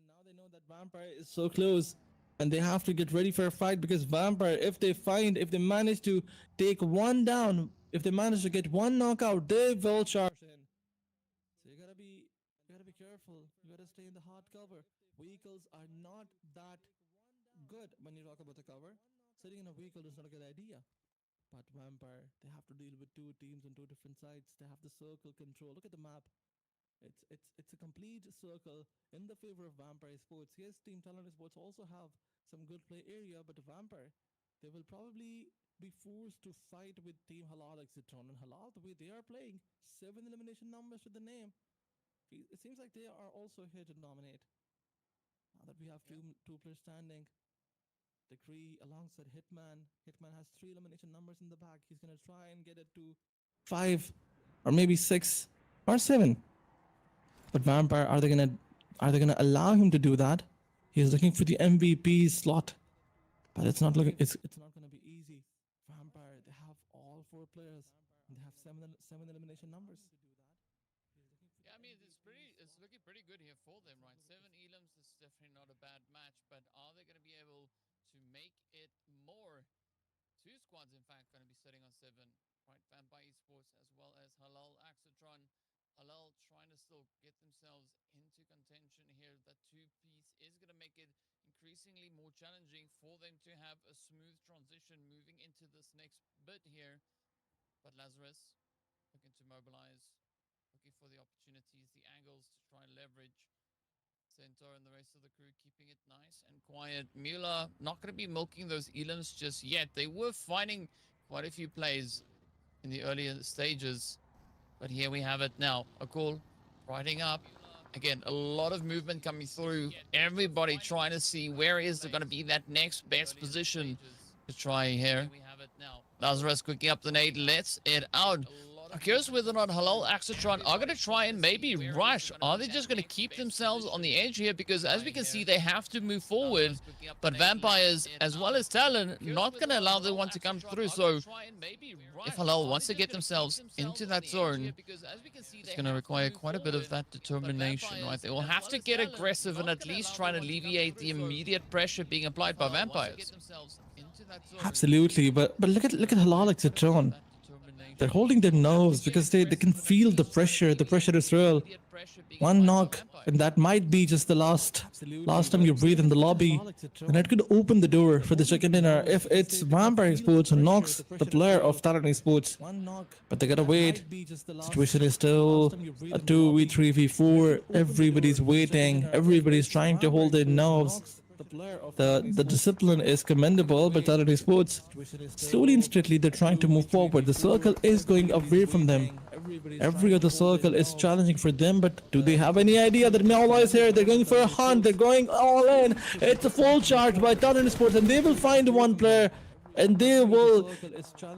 Now they know that Vampire is so close and they have to get ready for a fight because Vampire, if they manage to take one down, if they manage to get one knockout, they will charge in. So you gotta be careful. You gotta stay in the hard cover. Vehicles are not that good when you talk about the cover. Sitting in a vehicle is not a good idea. But Vampire, they have to deal with two teams on two different sides. They have the circle control. Look at the map. It's a complete circle in the favor of Vampire Sports. Yes, Team Talon Sports also have some good play area, but Vampire, they will probably be forced to fight with Team Halal AXETRON. And Halal, the way they are playing, 7 elimination numbers to the name. It seems like they are also here to dominate. Now that we have two players standing, Decree alongside Hitman. Hitman has 3 elimination numbers in the back. He's gonna try and get it to 5 or maybe 6 or 7. But Vampire, are they gonna allow him to do that? He's looking for the MVP slot, but it's not gonna be easy. Vampire, they have all 4 players and they have seven elimination numbers. Yeah, I mean it's looking pretty good here for them, right? 7 elims is definitely not a bad match, but are they going to be able to make it more? 2 squads, in fact, going to be sitting on 7, right? Vampire Esports as well as Halal AXETRON. Halal trying to still get themselves into contention here. That 2-piece is going to make it increasingly more challenging for them to have a smooth transition moving into this next bit here. But Lazarus looking to mobilize, looking for the opportunities, the angles to try and leverage. Centaur and the rest of the crew keeping it nice and quiet. Mueller not going to be milking those elims just yet. They were finding quite a few plays in the earlier stages. But here we have it now. A call riding up. Again, a lot of movement coming through. Everybody trying to see where is there going to be that next best position to try here. Lazarus quickly up the nade. Lets it out. I'm curious whether or not Halal AXETRON are going to try and maybe rush. Are they just going to keep themselves on the edge here? Because as we can see, they have to move forward. But Vampires, as well as Talon, not going to allow the one to come through. So if Halal wants to get themselves into that zone, it's going to require quite a bit of that determination, right? They will have to get aggressive and at least try and alleviate the immediate pressure being applied by Vampires. Absolutely, but look at Halal AXETRON. They're holding their nerves because they can feel the pressure. The pressure is real. One knock, and that might be just the last time you breathe in the lobby. And it could open the door for the second dinner if it's Vampire Sports who knocks the player of Talon Sports. But they gotta wait. Situation is still a 2v3 v4. Everybody's waiting. Everybody's trying to hold their nerves. The discipline is commendable, but Talon Sports, slowly and steadily, they're trying to move forward. The circle is going away from them. Every other circle is challenging for them, but do they have any idea that Miramar is here? They're going for a hunt. They're going all in. It's a full charge by Talon Sports, and they will find one player, and they will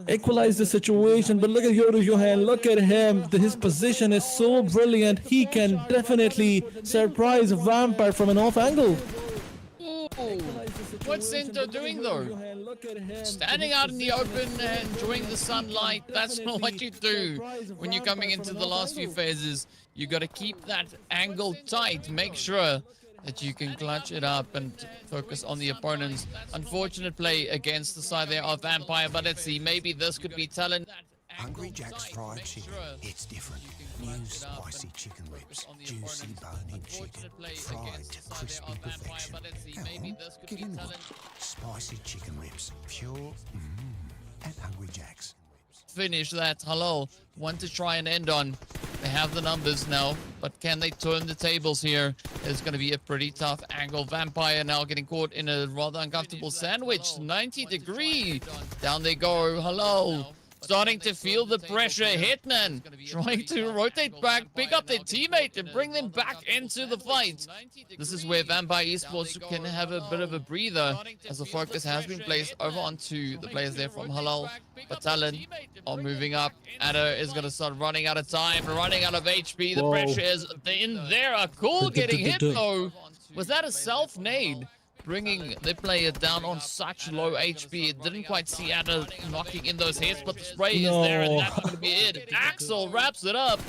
equalize the situation. But look at Yoru Johan. Look at him. His position is so brilliant. He can definitely surprise Vampire from an off angle. What's Centaur doing though? Standing out in the open and enjoying the sunlight. That's not what you do when you're coming into the last few phases. You got to keep that angle tight. Make sure that you can clutch it up and focus on the opponents. Unfortunate play against the side there of Vampire, but let's see. Maybe this could be Talon. Hungry Jack's fried chicken. It's different. New spicy chicken ribs, juicy bone-in chicken, fried to crispy perfection. Go on, get in one. Spicy chicken ribs, pure at Hungry Jack's. Finish that. Halal want to try and end on. They have the numbers now, but can they turn the tables here? It's going to be a pretty tough angle. Vampire now getting caught in a rather uncomfortable sandwich. 90-degree. Down they go. Halal starting to feel the pressure. Hitman trying to rotate back, pick up their teammate and bring them back into the fight. This is where Vampire Esports can have a bit of a breather as the focus has been placed over onto the players there from Halal. But Talon are moving up. Adder is going to start running out of time, running out of HP. The pressure is in there. A call getting hit though. Was that a self-nade? Bringing the player down on such low HP. It didn't quite see Adder knocking in those hits, but the spray is there, and that's going to be it. Axel wraps it up.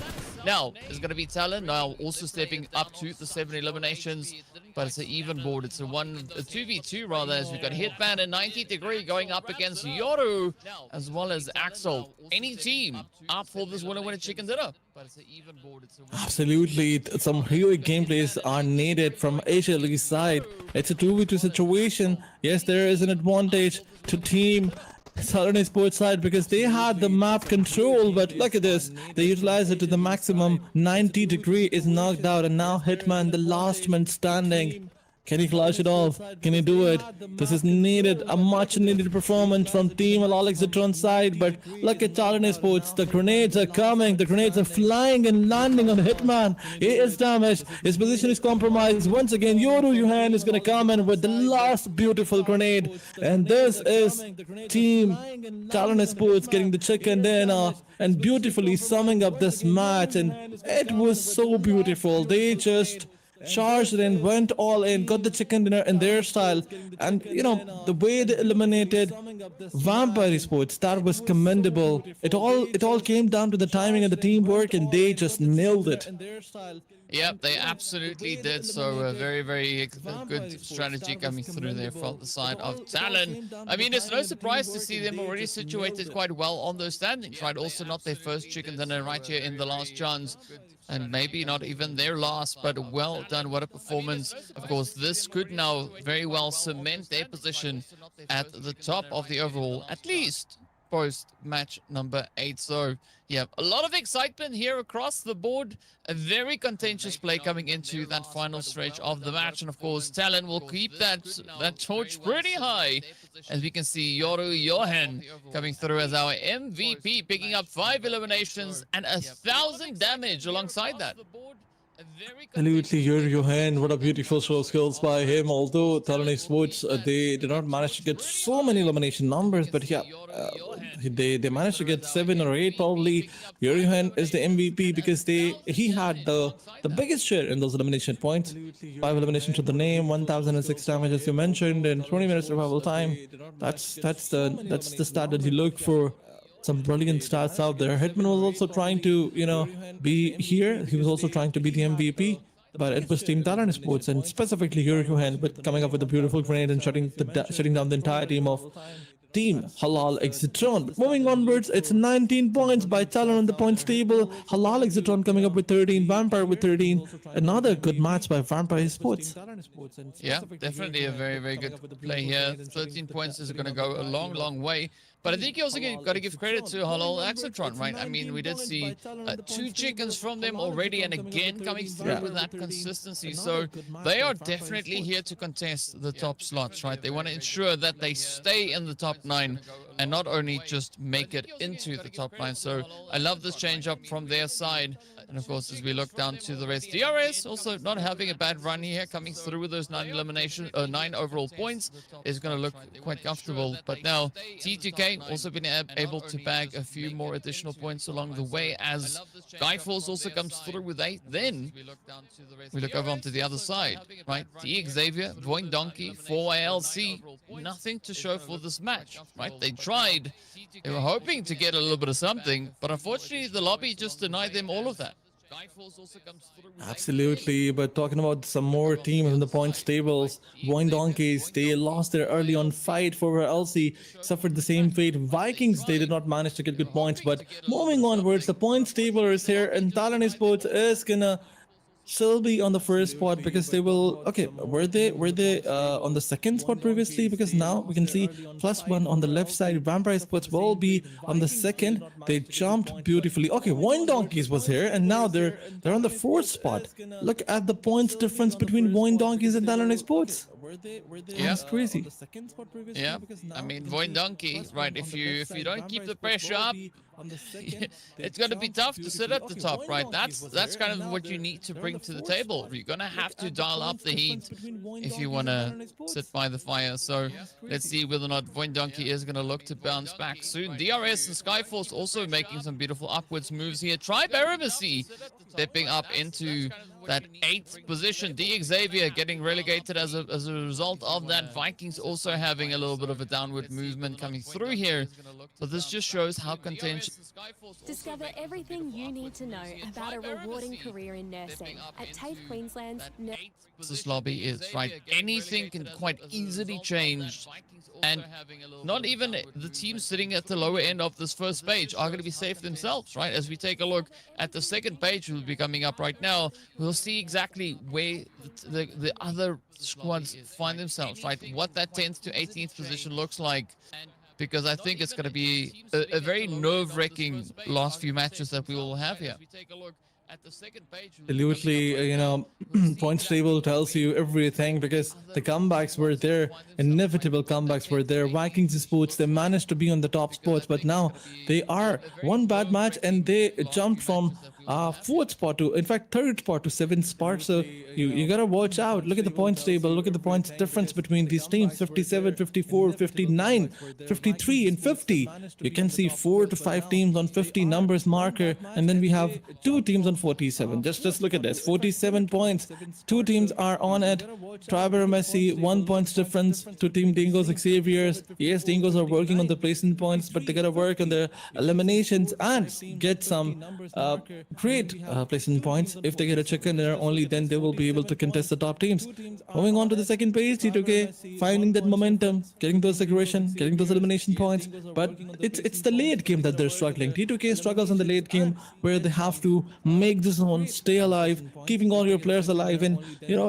Now, it's going to be Talon now also stepping up to the 7 eliminations, but it's an even board. It's a 2v2 rather, as we've got Hitman and 90° going up against Yoru, as well as Axel. Any team up for this winner chicken dinner. But it's an even board. Absolutely, some heroic gameplays are needed from HLE's side. It's a 2v2 situation. Yes, there is an advantage to team Southern Esports side because they had the map control, but look at this, they utilized it to the maximum. 90° is knocked out, and now Hitman, the last man standing. Can he clutch it off? Can he do it? This is needed, a much needed performance from Team HALAL AXETRON side, but look at Talon Esports, the grenades are coming, the grenades are flying and landing on Hitman. He is damaged, his position is compromised. Once again, Yoru Yuhan is gonna come in with the last beautiful grenade, and this is Team Talon Esports getting the chicken dinner and beautifully summing up this match, and it was so beautiful. They just charged in, went all in, got the chicken dinner in their style, and you know the way they eliminated VIPERxKO, that was commendable. It all came down to the timing and the teamwork, and they just nailed it. Yep, they absolutely did. So a very, very good strategy coming through there from the side of Talon. I mean, it's no surprise to see them already situated quite well on those standings, right? Also not their first chicken dinner right here in the last chance. And maybe not even their last, but well done. What a performance. Of course, this could now very well cement their position at the top of the overall, at least post match number 8. So yeah, a lot of excitement here across the board. A very contentious play coming into that final stretch of the match. And of course, Talon will keep that torch pretty high. As we can see, Yoru Johan coming through as our MVP, picking up 5 eliminations and 1,000 damage alongside that. Absolutely, Yoru Johan, what a beautiful show of skills by him. Although Talon Esports, they did not manage to get so many elimination numbers, but yeah, they managed to get 7 or 8 probably. Yoru Johan is the MVP because he had the biggest share in those elimination points. 5 eliminations to the name, 1,006 damage as you mentioned, and 20 minutes survival time. That's the stat that you look for. Some brilliant stats out there. Hitman was also trying to, be here. He was also trying to be the MVP, but it was Team Talon Esports and specifically Yoru Johan, but coming up with a beautiful grenade and shutting down the entire team of Team HALAL AXETRON. But moving onwards, it's 19 points by Talon on the points table. HALAL AXETRON coming up with 13, Vampire with 13. Another good match by VIPERxKO. Yeah, definitely a very, very good play here. 13 points is going to go a long, long way. But I think you also got to give credit to HALAL AXETRON, right? I mean, we did see 2 chickens from them already, and again coming through with that consistency. So they are definitely here to contest the top slots, right? They want to ensure that they stay in the top 9 and not only just make it into the top 9. So I love this change up from their side. And of course, as we look down to the rest, DRS also not having a bad run here, coming through with those 9 overall points is going to look quite comfortable. But now T2K also been able to bag a few more additional points along the way, as Skyfalls also comes through with 8. Then we look over onto the other side, right? The XAVIER, VOIN Donkey, 4ALC, nothing to show for this match, right? They tried. They were hoping to get a little bit of something, but unfortunately the lobby just denied them all of that. Absolutely, but talking about some more teams in the points tables, VOIN Donkeys, they lost their early on fight for LC, suffered the same fate. Vikings, they did not manage to get good points, but moving onwards, the points table is here, and Talon Esports is gonna still be on the first spot because they will, okay, were they on the second spot previously? Because now we can see +1 on the left side. VIPERxKO will be on the second. They jumped beautifully. Okay, VOIN Donkeys was here, and now they're on the fourth spot. Look at the points difference between VOIN Donkeys and Talon Esports. Yeah, it's crazy. Yeah, I mean, VOIN Donkey, right? If you don't keep the pressure up, it's going to be tough to sit at the top, right? That's kind of what you need to bring to the table. You're going to have to dial up the heat if you want to sit by the fire. So let's see whether or not VOIN Donkey is going to look to bounce back soon. DRS and Skyforce also making some beautiful upwards moves here. Try AEROMACY stepping up into that 8th position. The XAVIER getting relegated as a result of that. Vikings also having a little bit of a downward movement coming through here. So this just shows how contentious. Discover everything you need to know about a rewarding career in nursing at TAFE Queensland's This lobby is, right? Anything can quite easily change, and not even the teams sitting at the lower end of this first page are going to be safe themselves, right? As we take a look at the second page, will be coming up right now, we'll see exactly where the other squads find themselves, right? What that 10th to 18th position looks like, because I think it's going to be a very nerve-wracking last few matches that we will have here. Absolutely, points table tells you everything because the comebacks were there, inevitable comebacks were there. Vikings Sports, they managed to be on the top spots, but now they are one bad match and they jumped from fourth spot to, in fact, third spot to seventh spot. So you gotta watch out. Look at the points table. Look at the points difference between these teams: 57, 54, 59, 53, and 50. You can see 4 to 5 teams on 50 numbers marker, and then we have 2 teams on 47. Just look at this: 47 points. 2 teams are on it. AEROMACY, 1 points difference to Team Dingo's XAVIERs. Yes, Dingo's are working on the placement points, but they gotta work on their eliminations and get some great placement points. If they get a chicken dinner, only then they will be able to contest the top teams. Moving on to the second page, T2K finding that momentum, getting those aggression, getting those elimination points, but it's the late game that they're struggling. T2K struggles in the late game where they have to make the zone, stay alive, keeping all your players alive, and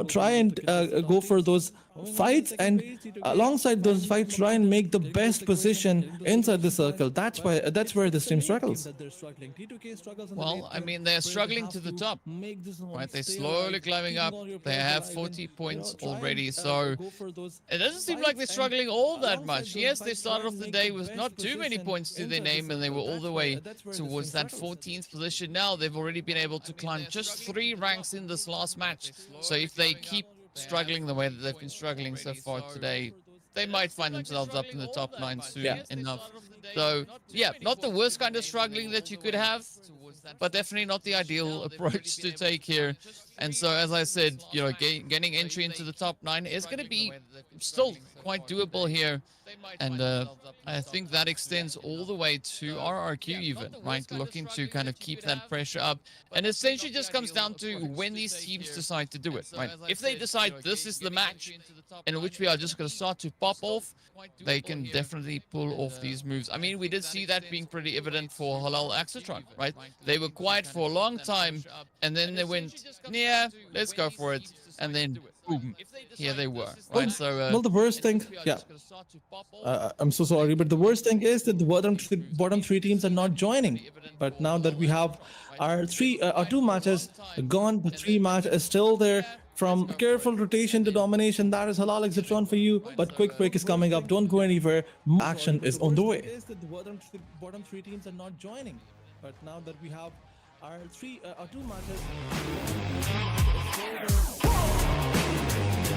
try and go for those fights, and alongside those fights try and make the best position inside the circle. That's where this team struggles. Well, I mean, they're struggling to the top, right? They're slowly climbing up. They have 40 points already, so it doesn't seem like they're struggling all that much. Yes, they started off the day with not too many points to their name, and they were all the way towards that 14th position. Now they've already been able to climb just 3 ranks in this last match. So if they keep struggling the way that they've been struggling so far today, they might find themselves up in the top 9 soon enough. So yeah, not the worst kind of struggling that you could have, but definitely not the ideal approach to take here. And so, as I said, getting entry into the top 9 is going to be still quite doable here. And I think that extends all the way to RRQ even, right? Looking to kind of keep that pressure up. And essentially just comes down to when these teams decide to do it, right? If they decide this is the match in which we are just going to start to pop off, they can definitely pull off these moves. I mean, we did see that being pretty evident for HALAL AXETRON, right? They were quiet for a long time, and then they went, yeah, let's go for it. And then, boom, here they were, right? Well, the worst thing, I'm so sorry, but the worst thing is that the bottom three teams are not joining. But now that we have our 2 matches gone, the 3 match is still there. From careful rotation to domination, that is HALAL AXETRON for you. But quick break is coming up. Don't go anywhere. Action is on the way. The bottom 3 teams are not joining. But now that we have our 2 matches,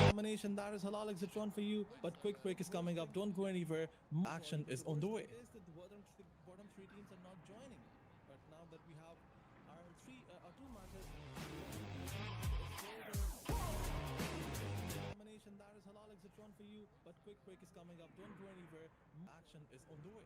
domination, that is HALAL AXETRON for you. But quick break is coming up. Don't go anywhere. Action is on the way. The bottom 3 teams are not joining. But now that we have our 2 matches. That is HALAL AXETRON for you, but quick break is coming up. Don't go anywhere. Action is on the way.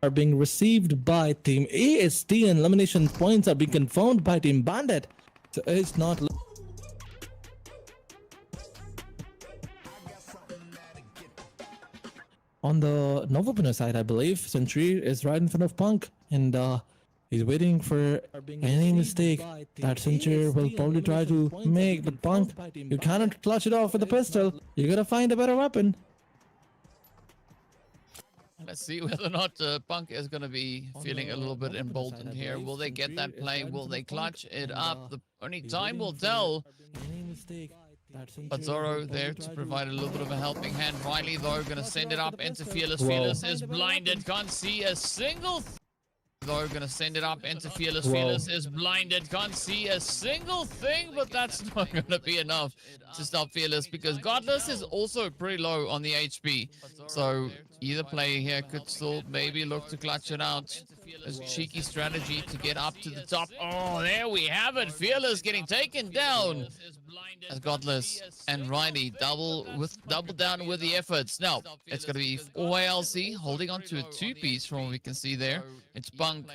are being received by Team AST and elimination points are being confirmed by Team Bandit. So it's not... On the Nova opener side, I believe Century is right in front of Punk, and he's waiting for any mistake that Century will probably try to make. But Punk, you cannot clutch it off with a pistol. You gotta find a better weapon. Let's see whether or not Punk is going to be feeling a little bit emboldened here. Will they get that play? Will they clutch it up? The only time will tell. But Zoro there to provide a little bit of a helping hand. Riley, though, going to send it up into Fearless. Whoa. Fearless is blinded. Can't see a single... Though, going to send it up into Fearless. Whoa. Fearless is blinded. Can't see a single thing, but that's not going to be enough to stop Fearless because Godless is also pretty low on the HP. So either player here could still maybe look to clutch it out. A cheeky strategy to get up to the top. Oh, there we have it. Fearless getting taken down as Godless and Riley double down with the efforts. Now it's going to be 4-way LC holding on to a two-piece from what we can see there. It's Punk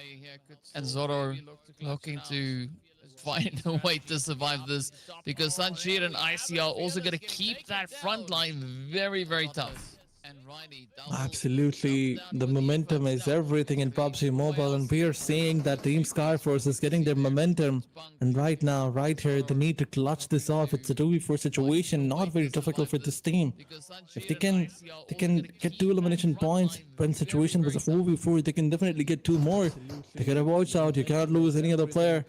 and Zoro looking to find a way to survive this because Sanjir and IC are also going to keep that front line very, very tough. Absolutely, the momentum is everything in PUBG Mobile, and we are seeing that Team Skyforce is getting their momentum. And right now, right here, they need to clutch this off. It's a 2v4 situation, not very difficult for this team. If they can get 2 elimination points when situation was a 4v4, they can definitely get 2 more. They gotta watch out. You cannot lose any other player.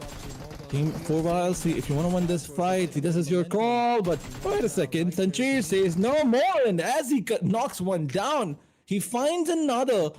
Team 4LC, if you want to win this fight, this is your call. But wait a second, Sanjir says no more, and as he knocks one down, he finds another.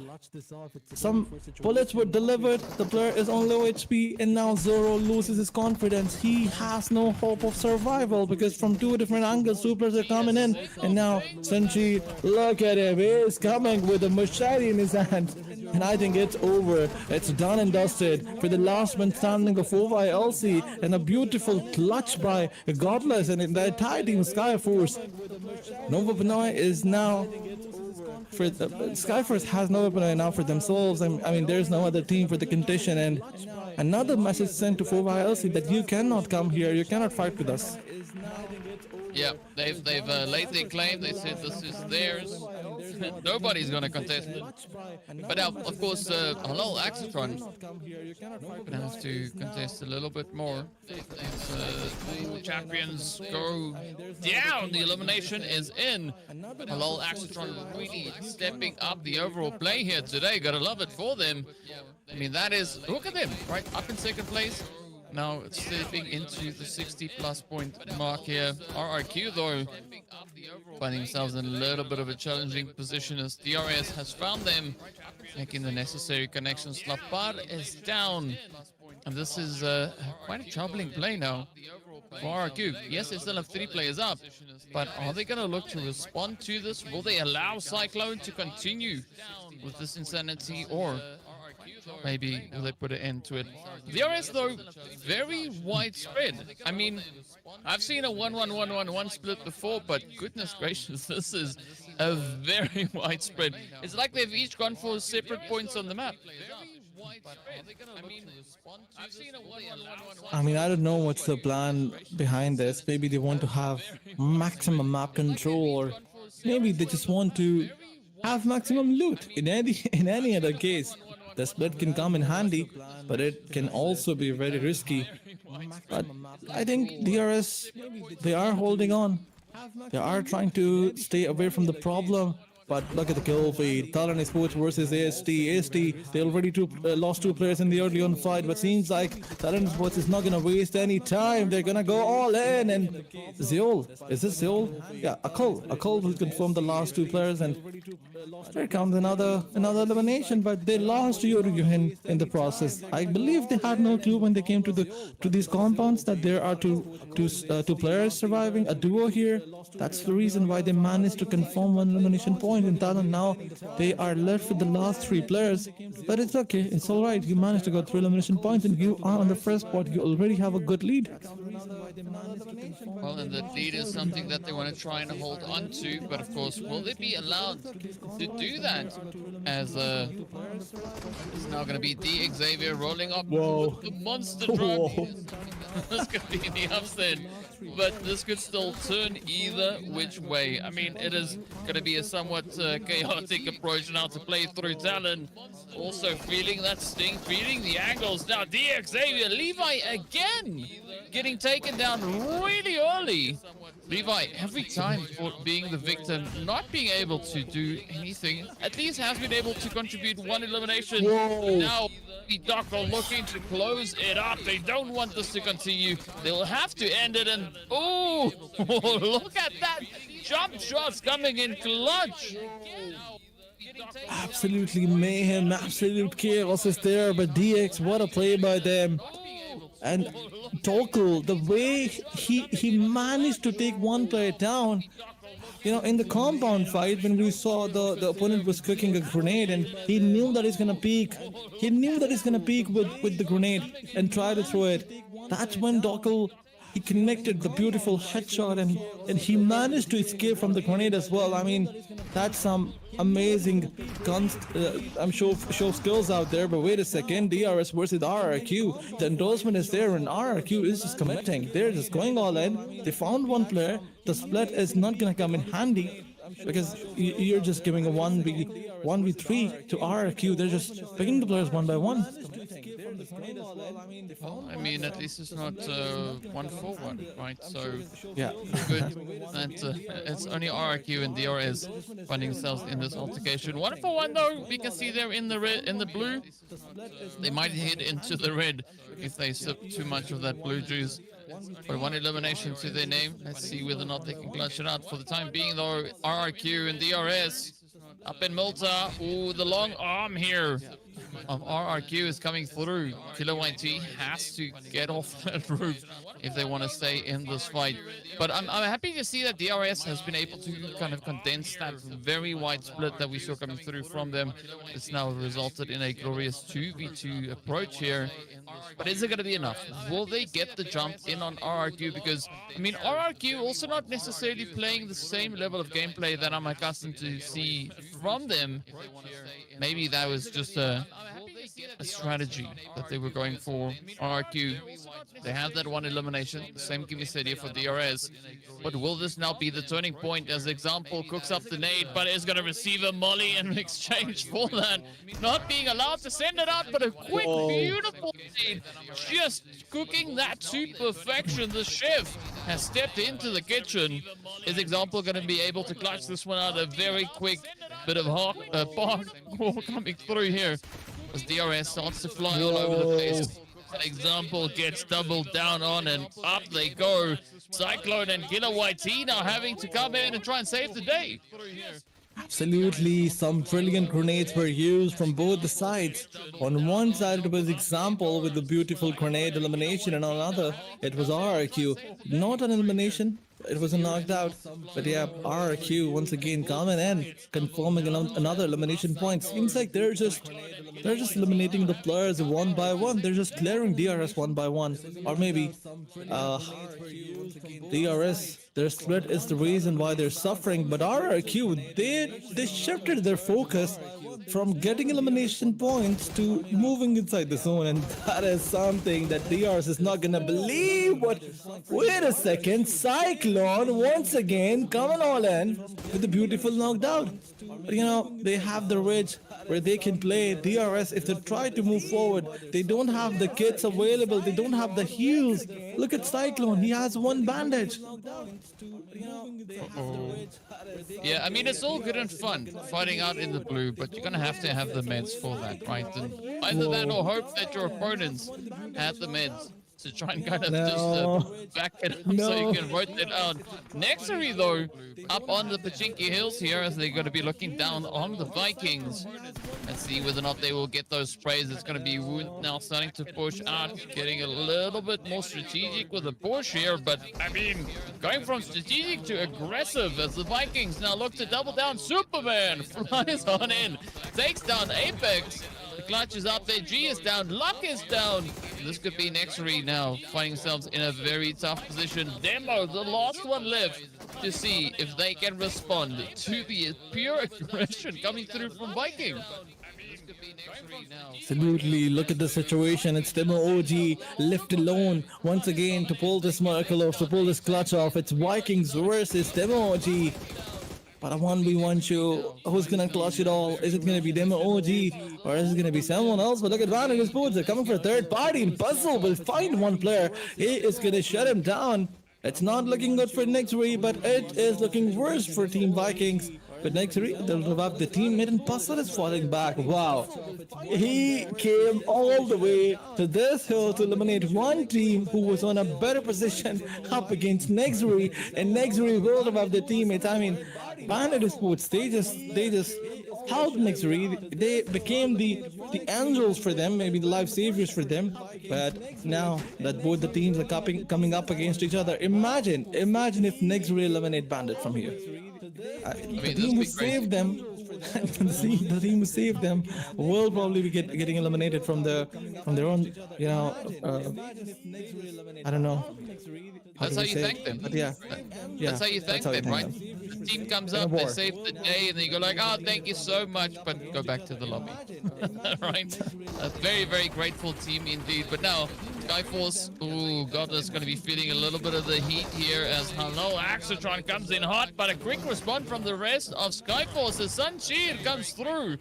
Some bullets were delivered, the player is on low HP, and now Zoro loses his confidence. He has no hope of survival because from 2 different angles, 2 players are coming in. And now Sanjir, look at him, he is coming with a machete in his hand. And I think it's over. It's done and dusted for the last man standing of OYLC, and a beautiful clutch by Godless and the entire team Skyforce. Nova Pinoy is now... Skyforce has no weapon now for themselves. I mean, there's no other team for the contention, and another message sent to 4YLC that you cannot come here, you cannot fight with us. Yeah, they've laid their claim. They said this is theirs. Nobody's gonna contest it. But now, of course, HALAL AXETRON gonna have to contest a little bit more. The champions go down. The elimination is in. HALAL AXETRON really stepping up the overall play here today. Gotta love it for them. I mean, that is, look at them, right up in second place. Now it's stepping into the 60+ point mark here. RRQ, though, finding themselves in a little bit of a challenging position as DRS has found them, making the necessary connections. Lapar is down, and this is quite a troubling play now for RRQ. Yes, they still have 3 players up, but are they going to look to respond to this? Will they allow Cyclone to continue with this insanity, or maybe will they put an end to it? DRS, though, very widespread. I mean, I've seen a 1-1-1-1-1 split before, but goodness gracious, this is a very widespread. It's like they've each gone for separate points on the map. I mean, I don't know what's the plan behind this. Maybe they want to have maximum map control, or maybe they just want to have maximum loot. In any other case, the split can come in handy, but it can also be very risky. But I think DRS, they are holding on. They are trying to stay away from the problem. But look at the kill feed. TALON ESPORTS versus AST. AST, they already lost 2 players in the early on fight, but seems like TALON ESPORTS is not going to waste any time. They're going to go all in. And Zeol, is this Zeol? Yeah, Akul will confirm the last 2 players, and here comes another elimination, but they lost to Yoruguhin in the process. I believe they had no clue when they came to these compounds that there are two players surviving, a duo here. That's the reason why they managed to confirm 1 elimination point in TALON. Now they are left with the last 3 players, but it's okay, it's alright. You managed to go 3 elimination points and you are on the first spot. You already have a good lead. Well, and the lead is something that they want to try and hold on to, but of course, will they be allowed to do that? As it's now going to be the XAVIER rolling up with the monster drop. This could be the upset, but this could still turn either which way. I mean, it is going to be a somewhat chaotic approach now to play through Talon. Also feeling that sting, feeling the angles. Now, the XAVIER, Levi again getting taken down really early. Levi, every time for being the victim, not being able to do anything, at least has been able to contribute one elimination. Now, TODAK are looking to close it up. They don't want this to continue. They'll have to end it. And oh, look at that. Jump shots coming in clutch. Absolutely mayhem, absolute chaos is there, but DX, what a play by them. And Dokul, the way he managed to take one player down, you know, in the compound fight, when we saw the opponent was cooking a grenade and he knew that he's gonna peek. He knew that he's gonna peek with the grenade and try to throw it. That's when Dokul, he connected the beautiful headshot and he managed to escape from the grenade as well. I mean, that's some amazing guns, I'm sure show skills out there. But wait a second, DRS versus RRQ. The endorsement is there and RRQ is just committing. They're just going all in. They found one player. The split is not gonna come in handy because you're just giving a 1v3 to RRQ. They're just picking the players one by one. I mean, at least it's not 1-4-1, right? So yeah, good. That it's only RRQ and DRS finding themselves in this altercation. 1-for-1 though, we can see there in the red, in the blue. They might head into the red if they sip too much of that blue juice. But one elimination to their name. Let's see whether or not they can clutch it out. For the time being though, RRQ and DRS up in Malta. Ooh, the long arm here of RRQ is coming through. Killer YT has to get off that roof if they want to stay in this fight. But I'm happy to see that DRS has been able to kind of condense that very wide split that we saw coming through from them. It's now resulted in a glorious 2v2 approach here. But is it going to be enough? Will they get the jump in on RRQ? Because, I mean, RRQ also not necessarily playing the same level of gameplay that I'm accustomed to see from them. Maybe that was just a strategy that they were going for. RRQ, they have that one elimination. Same can be said here for DRS. But will this now be the turning point as Example cooks up the nade, but is going to receive a molly in exchange for that? Not being allowed to send it out, but a quick, beautiful nade. Just cooking that to perfection. The chef has stepped into the kitchen. Is Example going to be able to clutch this one out? A very quick bit of parkour coming through here as DRS starts to fly all over the place. Example gets doubled down on and up they go. Cyclone and Killer YT now having to come in and try and save the day. Absolutely, some brilliant grenades were used from both the sides. On one side it was Example with the beautiful grenade elimination, and on another it was RRQ. Not an elimination, it was a knocked out. But yeah, RRQ once again coming in, confirming another elimination point. Seems like they're just eliminating the players one by one. They're just clearing DRS one by one. Or maybe DRS, their split is the reason why they're suffering. But RRQ, they shifted their focus from getting elimination points to moving inside the zone, and that is something that DRS is not gonna believe. But wait a second, Cyclone once again coming all in with a beautiful knockdown. But you know, they have the ridge where they can play. DRS, if they try to move forward, they don't have the kits available, they don't have the heals. Look at Cyclone, he has one bandage. Yeah, I mean, it's all good and fun fighting out in the blue, but you're gonna have to have the meds for that, right? And either that or hope that your opponents have the meds to try and kind of just back it up so you can rotate out. NEXORY though, up on the Pachinki Hills here as they're going to be looking down on the Vikings. Let's see whether or not they will get those sprays. It's going to be Wound now starting to push out, getting a little bit more strategic with the push here. But I mean, going from strategic to aggressive as the Vikings now look to double down. Superman flies on in, takes down Apex. The clutch is up there. G is down. Luck is down. This could be NEXORY now finding themselves in a very tough position. Demo, the last one left to see if they can respond to the pure aggression coming through from Viking. Absolutely, look at the situation. It's Demo OG left alone once again to pull this miracle off, to pull this clutch off. It's Vikings versus Demo OG. But a 1v1 show. Who's gonna clutch it all? Is it gonna be Demo OG or is it gonna be someone else? But look at Vantage Sports. They're coming for a third party. Puzzle will find one player. He is gonna shut him down. It's not looking good for NEXORY, but it is looking worse for Team Vikings. But NEXORY, they'll revive the teammate and Puzzle is falling back. Wow. He came all the way to this hill to eliminate one team who was on a better position up against NEXORY, and NEXORY will revive the teammates. I mean, BNDT Sports, they just helped NEXORY. They became the angels for them, maybe the life saviors for them. But now that both the teams are coming up against each other, imagine if NEXORY eliminate BNDT from here. The team who saved them, the team who saved them will probably be getting eliminated from their own, I don't know. That's how you thank them. But yeah, that's how you thank them, right? The team comes up, they save the day, and then you go like, oh, thank you so much, but go back to the lobby. Right? A very, very grateful team indeed. But now, Skyforce, ooh, Godless going to be feeling a little bit of the heat here as HALAL AXETRON comes in hot, but a quick response from the rest of Skyforce as Sunshir comes through.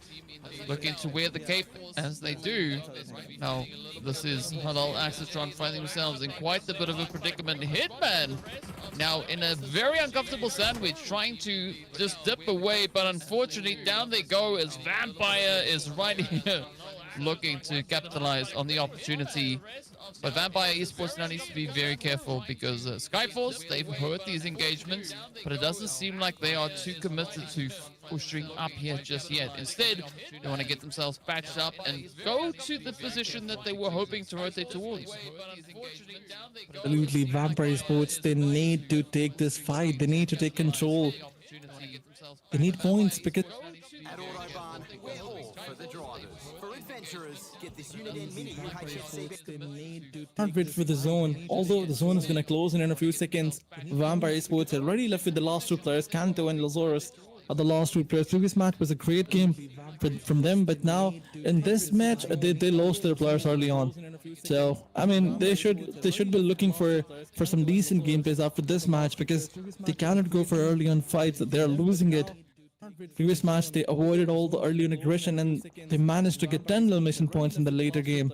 Looking to wear the cape as they do. Now, this is HALAL AXETRON finding themselves in quite a bit of a predicament. Hitman now in a very uncomfortable sandwich, trying to just dip away, but unfortunately down they go as Vampire is right here looking to capitalize on the opportunity. But Vampire Esports now needs to be very careful because Skyforce, they've heard these engagements, but it doesn't seem like they are too committed to pushing up here just yet. Instead, they want to get themselves patched up and go to the position that they were hoping to rotate towards. Absolutely, Vampire Esports, they need to take this fight. They need to take control. They need points because... At Autobahn, we're all for the drivers. For adventurers, get this unit in mini UHSC. Can't wait for the zone. Although the zone is going to close in a few seconds, Vampire Esports are already left with the last two players, Kanto and Lazarus. Are the last two players. Previous match was a great game from them, but now in this match they lost their players early on. So I mean they should be looking for some decent gameplays after this match because they cannot go for early on fights. They're losing it. Previous match they avoided all the early on aggression and they managed to get 10 elimination points in the later game.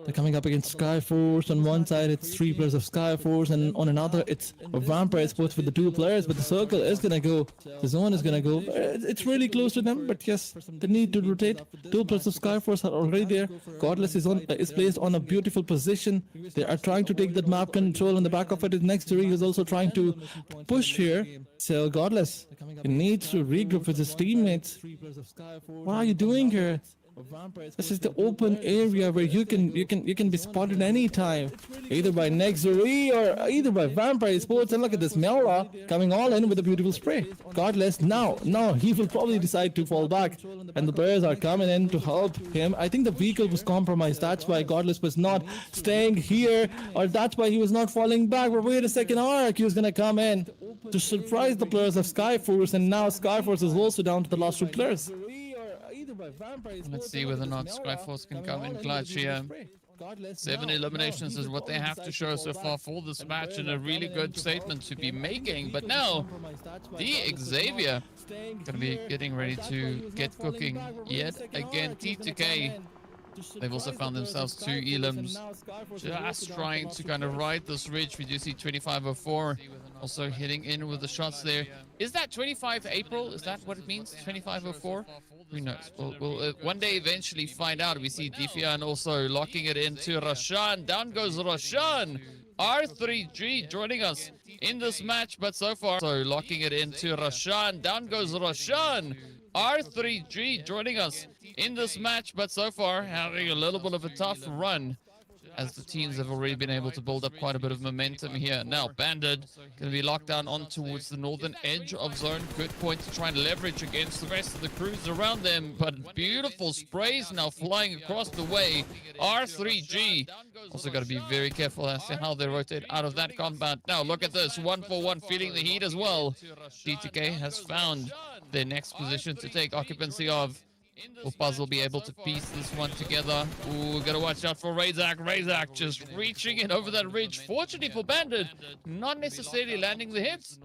They're coming up against Skyforce. On one side it's 3 players of Skyforce and on another it's a Vampire Sports with the 2 players, but the circle is gonna go, the zone is gonna go. It's really close to them, but yes, they need to rotate. 2 players of Skyforce are already there. Godless is placed on a beautiful position. They are trying to take that map control. On the back of it is NEXORY, who's also trying to push here. So Godless, he needs to regroup with his teammates. What are you doing here? This is the open area where you can be spotted anytime, either by NEXORY or either by Vampire Sports. And look at this Mela coming all in with a beautiful spray. Godless now he will probably decide to fall back, and the players are coming in to help him. I think the vehicle was compromised. That's why Godless was not staying here, or that's why he was not falling back. But wait a second, Ark, he was gonna come in to surprise the players of Skyforce, and now Skyforce is also down to the last 2 players. Let's see whether or not Skyforce can come in clutch here. 7 eliminations is what they have to show so far for this match, and a really good statement to be making. But now, the XAVIER gonna be getting ready to get cooking yet again. T2K, they've also found themselves 2 elims, just trying to kind of ride this ridge. We do see 2504 also hitting in with the shots there. Is that 25 April? Is that what it means? 2504? Who knows? We'll one day eventually find out. We see Difian also locking it into Roshan. Down goes Roshan. R3G joining us in this match, but so far, so locking it into Roshan. Down goes Roshan. R3G joining us in this match, but so far having a little bit of a tough run. as the teams have already been able to build up quite a bit of momentum here. Now, Bandit going to be locked down on towards the northern edge of zone. Good point to try and leverage against the rest of the crews around them, but beautiful sprays now flying across the way. R3G also got to be very careful as to how they rotate out of that combat. Now, look at this, 1-for-1 feeling the heat as well. TTK has found their next position to take occupancy of. Will Puzzle be able to piece this one together? Ooh, gotta watch out for Razak. Razak just reaching in over that ridge. Fortunately for Bandit, not necessarily landing the hits.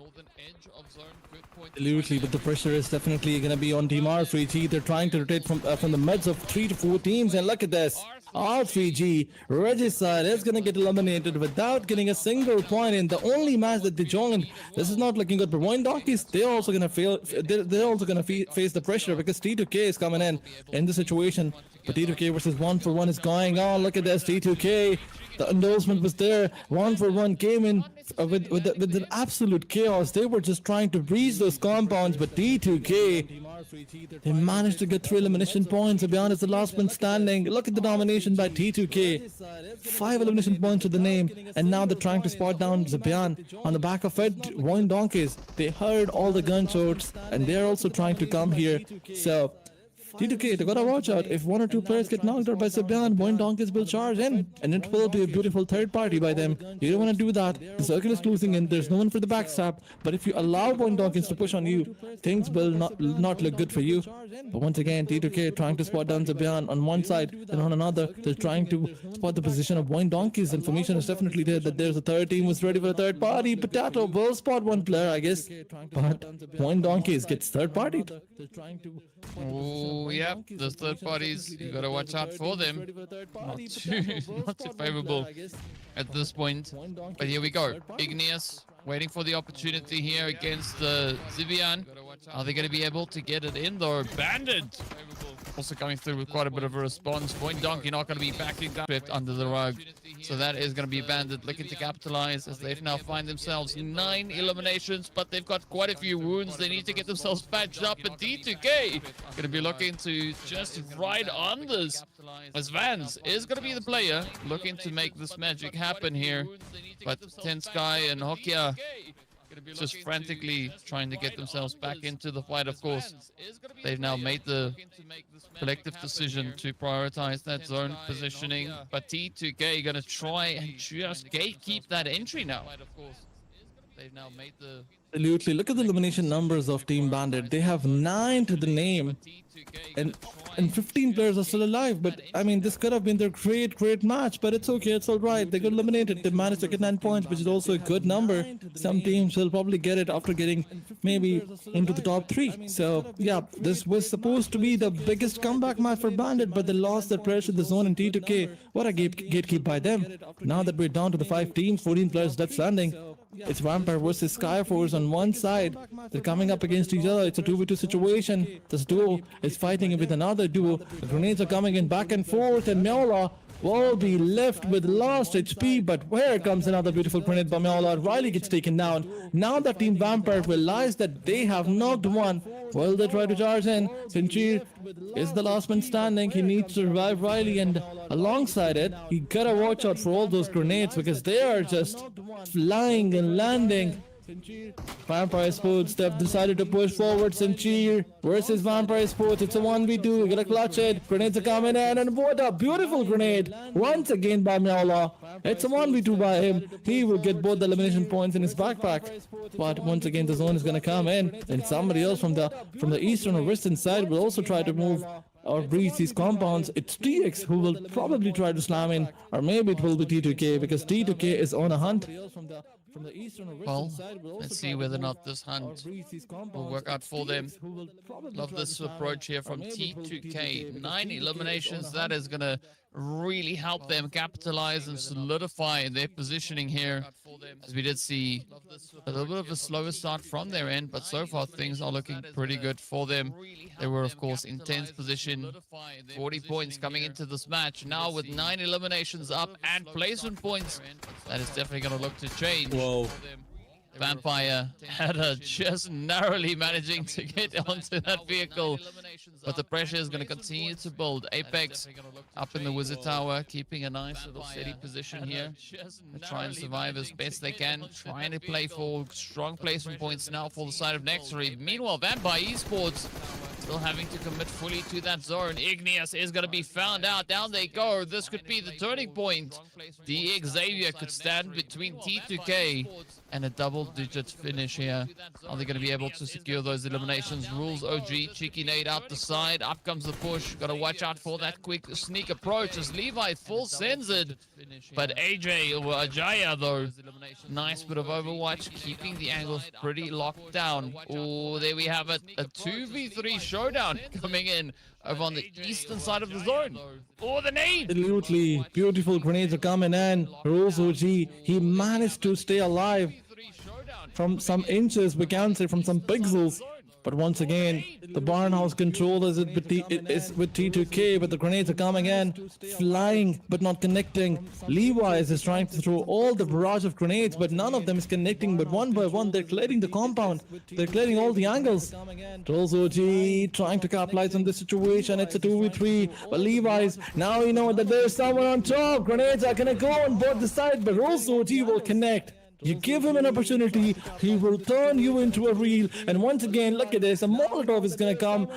Absolutely, but the pressure is definitely going to be on Team R3G. They're trying to rotate from the midst of 3 to 4 teams, and look at this. R3G, Regicide is going to get eliminated without getting a single point in the only match that they joined. This is not looking good, but VOIN Donkeys, they're also going to fail. They're also going to face the pressure because T2K is coming in the situation. But T2K versus 1-for-1 is going on. Look at this, T2K. The endorsement was there. 1-for-1 came in with an absolute chaos. They were just trying to breach those compounds, but T2K, they managed to get 3 elimination points. Zabyan is the last one standing. Look at the domination by T2K. 5 elimination points to the name, and now they're trying to spot down Zabyan. On the back of it, VOIN Donkeys, they heard all the gunshots, and they're also trying to come here. So T2K, they gotta watch out. If 1 or 2 players get knocked out by Zabyan, VOIN Donkeys will charge in, and it will be a beautiful third party by them. You don't want to do that. The circle is closing in. There's no one for the backstab. But if you allow VOIN Donkeys to push on you, things will not look good for you. But once again, T2K trying to spot down Zabyan on one side, then on another, they're trying to spot the position of VOIN Donkeys. Information is definitely there that there's a third team who's ready for a third party. Potato will spot one player, I guess. But VOIN Donkeys gets third partied. Oh, yeah, the third parties, you gotta watch out for them. Not too favorable at this point. But here we go. Igneous waiting for the opportunity here against Zivian. Are they gonna be able to get it in though? Bandit also coming through with quite a bit of a response. VOIN Donkey not gonna be backing down under the rug. So that is going to be Bandit looking to capitalize as they now find themselves 9 eliminations, but they've got quite a few wounds. They need to get themselves patched up, but D2K going to be looking to just ride on this, as Vans is going to be the player looking to make this magic happen here. But Ten Sky and Hokia just frantically trying to get themselves back into the fight, of course. They've now made the collective decision to prioritize that zone positioning, but T2K going to try and just gatekeep that entry now. They've now made the... Absolutely. Look at the elimination numbers of Team Bandit. They have 9 to the name, and 15 players are still alive. But I mean, this could have been their great match, but it's okay, it's all right. They got eliminated. They managed to get 9 points, which is also a good number. Some teams will probably get it after getting maybe into the top 3. So yeah, this was supposed to be the biggest comeback match for Bandit, but they lost their pressure in the zone, and T2K, what a gatekeep by them. Now that we're down to the 5 teams, 14 players left standing. It's Vampire versus Skyforce on one side. They're coming up against each other. It's a 2v2 situation. This duo is fighting with another duo. The grenades are coming in back and forth, and Meola will be left with lost HP, but where comes another beautiful grenade by Meola. Riley gets taken down. Now that Team Vampire realize that they have knocked one, will they try to charge in? Sinchir is the last man standing. He needs to revive Riley, and alongside it, he gotta watch out for all those grenades because they are just flying and landing. Vampire Sports, they've decided to push forward. Sinchir versus Vampire Sports. It's a 1v2. You gotta clutch it. Grenades are coming in, and what a beautiful grenade once again by Meola. It's a 1v2 by him. He will get both the elimination points in his backpack. But once again, the zone is gonna come in, and somebody else from the eastern or western side will also try to move or breach these compounds. It's TX who will probably try to slam in, or maybe it will be T2K because T2K is on a hunt. Well, let's see whether or not this hunt will work out for them. Love this approach here from T2K. 9 eliminations, that is going to really help them capitalize and solidify their positioning here, as we did see a little bit of a slower start from their end, but so far things are looking pretty good for them. They were, of course, in 10th position, 40 points coming into this match. Now with 9 eliminations up and placement points, that is definitely going to look to change. Whoa. Vampire had just narrowly managing to get onto that vehicle, but the pressure is going to continue to build. Apex up in the Wizard Tower, keeping a nice little steady position here. They try and survive as best they can, trying to play for strong placement points now for the side of NEXORY. Meanwhile, Vampire Esports still having to commit fully to that zone. Igneous is going to be found out. Down they go. This could be the turning point. The XAVIER could stand between T2K and a double-digit finish here. Are they going to be able to secure those eliminations? Rules OG, cheeky nade out the side. Up comes the push. Got to watch out for that quick sneak approach as Levi full sends it. But AJ or Ajaya though, nice bit of overwatch, keeping the angles pretty locked down. Oh, there we have it. A 2v3 showdown coming in over on the eastern side of the zone. Oh, the nade! Absolutely beautiful grenades are coming in. Rose OG, he managed to stay alive from some inches, we can say from some pixels. But once again, the Barnhouse control is with T2K, but the grenades are coming in, flying but not connecting. Levi's is trying to throw all the barrage of grenades, but none of them is connecting. But one by one, they're clearing the compound. They're clearing all the angles. Trolls OG trying to capitalize on this situation. It's a 2v3, but Levi's, now you know that there's someone on top. Grenades are gonna go on both the sides, but Rolls OG will connect. You give him an opportunity, he will turn you into a reel. And once again, look at this, a Molotov is gonna come,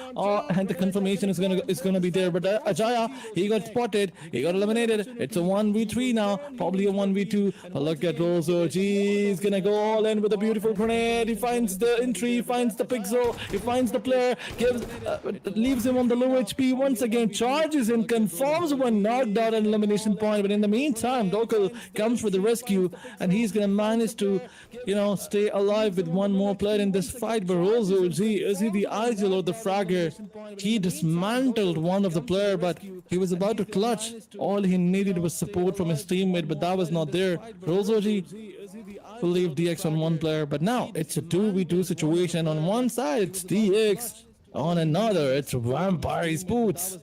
and the confirmation is gonna be there. But Ajaya, he got spotted, he got eliminated. It's a 1v3 now, probably a 1v2. But look at Rozo, he's gonna go all in with a beautiful grenade. He finds the entry, he finds the pixel, he finds the player, leaves him on the low HP. Once again, charges him, confirms one knocked out an elimination point. But in the meantime, Dokal comes for the rescue, and he's gonna manage to, stay alive with one more player in this fight. But Rozo, is he the ideal or the fragger? He dismantled one of the player, but he was about to clutch. All he needed was support from his teammate, but that was not there. Rozo will leave DX on one player, but now it's a 2v2 situation. On one side, it's DX. On another, it's Vampire Esports.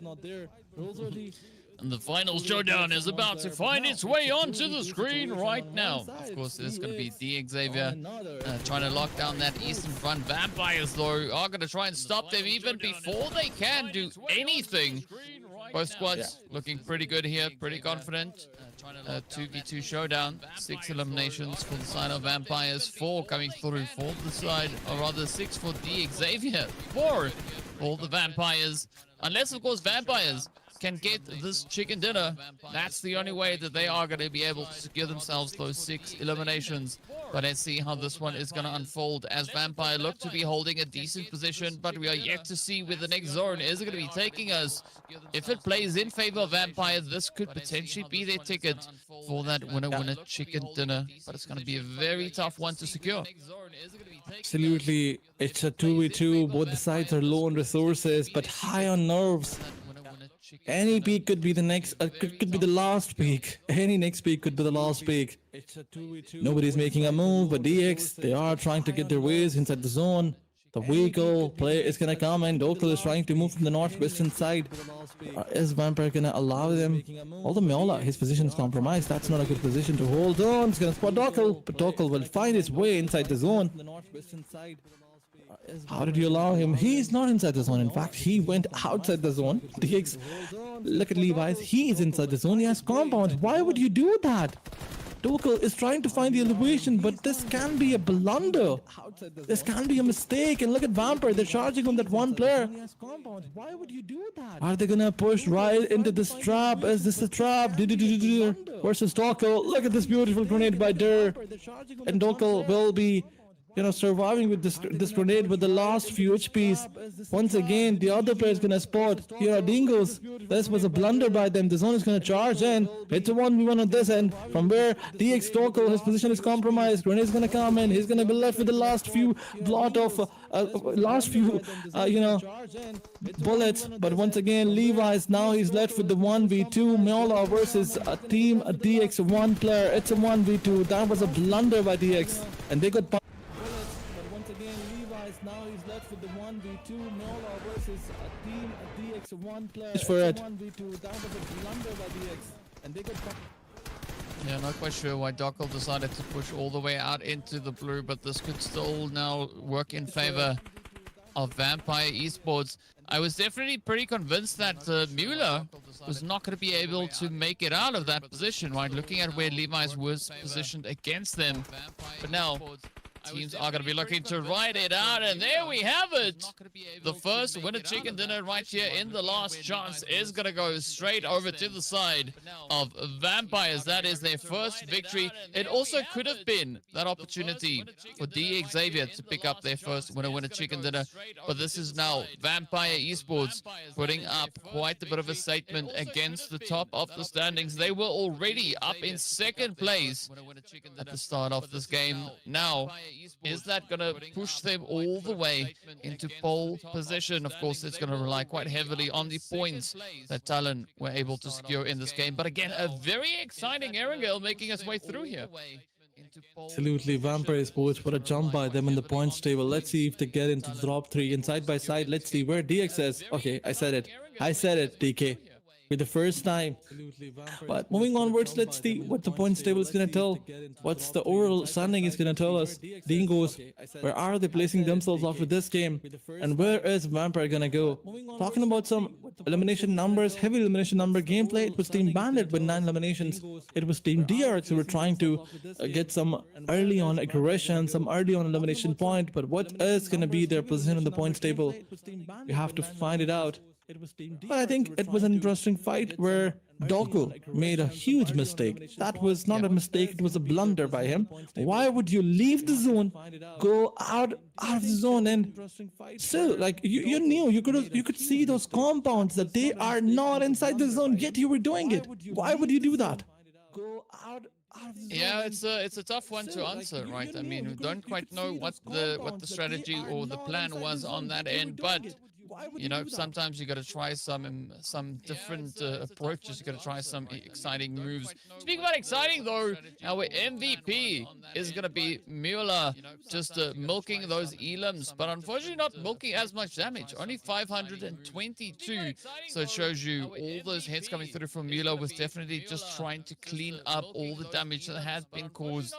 And the final showdown is about to find its way onto the screen right now. Of course, there's going to be the XAVIER trying to lock down that eastern front. Vampires, though, are going to try and stop them even before they can do anything. Both squads looking pretty good here, pretty confident. 2v2 showdown, 6 eliminations for the side of Vampires, 4 coming through for the side, or rather 6 for the XAVIER, 4 for the Vampires. Unless, of course, Vampires can get this chicken dinner, that's the only way that they are going to be able to secure themselves those 6 eliminations. But let's see how this one is going to unfold, as Vampire look to be holding a decent position, but we are yet to see where the next zone is going to be taking us. If it plays in favor of Vampire, this could potentially be their ticket for that winner chicken dinner, but it's going to be a very tough one to secure. Absolutely, it's a 2v2, both the sides are low on resources but high on nerves. Any peak could be the next, could be the last peak. Any next peak could be the last peak. Nobody's making a move, but DX, they are trying to get their ways inside the zone. The vehicle play is gonna come, and Dokal is trying to move from the northwestern side. Is Vampire gonna allow them? Although Meola, his position is compromised. That's not a good position to hold on. It's gonna spot Dokal, but Dokal will find his way inside the zone. How did you allow him? He's not inside the zone. In fact, he went outside the zone. DX, look at Levi's. He is inside the zone. He has compounds. Why would you do that? Dokal is trying to find the elevation, but this can be a blunder. This can be a mistake. And look at Vampire. They're charging on that one player. Why would you do that? Are they gonna push right into this trap? Is this a trap? Versus Dokal. Look at this beautiful grenade by Dur. And Dokal will be surviving with this grenade with the last few HPs. Once again, the other player is gonna spot. Here are Dingoes. This was a blunder by them. The zone is gonna charge in. It's a 1v1 on this end. From where DX Dokal, his position is compromised. Grenade is gonna come in. He's gonna be left with the last few bullets. But once again, Levi's, now he's left with the 1v2. Meola versus a team, a DX, one player. It's a 1v2. That was a blunder by DX, and they got. Now he's left with the 1v2. Meola versus a team, a DX, one player. For it. 1v2. That was a blunder by DX, and they got. Yeah, not quite sure why Dockel decided to push all the way out into the blue, but this could still now work in favor of Vampire Esports. I was definitely pretty convinced that Mueller was not going to be able to make it out of that position, right? Looking at where Levi's was positioned against them. But now, teams are going to be looking to ride it out, and there we have it. The first winner chicken dinner right here in the last chance is going to go straight over to the side of Vampires. That is their first victory. It also could have been that opportunity for XAVIER to pick up their first winner chicken dinner, but this is now Vampire Esports putting up quite a bit of a statement against the top of the standings. They were already up in second place at the start of this game. Now, is that going to push them all the way into pole position? Of course, it's going to rely quite heavily on the points that TALON were able to secure in this game. But again, a very exciting Erangel making its way through here. Absolutely, Vampire Sports, what a jump by them in the points table. Let's see if they get into the top 3 and side by side. Let's see where DX is. Okay, I said it, DK. For the first time. But moving onwards, let's see what the points table is going to tell. What's the overall standing is going to tell us. Dingoes, where are they placing themselves after this game? And where is Vampire going to go? Talking about some elimination numbers, heavy elimination number gameplay, it was Team Bandit with 9 eliminations. It was Team DRX who were trying to get some early on aggression, some early on elimination point. But what is going to be their position in the points table? We have to find it out. But I think it was an interesting fight where Doku made a huge mistake. That was not a mistake, it was a blunder by him. Why would you leave the zone, go out of the zone, and still, like, you knew, you could see those compounds that they are not inside the zone, yet you were doing it. Why would you do that? Go out. Yeah, it's a tough one to answer, right? I mean, we don't quite know what the strategy or the plan was on that end, but you know, sometimes you got to try some different approaches. You got to try some exciting moves. Speaking about exciting, though, our MVP is going to be Mueller, just milking those elims, but unfortunately not milking as much damage. Only 522. So it shows you all those hits coming through from Mueller was definitely just trying to clean up all the damage that has been caused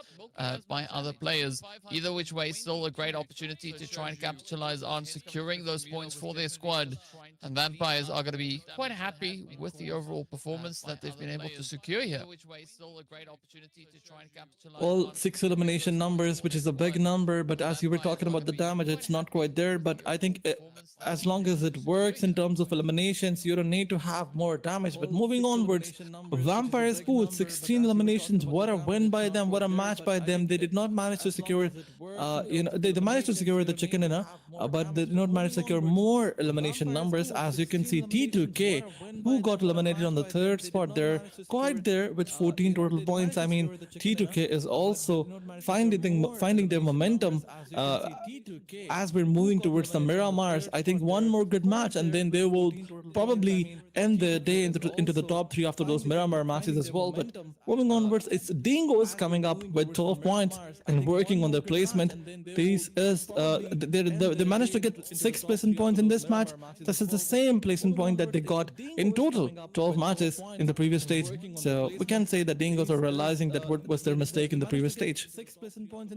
by other players. Either which way, still a great opportunity to try and capitalize on securing those points for their squad, and Vampires are going to be quite happy with the overall performance that they've been able to secure here. Well, 6 elimination numbers, which is a big number, but as you were talking about the damage, it's not quite there. But I think as long as it works in terms of eliminations, you don't need to have more damage. But moving onwards, Vampire Sports, 16 eliminations. What a win by them, what a match by them. They did not manage to secure they managed to secure the chicken dinner, but they did not manage to secure more elimination numbers. As you can see, T2K, who got eliminated on the 3rd spot, they're quite there with 14 total points. I mean, T2K is also finding their momentum as we're moving towards the Miramars. I think one more good match and then they will probably end the day into the top 3 after those Miramar matches as well. But moving onwards, it's Dingoes coming up with 12 points and working on their placement. These is they managed to get 6 placement points in this match. This is the same placement point that they got in total 12 matches in the previous stage. So we can say that Dingoes are realizing that what was their mistake in the previous stage.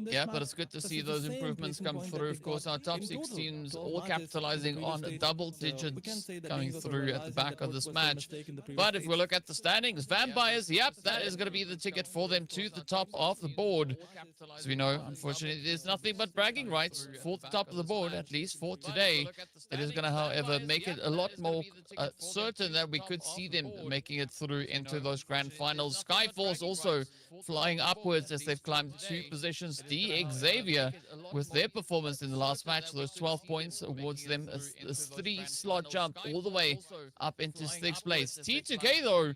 Yeah, but it's good to see those improvements come through. Of course, our top 6 teams all capitalizing on double digits coming through at the back of this match. But if we look at the standings, Vampires, yep, that is going to be the ticket for them to the top of the board. As we know, unfortunately, there's nothing but bragging rights for the top of the board, at least for today. It is going to, however, make it a lot more certain that we could see them making it through into those grand finals. Skyforce also flying upwards as they've climbed 2 positions. XAVIER, with their performance in the last match, those 12 points awards them a 3-slot jump all the way up into 6th place. T2K, though,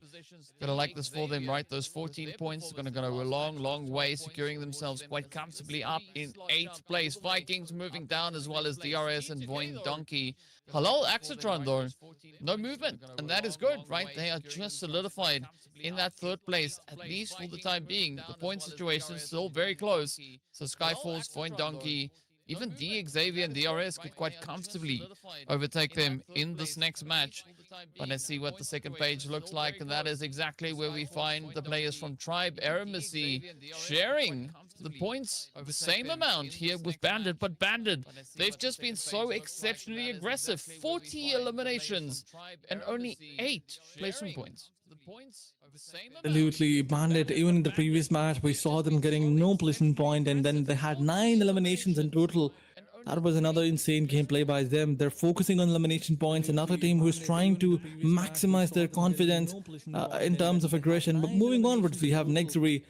gonna like this for them, right? Those 14 points are gonna go a long way, securing themselves quite comfortably up in 8th place. Vikings moving down, as well as DRS and VOIN Donkey. HALAL AXETRON, though, no movement, and that is good, right? They are just solidified in that 3rd place, at least for the time being. The point situation is still very close. So Skyforce, VOIN Donkey, even XAVIER and DRS could quite comfortably overtake them in this next match. But let's see what the second page looks like, and that is exactly where we find the players from Tribe AEROMACY sharing the points, the same amount here with Bandit, but Bandit, they've just been so exceptionally aggressive. 40 eliminations and only 8 placement points. Absolutely, Bandit. Even in the previous match, we saw them getting no placement point, and then they had 9 eliminations in total. That was another insane gameplay by them. They're focusing on elimination points. Another team who is trying to maximize their confidence in terms of aggression. But moving onwards, we have NEXORY.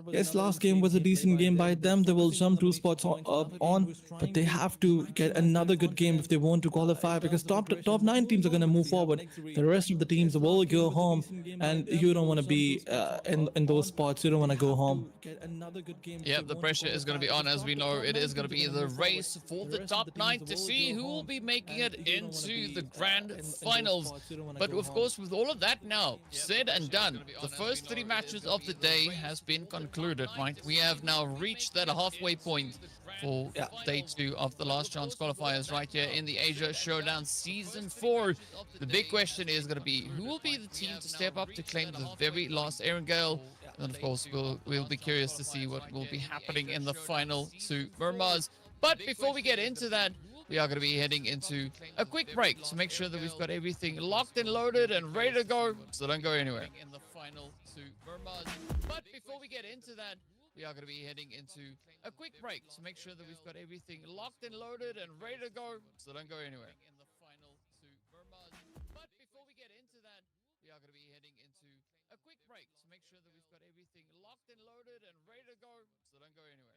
Yes, last game was a decent game by them. They will jump 2 spots on, but they have to get another good game if they want to qualify, because top 9 teams are going to move forward. The rest of the teams will go home, and you don't want to be in those spots. You don't want to go home. Yeah, the pressure is going to be on. As we know, it is going to be the race for the top 9 to see who will be making it into the grand finals. But of course, with all of that now said and done, the first 3 matches of the day has been concluded, right? We have now reached that halfway point for day 2 of the last chance qualifiers right here in the Asia Showdown Season 4. The big question is going to be, who will be the team to step up to claim the very last Erangel? And of course, we'll be curious to see what will be happening in the final 2 Miramars. But before we get into that, we are going to be heading into a quick break to make sure that we've got everything locked and loaded and ready to go, so don't go anywhere. In the final 2 Miramars. But before we get into that, we are going to be heading into a quick break to make sure that we've got everything locked and loaded and ready to go, so don't go anywhere. In the final 2 Miramars. But before we get into that, we are going to be heading into a quick break to make sure that we've got everything locked and loaded and ready to go, so don't go anywhere.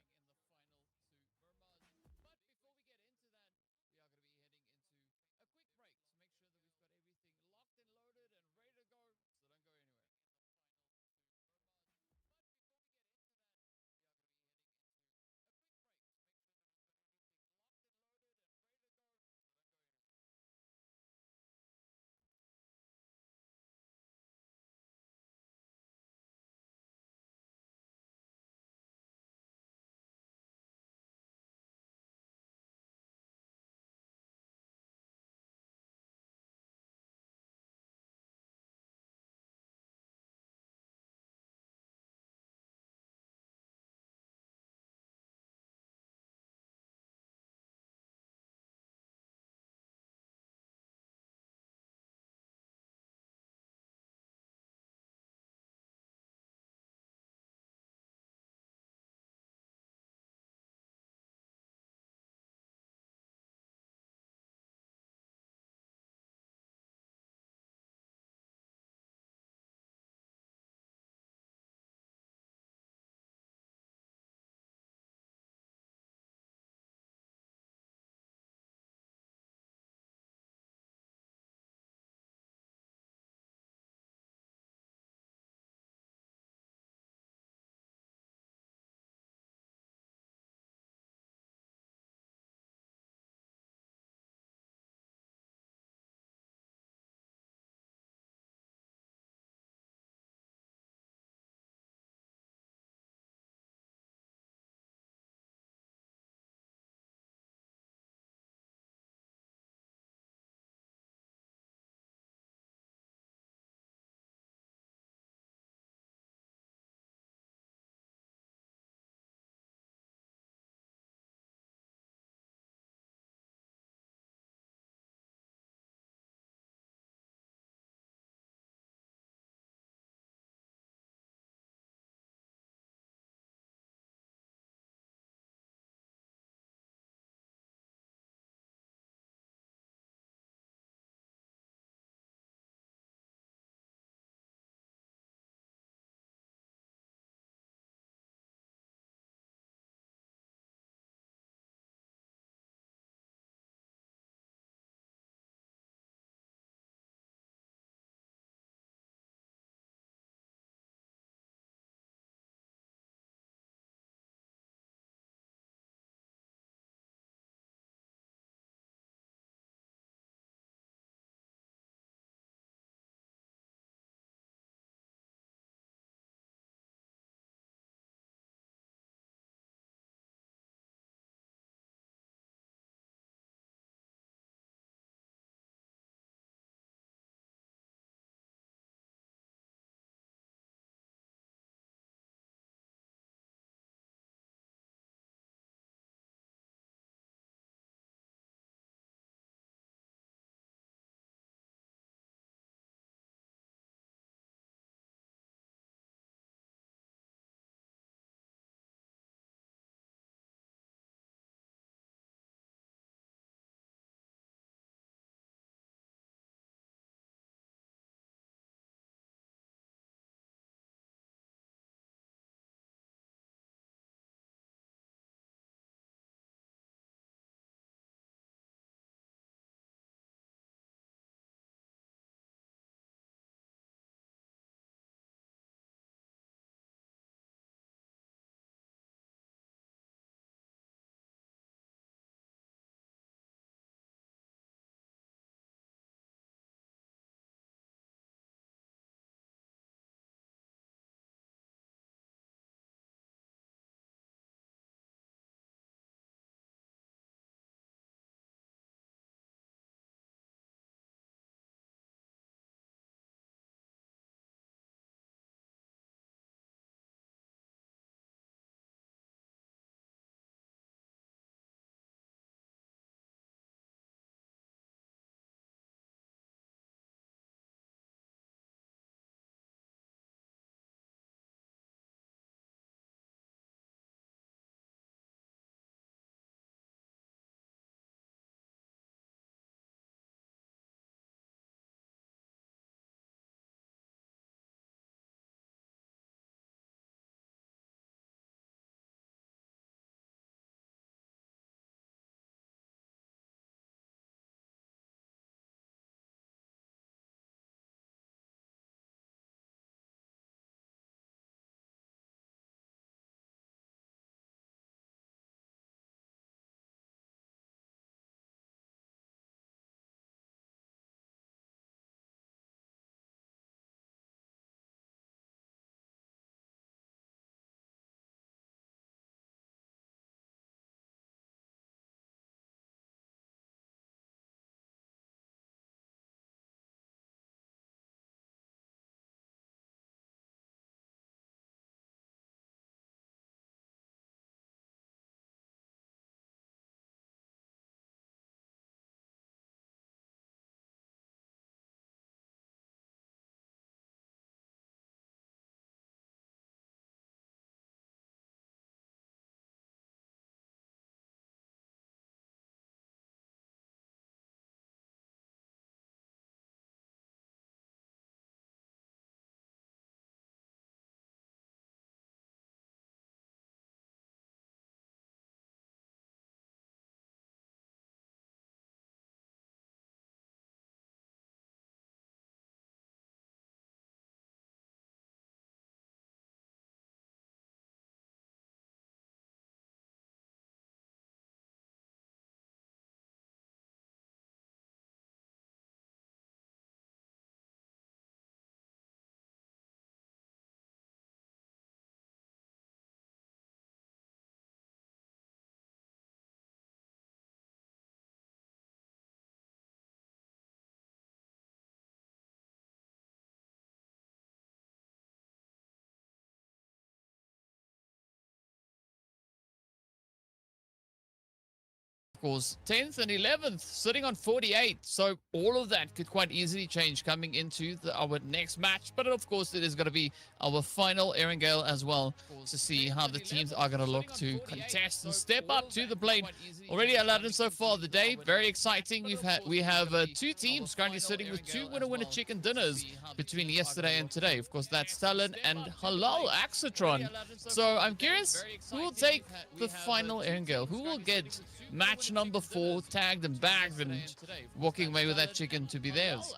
course, 10th and 11th, sitting on 48. So all of that could quite easily change coming into our next match. But of course, it is going to be our final Erangel as well to see how the teams are going to look to contest and step up to the plate. Already 11 so far the day, very exciting. We have two teams currently sitting with two winner chicken dinners between yesterday and today. Of course, that's TALON and HALAL AXETRON. So I'm curious who will take the final Erangel, who will get match number 4 tagged and bagged and walking away with that chicken to be theirs.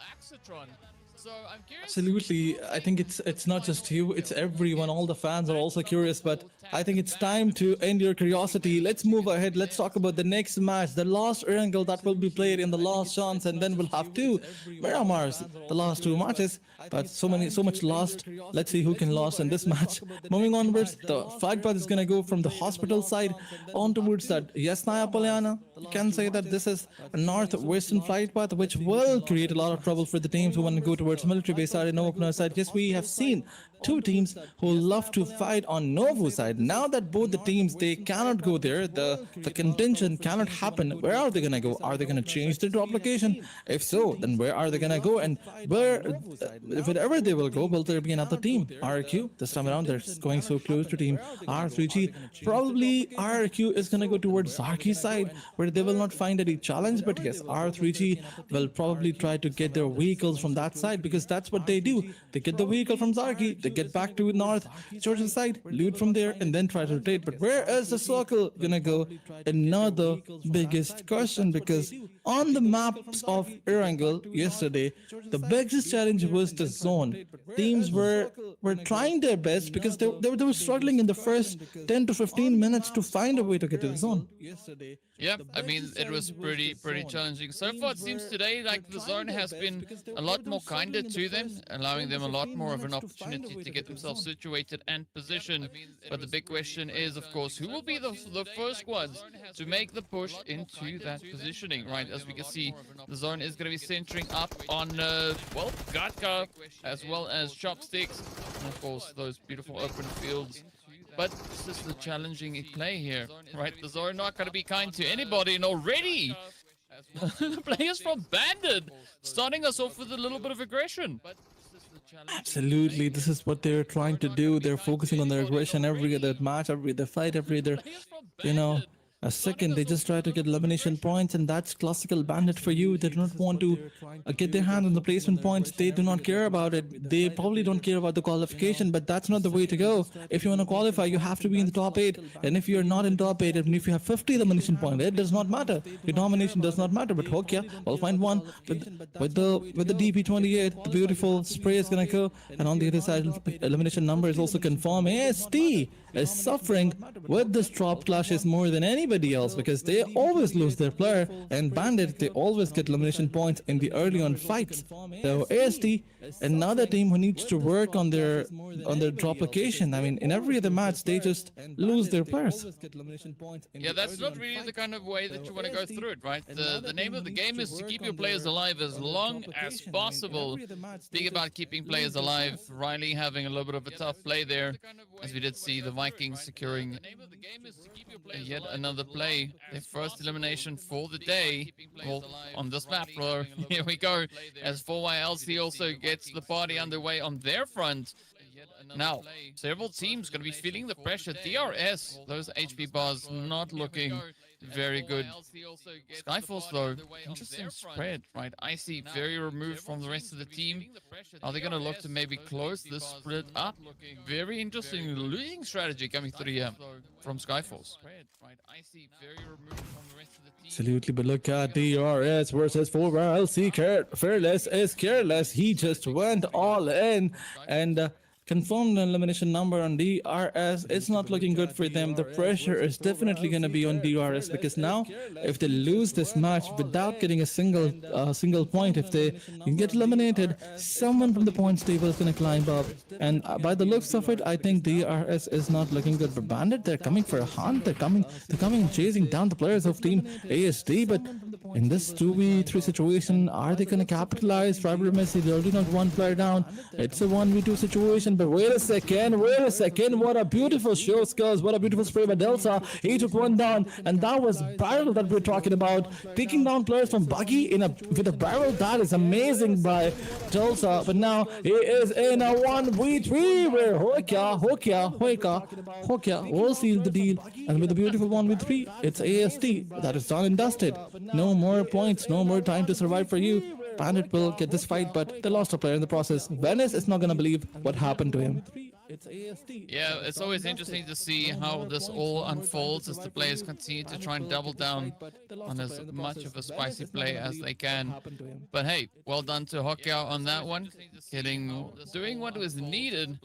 Absolutely. I think it's not just you, it's everyone. All the fans are also curious, but I think it's time to end your curiosity. Let's move ahead. Let's talk about the next match, the last Erangel that will be played in the last chance, and then we'll have two Miramars, the last two matches. But so much lost. Let's see who can lose in this match. Moving onwards, the flight path is gonna go from the hospital side on towards that Yasnaya Polyana. You can say that this is a northwestern flight path, which will create a lot of trouble for the teams who want to go towards military base side and Novo side. Yes, we have seen two teams who love to fight on Novo side. Now that both the teams, they cannot go there, the contention cannot happen. Where are they gonna go? Are they gonna change the drop location? If so, then where are they gonna go? And wherever they will go, will there be another team? RQ, this time around they're going so close to team R3G. Probably RQ is gonna go towards Zarki's side, where they will not find any challenge. But yes, R3G will probably try to get their vehicles from that side, because that's what they do. They get the vehicle from Zarki, they get back to North Georgian side, loot from there, and then try to rotate. But where is the circle gonna go? Another biggest question, because on the maps of Erangel yesterday, the biggest challenge was the zone. Teams were trying their best, because they were struggling in the first 10 to 15 minutes to find a way to get to the zone. Yep, I mean, it was pretty challenging. So far, it seems today like the zone has been a lot more kinder to them, allowing them a lot more of an opportunity to get themselves situated and positioned. But the big question is, of course, who will be the first ones to make the push into that positioning, right? As we can see, the zone is going to be centering up on, well, Gatka, as well as Chopsticks, and of course, those beautiful open fields. But this is the challenging play here, right? The Zone not going to be kind to anybody, and already the players from Bandit starting us off with a little bit of aggression. Absolutely, this is what they're trying to do. They're focusing on their aggression every other match, every other fight, every other, a second. They just try to get elimination points, and that's classical Bandit for you. They do not want to get their hand on the placement points. They do not care about it. They probably don't care about the qualification, but that's not the way to go. If you want to qualify, you have to be in the top 8, and if you're not in top 8, even if you have 50 elimination points, it does not matter. Your domination does not matter. But okay, we'll find one with the DP28. The beautiful spray is gonna go, and on the other side, elimination number is also confirmed. AST is suffering with this drop clashes more than anybody else, because they always lose their player, and Bandit, they always get elimination points in the early on fights. So AST, another team who needs to work on their drop location. I mean, in every other match they just lose their players. Yeah, that's not really the kind of way that you want to go through it, right? The name of the game is to keep your players alive as long as possible. Speaking about keeping players alive, Riley having a little bit of a tough play there, as we did see the Vikings securing yet another play, their first elimination for the day. Well, on this map, bro. Here we go, as 4YLC also gets the party underway on their front. Now, several teams going to be feeling the pressure. DRS, those HP bars not looking very good. Skyforce, though, interesting spread, right? Icy very removed from the rest of the team. Are they going to look to maybe close this split up? Very interesting losing strategy coming through here from Skyforce. Absolutely, but look at DRS versus 4LC. Fearless is careless. He just went all in, and confirmed elimination number on DRS. It's not looking good for them. The pressure is definitely going to be on DRS, because now if they lose this match without getting a single point, if they get eliminated, someone from the points table is going to climb up. And by the looks of it, I think DRS is not looking good for Bandit. They're coming for a hunt. They're coming chasing down the players of team ASD, but in this 2v3 situation, are they going to capitalize? AEROMACY, they're already not one player down. It's a 1v2 situation, but wait a second. What a beautiful show skills. What a beautiful spray by Delta. He took one down, and that was barrel that we're talking about. Taking down players from Buggy with a barrel. That is amazing by Delta. But now he is in a 1v3 where Hokia will seal the deal. And with a beautiful 1v3, it's AST. That is done and dusted. No more points, no more time to survive for you. Bandit will get this fight, but they lost a player in the process. Venice is not going to believe what happened to him. Yeah, it's always interesting to see how this all unfolds as the players continue to try and double down on as much of a spicy play as they can. But hey, well done to Hokia on that one, doing what was needed.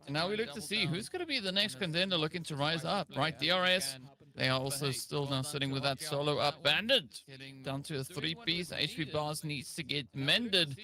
And now we look to see who's going to be the next contender looking to rise up, right? DRS, they are also still now sitting with that solo up. Bandit down to a 3-piece. HP bars needs to get mended,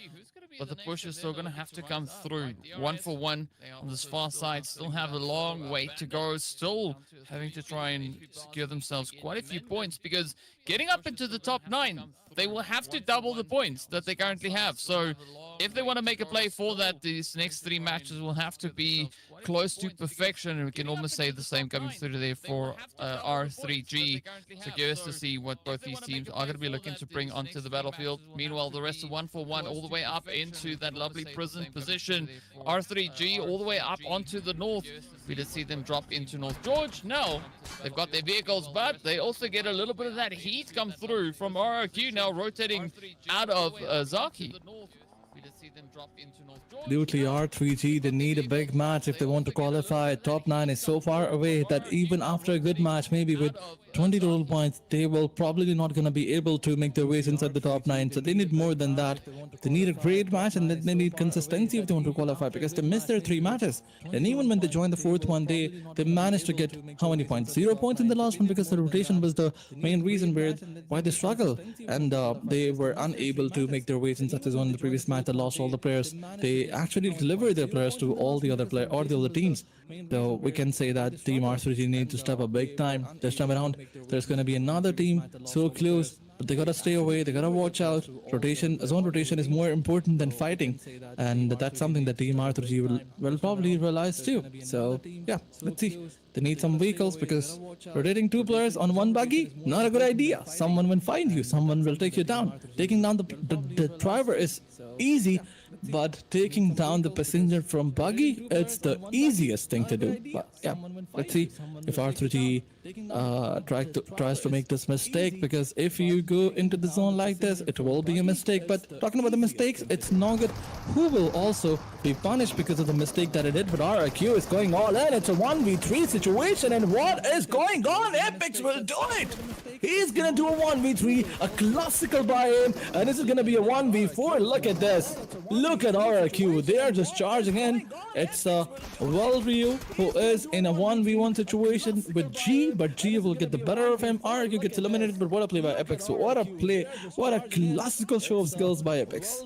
but the push is still going to have to come through. 1 for 1 on this far side. Still have a long way to go. Still having to try and secure themselves quite a few points, because getting up into the top 9, they will have to double the points that they currently have. So if they want to make a play for that, these next 3 matches will have to be close to perfection, and we can almost say the same coming through there for R3G. So curious to see what both these teams are going to be looking to bring onto the battlefield. Meanwhile, the rest of 1 for 1 all the way up into that lovely prison position. R3G all the way up onto the north. We did see them drop into North George. Now they've got their vehicles, but they also get a little bit of that heat come through from RRQ now rotating out of Zaki. Absolutely, R3G, they need a big match if they want to qualify. Top 9 is so far away that even after a good match, maybe with 20 total points, they will probably not going to be able to make their ways inside the top 9. So they need more than that. They need a great match, and they need consistency if they want to qualify, because they missed their 3 matches. And even when they joined the 4th one, they managed to get how many points? 0 points in the last one, because the rotation was the main reason why they struggled. And they were unable to make their ways inside the zone in the previous match. They lost all the players. They actually delivered their players to all the other players or the other teams. So we can say that Team R3G need to step up big time this time around. There's going to be another team so close, but they gotta stay away. They gotta watch out. Zone rotation is more important than fighting, and that's something that Team R3G will probably realize too. So yeah, let's see. They need some vehicles, because rotating 2 players on 1 buggy, not a good idea. Someone will find you. Someone will take you down. Taking down the driver is easy, but taking down the passenger from buggy, it's the easiest thing to do. But yeah, let's see if R3G tries to make this mistake, because if you go into the zone like this, it will be a mistake. But talking about the mistakes, it's not good. Who will also be punished because of the mistake that it did? But RRQ is going all in. It's a 1v3 situation, and what is going on? Apex will do it. He's gonna do a 1v3, a classical by him, and this is gonna be a 1v4. Look at this. Look at RRQ. They are just charging in. It's Valryu who is in a 1v1 situation with G, but G will get the better of him. RRQ gets eliminated, but what a play by Apex. So what a play. What a classical show of skills by Apex.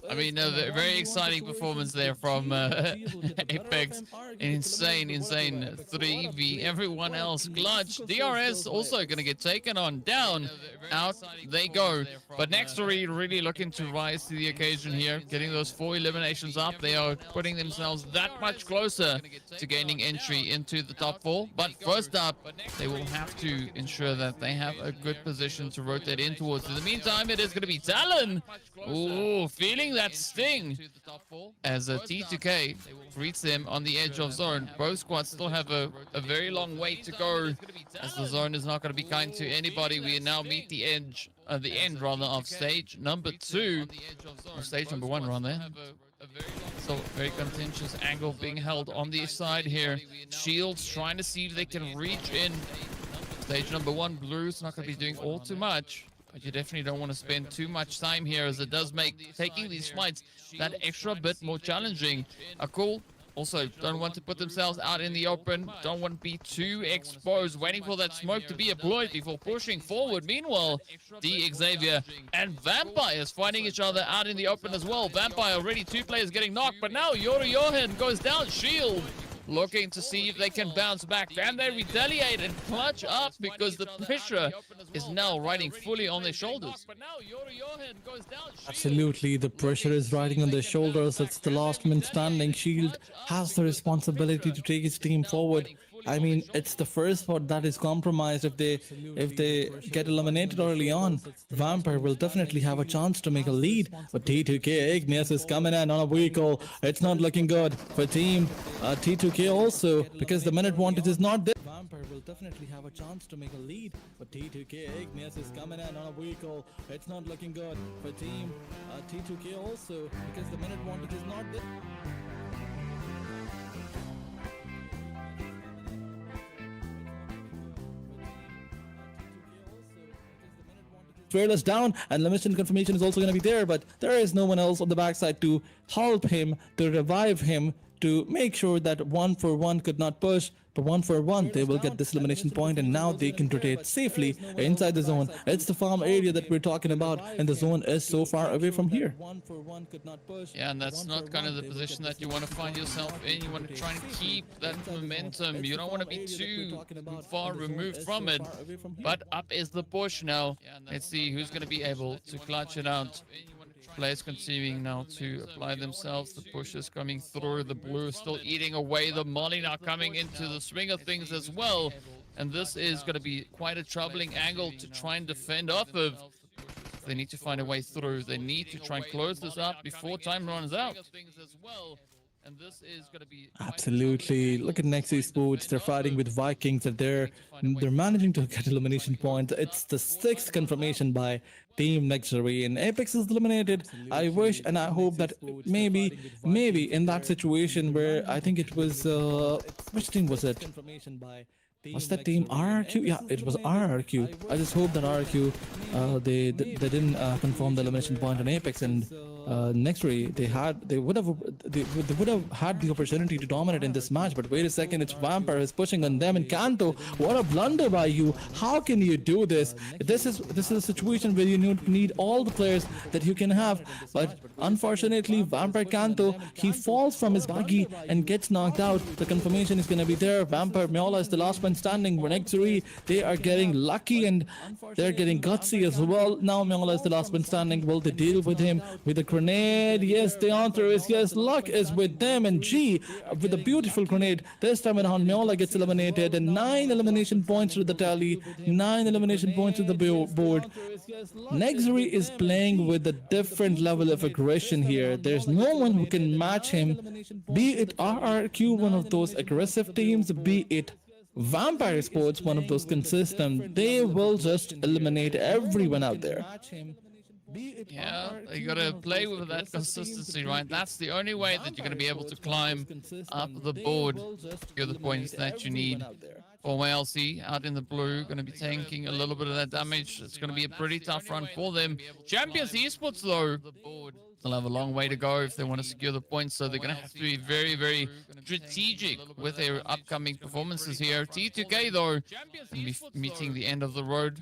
I mean, a very exciting performance there from Apex. Insane 3v everyone else. Clutch. DRS also going to get taken on. Down. Out they go. But NEXORY really looking to rise to the occasion here. Getting those 4 eliminations up. They are putting themselves that much closer to gaining entry into the top 4. But first up, they will have to ensure that they have a good position to rotate in towards. In the meantime, it is going to be TALON. Ooh, feeling that sting as a T2K greets them on the edge of zone. Both squads still have a very long way to go, as the zone is not going to be kind to anybody. We now meet the end of stage number 2, or stage number 1 rather. So very contentious angle being held on the side here. Shields trying to see if they can reach in. Stage number 1, BLUZZ not going to be doing all too much. But you definitely don't want to spend too much time here, as it does make taking these fights that extra bit more challenging. Cool. Also, don't want to put themselves out in the open. Don't want to be too exposed. Waiting for that smoke to be applied before pushing forward. Meanwhile, the XAVIER and VIPERs fighting each other out in the open as well. VIPER already 2 players getting knocked, but now Yori Johan goes down. Shield looking to see if they can bounce back. Can they retaliate and clutch up because the pressure is now riding fully on their shoulders? Absolutely, the pressure is riding on their shoulders. It's the last man standing. Shield has the responsibility to take his team forward. I mean, it's the first spot that is compromised. If they get eliminated early on, Vampire will definitely have a chance to make a lead. But T2K Igneous is coming in on a vehicle. It's not looking good for team T2K also, because the minute advantage is not there. Vampire will definitely have a chance to make a lead. But T2K Igneous is coming in on a vehicle. It's not looking good for team T2K also, because the minute advantage is not there. Trailers down, and elimination confirmation is also going to be there, but there is no one else on the backside to help him, to revive him, to make sure that 1-for-1 could not push. But 1-for-1, they will get this elimination point, and now they can rotate safely inside the zone. It's the farm area that we're talking about, and the zone is so far away from here. Yeah, and that's not kind of the position that you want to find yourself in. You want to try and keep that momentum. You don't want to be too far removed from it. But up is the push now. Let's see who's going to be able to clutch it out. Players continuing now to apply themselves. The push is coming through. The blue still eating away. The molly now coming into the swing of things as well. And this is going to be quite a troubling angle to try and defend off of. They need to find a way through. They need to try and close this up before time runs out. And this is going to be absolutely. Look at ESPORTS. They're fighting with Vikings, and they're managing to get elimination points. It's the 6th confirmation by Team NEXORY, and Apex is eliminated. I wish and I hope that maybe in that situation where I think it was which team was it? Was that team RRQ? Yeah, it was RRQ. I just hope that RRQ they didn't confirm the elimination point on Apex, and NEXORY they would have had the opportunity to dominate in this match. But wait a second, it's Vampire is pushing on them, and Kanto, what a blunder by you! How can you do this? This is a situation where you need all the players that you can have, but unfortunately Vampire Kanto, he falls from his buggy and gets knocked out. The confirmation is going to be there. Vampire Meola is the last one standing. NEXORY, they are getting lucky and they're getting gutsy as well. Now Meola is the last one standing. Will they deal with him with a grenade? Yes, the answer is yes. Luck is with them, and G with a beautiful grenade. This time around Meola gets eliminated, and 9 elimination points to the tally. 9 elimination points to the board. NEXORY is playing with a different level of aggression here. There's no one who can match him. Be it RRQ, one of those aggressive teams, be it VIPERxKO, one of those consistent, they will just eliminate everyone out there. Yeah, you gotta play with that consistency, right? That's the only way that you're gonna be able to climb up the board. Get the points that you need. For YLC out in the blue, going to be tanking a little bit of that damage. It's going to be a pretty tough run for them. Champions Esports, though, they'll have a long way to go if they want to secure the points, so they're going to have to be very, very strategic with their upcoming performances here. T2K, though, going to be meeting the end of the road.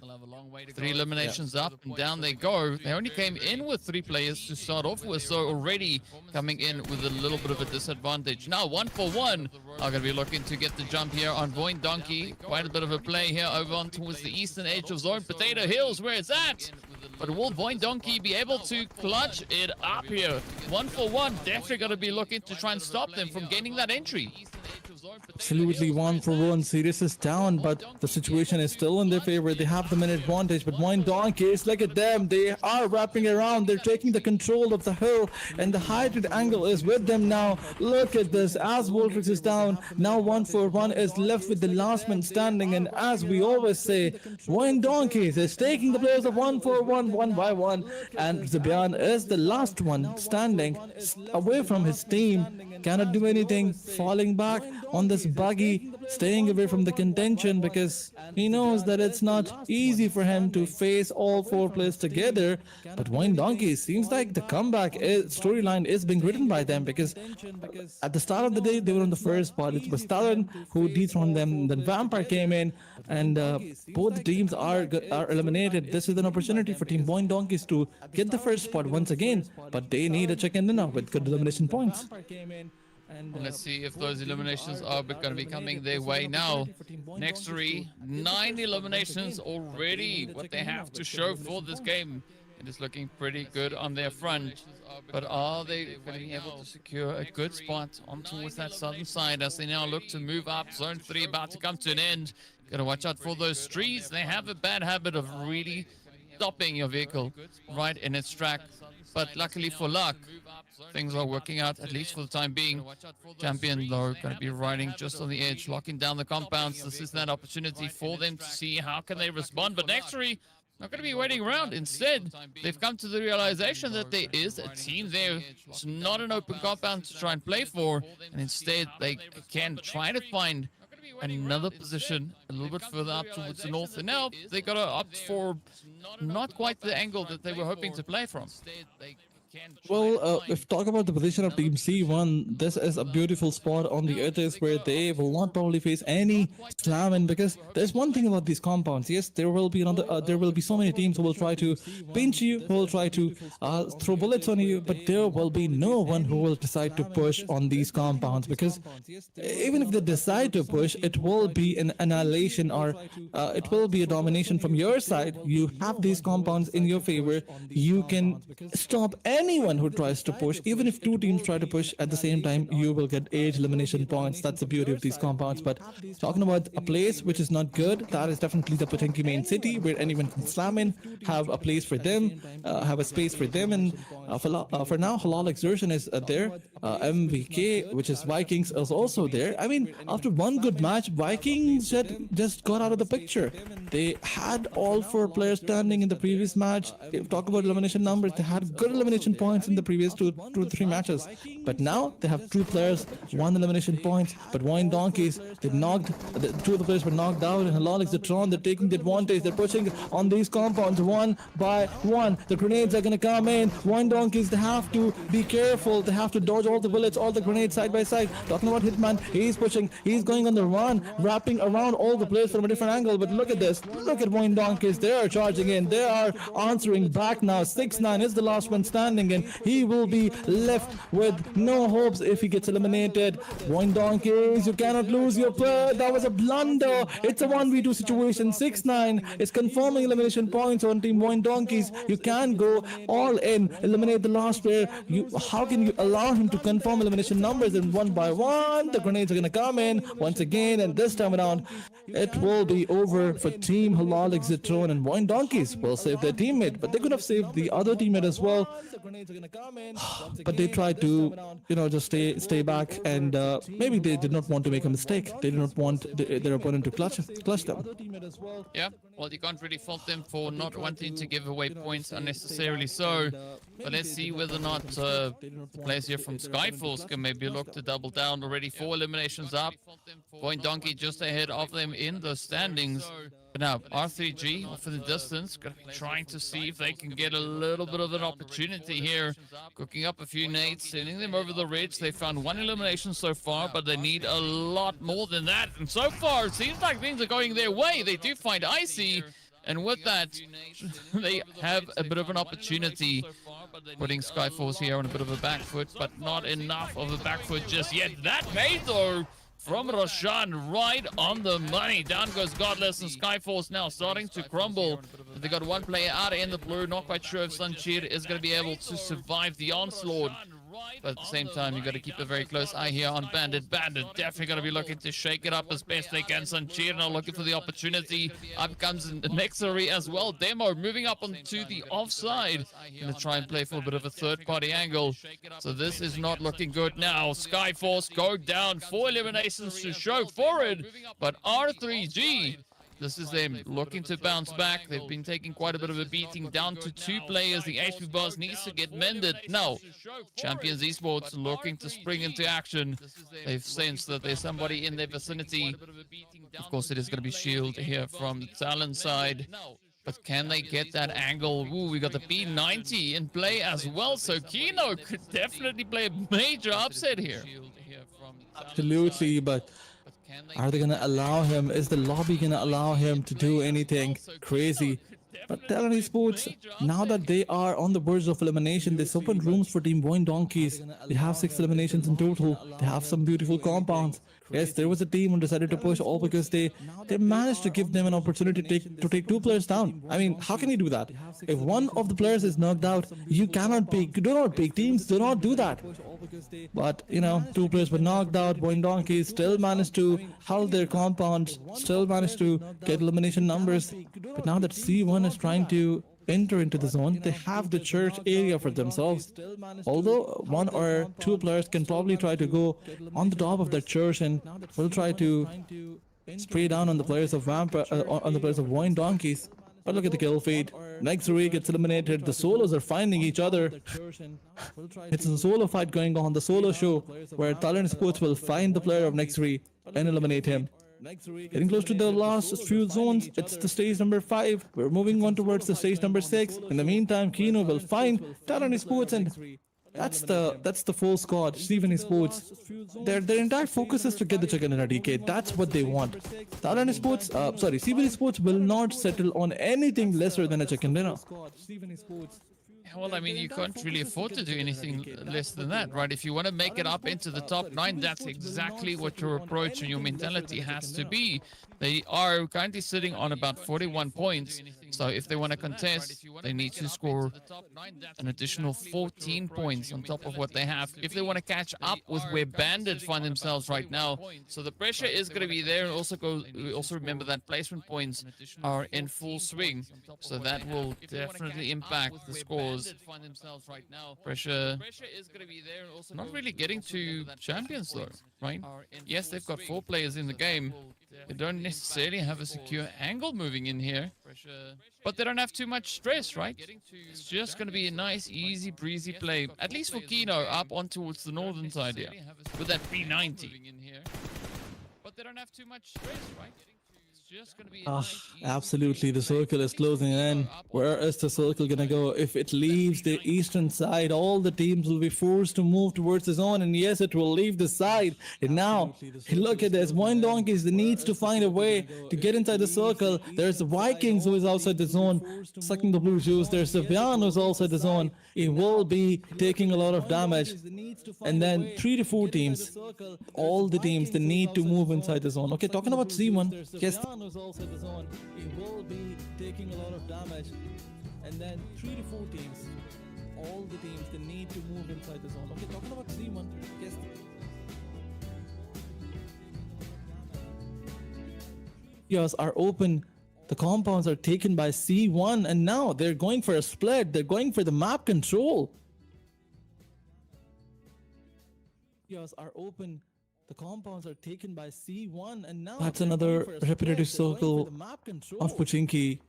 3 eliminations up and down they go. They only came in with 3 players to start off with, so already coming in with a little bit of a disadvantage. Now, 1-for-1 are going to be looking to get the jump here on VOIN Donkey. Quite a bit of a play here over on towards the eastern edge of zone. Potato Hills, where it's at. But will VOIN Donkey be able to clutch it up here? 1-for-1, definitely going to be looking to try and stop them from gaining that entry. Absolutely, 1-for-1. Sirius is down, but the situation is still in their favor. They have the minute advantage, but VOIN Donkey, look at them. They are wrapping around. They're taking the control of the hill, and the heighted angle is with them now. Look at this. As Voltrix is down, now 1-for-1 is left with the last man standing, and as we always say, VOIN Donkey is taking the players of 1-for-1 one by one, and Zabian is the last one standing away from his team. Cannot do anything, falling back on this buggy, staying away from the contention because he knows that it's not easy for him to face all 4 players together. But VOIN Donkey, seems like the comeback storyline is being written by them, because at the start of the day they were on the first spot. It was TALON who dethroned them, then Vampire came in, and both teams are eliminated. This is an opportunity for Team VOIN Donkeys to get the first spot once again, but they need a chicken dinner with good elimination points. Let's see if those eliminations are going to be coming their way now. NEXORY, 9 eliminations already. What they have to show for this game. It is looking pretty good on their front. But are they going to be able to secure a good spot on towards that southern side as they now look to move up? Zone 3 about to come to an end. Got to watch out for those trees. They have a bad habit of really stopping your vehicle right in its track. But luckily for luck, things are working out, at least for the time being. Champion, though, going to be riding just on the edge, locking down the compounds. This is that opportunity for them to see how can they respond. But NEXORY not going to be waiting around. Instead, they've come to the realization that there is a team there. It's not an open compound to try and play for. And instead, they can try to find another position a little bit further up towards the north. And now they got to opt for not quite the angle that they were hoping to play from. Well, if talk about the position of Team C1, this is a beautiful spot on the edges where they will not probably face any slamming, because there's one thing about these compounds. Yes, there will be another. There will be so many teams who will try to pinch you, who will try to throw bullets on you, but there will be no one who will decide to push on these compounds, because even if they decide to push, it will be an annihilation, or it will be a domination from your side. You have these compounds in your favor. You can stop anyone who tries to push. Even if two teams try to push at the same time, you will get 8 elimination points. That's the beauty of these compounds. But talking about a place which is not good, that is definitely the Pubg main city, where anyone can slam in, have a place for them, have a space for them. And for now, Halal Exertion is there. MVK, which is Vikings, is also there. I mean, after one good match, Vikings just got out of the picture. They had all 4 players standing in the previous match. If talk about elimination numbers, they had good elimination points in the previous two to three matches, but now they have 2 players, 1 elimination point. But VOIN Donkeys, they knocked, 2 of the players were knocked out, and HALAL XAVIER, they're taking the advantage. They're pushing on these compounds one by one. The grenades are going to come in. VOIN Donkeys, they have to be careful. They have to dodge all the bullets, all the grenades side by side. Talking about Hitman, he's pushing, he's going on the run, wrapping around all the players from a different angle. But look at this, look at VOIN Donkeys, they are charging in, they are answering back now. 6-9 is the last one standing, and he will be left with no hopes if he gets eliminated. VOIN Donkeys, you cannot lose your player. That was a blunder. It's a 1v2 situation. 6-9 is confirming elimination points on Team VOIN Donkeys. You can go all in, eliminate the last player. How can you allow him to confirm elimination numbers? And one by one, the grenades are going to come in once again, and this time around, it will be over for Team HALAL XAVIER, and VOIN Donkeys will save their teammate, but they could have saved the other teammate as well. But they tried to, just stay back, and maybe they did not want to make a mistake. They did not want their opponent to clutch them. Yeah, well, you can't really fault them for not wanting to give away points unnecessarily so. But let's see whether or not the players here from Skyforce can maybe look to double down. Already 4 eliminations up. VOIN Donkey just ahead of them in the standings. But now, R3G off in the distance, trying to see if they can get a little bit of an opportunity here. Cooking up a few nades, sending them over the ridge. They found 1 elimination so far, but they need a lot more than that. And so far, it seems like things are going their way. They do find Icy, and with that, they have a bit of an opportunity. Putting Skyforce here on a bit of a back foot, but not enough of a back foot just yet. That made, though, from Roshan, right on the money. Down goes Godless, and Skyforce now starting to crumble. They got 1 player out in the blue. Not quite sure if Sanchir is going to be able to survive the onslaught. But at the same time, you got to keep a very close eye here on Bandit. Bandit definitely going to be looking to shake it up as best they can. Sanchir now looking for the opportunity. Up comes NEXORY as well. Demo moving up onto the offside. Going to try and play for a bit of a third-party angle. So this is not looking good now. Skyforce go down. 4 eliminations to show for it. But R3G, this is them looking to bounce back. They've been taking quite a bit of a beating, down to 2 players. The HP bars needs to get mended. Now, Champions Esports looking to spring into action. They've sensed that there's somebody in their vicinity. Of course, it is going to be Shield here from the TALON side. But can they get that angle? Ooh, we got the P90 in play as well. So Kino could definitely play a major upset here. Absolutely, but are they going to allow him? Is the lobby going to allow him to do anything crazy? But Talon Esports, now that they are on the verge of elimination, this opened rooms for Team VOIN Donkeys. They have 6 eliminations in total. They have some beautiful compounds. Yes, there was a team who decided to push all because they managed to give them an opportunity to take 2 players down. I mean, how can you do that? If one of the players is knocked out, you cannot pick. Do not pick. Teams do not do that. But, you know, 2 players were knocked out. VOIN Donkeys still managed to hold their compounds, still managed to get elimination numbers. But now that C1 is trying to enter into the zone, they have the church area for themselves. Although 1 or 2 players can probably try to go on the top of that church and will try to spray down on the players of on the players of VOIN Donkeys. But look at the kill feed. NEXORY gets eliminated. The solos are finding each other. It's a solo fight going on, the solo show, where TALON Esports will find the player of NEXORY and eliminate him. Getting close to the last few zones, it's the stage number 5. We're moving on towards the stage number 6. In the meantime, Kino will find TALON Esports, and that's the full squad. Steven Esports. Their entire focus is to get the chicken dinner DK. That's what they want. TALON Esports, Steven Esports will not settle on anything lesser than a chicken dinner. Well, I mean, you can't really afford to do anything less than that, right? If you want to make it up into the top 9, that's exactly what your approach and your mentality has to be. They are currently sitting on about 41 points. So if they want to contest, they need to score an additional 14 points on top of what they have if they want to catch up with where Bandit find themselves right now. So the pressure is going to be there. And also remember that placement points are in full swing. So that will definitely impact the scores. Pressure is going to be there. Not really getting to champions though, right? Yes, they've got 4 players in the game. They don't necessarily have a secure angle moving in here, but they don't have too much stress, right? It's just going to be a nice, easy, breezy play, at least for Kino, up on towards the northern side here, with that P90. But they don't have too much stress, right? Absolutely, the circle is closing in. Where is the circle gonna go? If it leaves the eastern side, all the teams will be forced to move towards the zone, and yes, it will leave the side. And now, look at this, VOIN Donkeys, they needs to find a way to get inside the circle. There's the Vikings who is outside the zone, sucking the blue juice. There's the XAVIER who's outside the zone. He will be taking a lot of damage. And then 3 to 4 teams, all the teams, they need to move inside the zone. Okay, talking about Z1, yes. Is also the zone. He will be taking a lot of damage. And then 3 to 4 teams, all the teams, they need to move inside the zone. Okay, talking about Z1, yes. Areas are open. The compounds are taken by C1, and now they're going for a split. They're going for the map control. Areas are open. The compounds are taken by C1, and now that's another repetitive circle of Pochinki.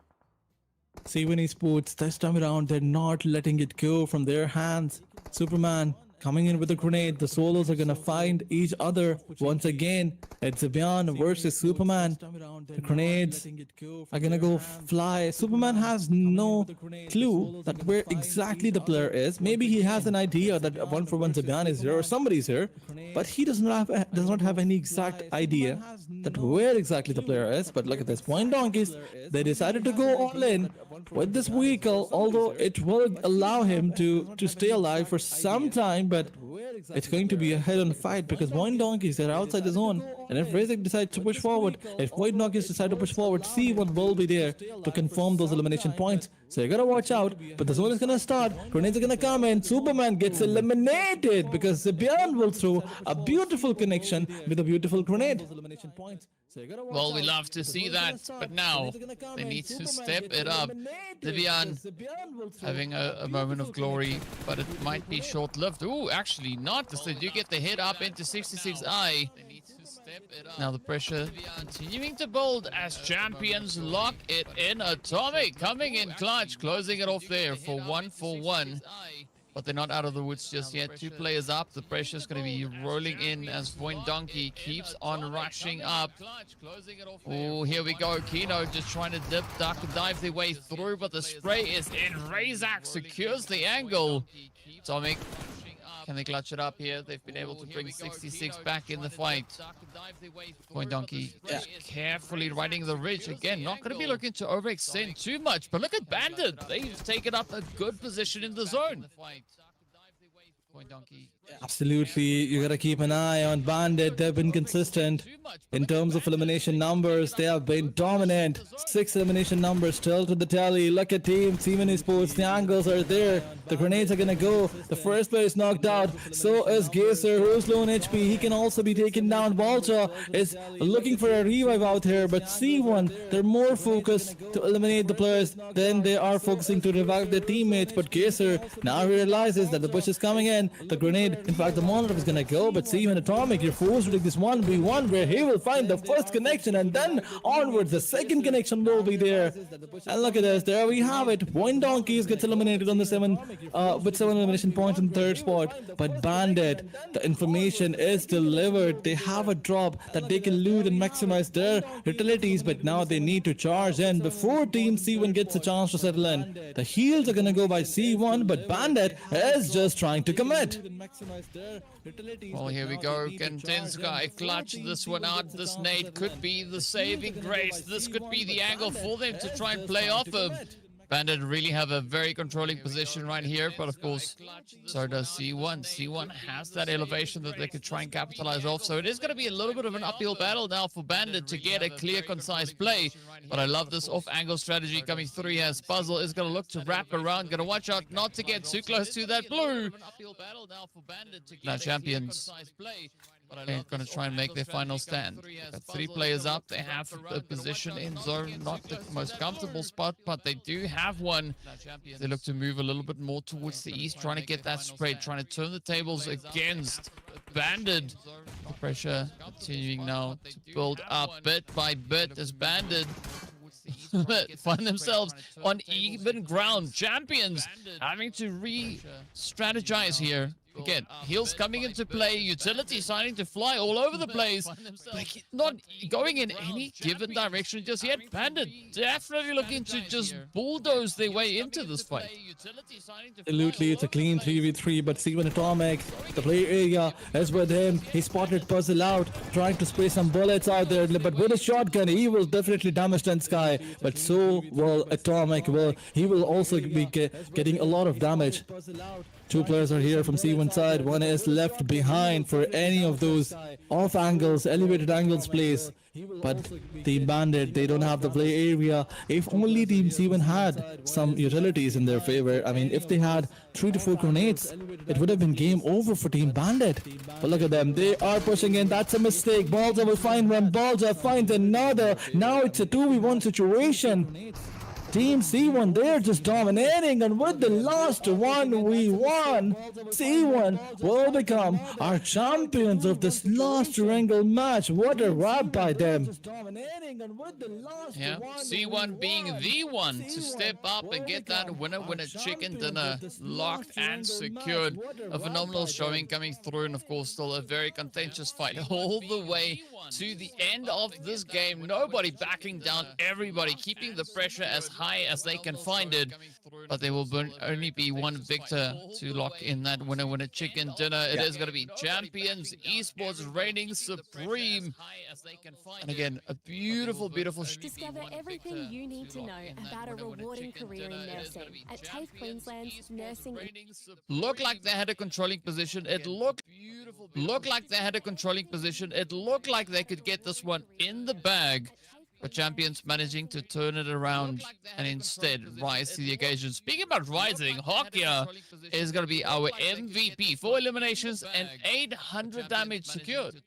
C1 Esports, this time around, they're not letting it go from their hands. Superman coming in with a grenade. The solos are gonna find each other once again. It's XAVIER versus Superman. The grenades are gonna go fly. Superman has no clue that where exactly the player is. Maybe he has an idea that 1-for-1 XAVIER is here or somebody's here, but he does not have any exact idea that where exactly the player is. But look at this, VOIN Donkeys, they decided to go all in with this vehicle, although it will allow him to stay alive for some time, but it's going to be a head-on fight because VOIN Donkeys are outside the zone, and if Razek decides to push forward, if VOIN Donkeys decide to push forward, C1 will be there to confirm those elimination points. So you gotta watch out, but the zone is gonna start, grenades are gonna come in, Superman gets eliminated because XAVIER will throw a beautiful connection with a beautiful grenade. Well, we love to see that, but now they need to step it up. XAVIER having a moment of glory, but it might be short-lived. Ooh, actually not. They do get the hit up into 66i. Now the pressure continuing to build as champions lock it in. Atomic coming in clutch, closing it off there for 1-for-1. But they're not out of the woods just yet. 2 players up. The pressure is going to be rolling in as VOIN Donkey keeps on rushing up. Oh, here we go. Kino just trying to dip, duck, and dive their way through, but the spray is in. Razak secures the angle. Atomic Can they clutch it up here? They've been able to bring 66 back in the fight. VOIN Donkey carefully riding the ridge. Again, not going to be looking to overextend too much. But look at Bandit. They've taken up a good position in the zone. Absolutely, you gotta keep an eye on Bandit. They've been consistent in terms of elimination numbers. They have been dominant. 6 elimination numbers still to the tally. Look at team ESPORTS. The angles are there. The grenades are gonna go. The first player is knocked out. So is XAVIER, who's low on HP. He can also be taken down. Balcha is looking for a revive out here, but C1, they're more focused to eliminate the players than they are focusing to revive their teammates. But XAVIER now realizes that the push is coming in. The grenade, in fact, the Molotov is gonna go, but see when Atomic, you're forced to take this 1v1 where he will find the first connection, and then onwards the second connection will be there. And look at this, there we have it. VOIN Donkeys gets eliminated on the 7 elimination points in the 3rd spot. But Bandit, the information is delivered. They have a drop that they can loot and maximize their utilities, but now they need to charge in before team C1 gets a chance to settle in. The heals are gonna go by C1, but Bandit is just trying to commit. Well, here we go. Can Tensky clutch this one out? This nade could be the saving grace. This could be the angle for them to try and play off him. Bandit really have a very controlling position right here, but of course, so does C1. C1 has that elevation that they could try and capitalize off, so it is going to be a little bit of an uphill battle now for Bandit to get a clear, concise play. But I love this off-angle strategy coming through here. Puzzle is going to look to wrap around, going to watch out not to get too close to that blue. Now champions. They're going to try and make their final stand. Got 3 players up. They have a position in zone, not the most comfortable spot, but they do have one. They look to move a little bit more towards the east, trying to get that spread, trying to turn the tables against Bandit. The pressure continuing now to build up bit by bit as Bandit find themselves on even ground. Champions having to re-strategize here. Again, heals coming into play, utility starting to fly all over the place, like not going in any given direction just yet. Bandit definitely looking to just bulldoze their way into this fight. Absolutely, it's a clean 3v3, but see when Atomic, the play area is with him. He spotted Puzzle out, trying to spray some bullets out there, but with a shotgun, he will definitely damage Tensky, but so will Atomic. He will also be getting a lot of damage. 2 players are here from C1 side. One is left behind for any of those off angles, elevated angles plays. But Team Bandit, they don't have the play area. If only Team C1 had some utilities in their favor, I mean, if they had 3 to 4 grenades, it would have been game over for Team Bandit. But look at them, they are pushing in. That's a mistake. Balza will find one. Balza finds another. Now it's a 2v1 situation. Team C1, they're just dominating, and with the last 1v1, C1 will become our champions of this last Erangel match. What a wrap by them. Yeah, C1 being the one to step up and get that winner chicken dinner locked and secured. A phenomenal showing coming through, and of course still a very contentious fight all the way to the end of this game. Nobody backing down, everybody keeping the pressure as high as they can find it, but there will only be one victor to lock in that winner chicken dinner. It is going to be champions esports reigning supreme, and again a beautiful Discover everything you need to know about a rewarding career in nursing at TAFE Queensland's Nursing. Looked like they had a controlling position. It looked like they had a controlling position. It looked like they could get this one in the bag. But champions managing to turn it around and instead rise to the occasion. Speaking about rising, Hokia is going to be our MVP. 4 eliminations and 800 damage secured.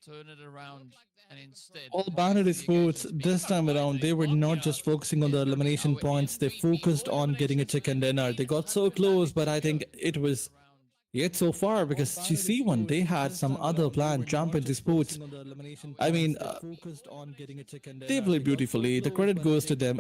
All Bandit esports this time around, they were not just focusing on the elimination points. They focused on getting a chicken dinner. They got so close, but I think it was yet so far, because C1, they had some other plan. Champions esports, I mean, they played beautifully. The credit goes to them.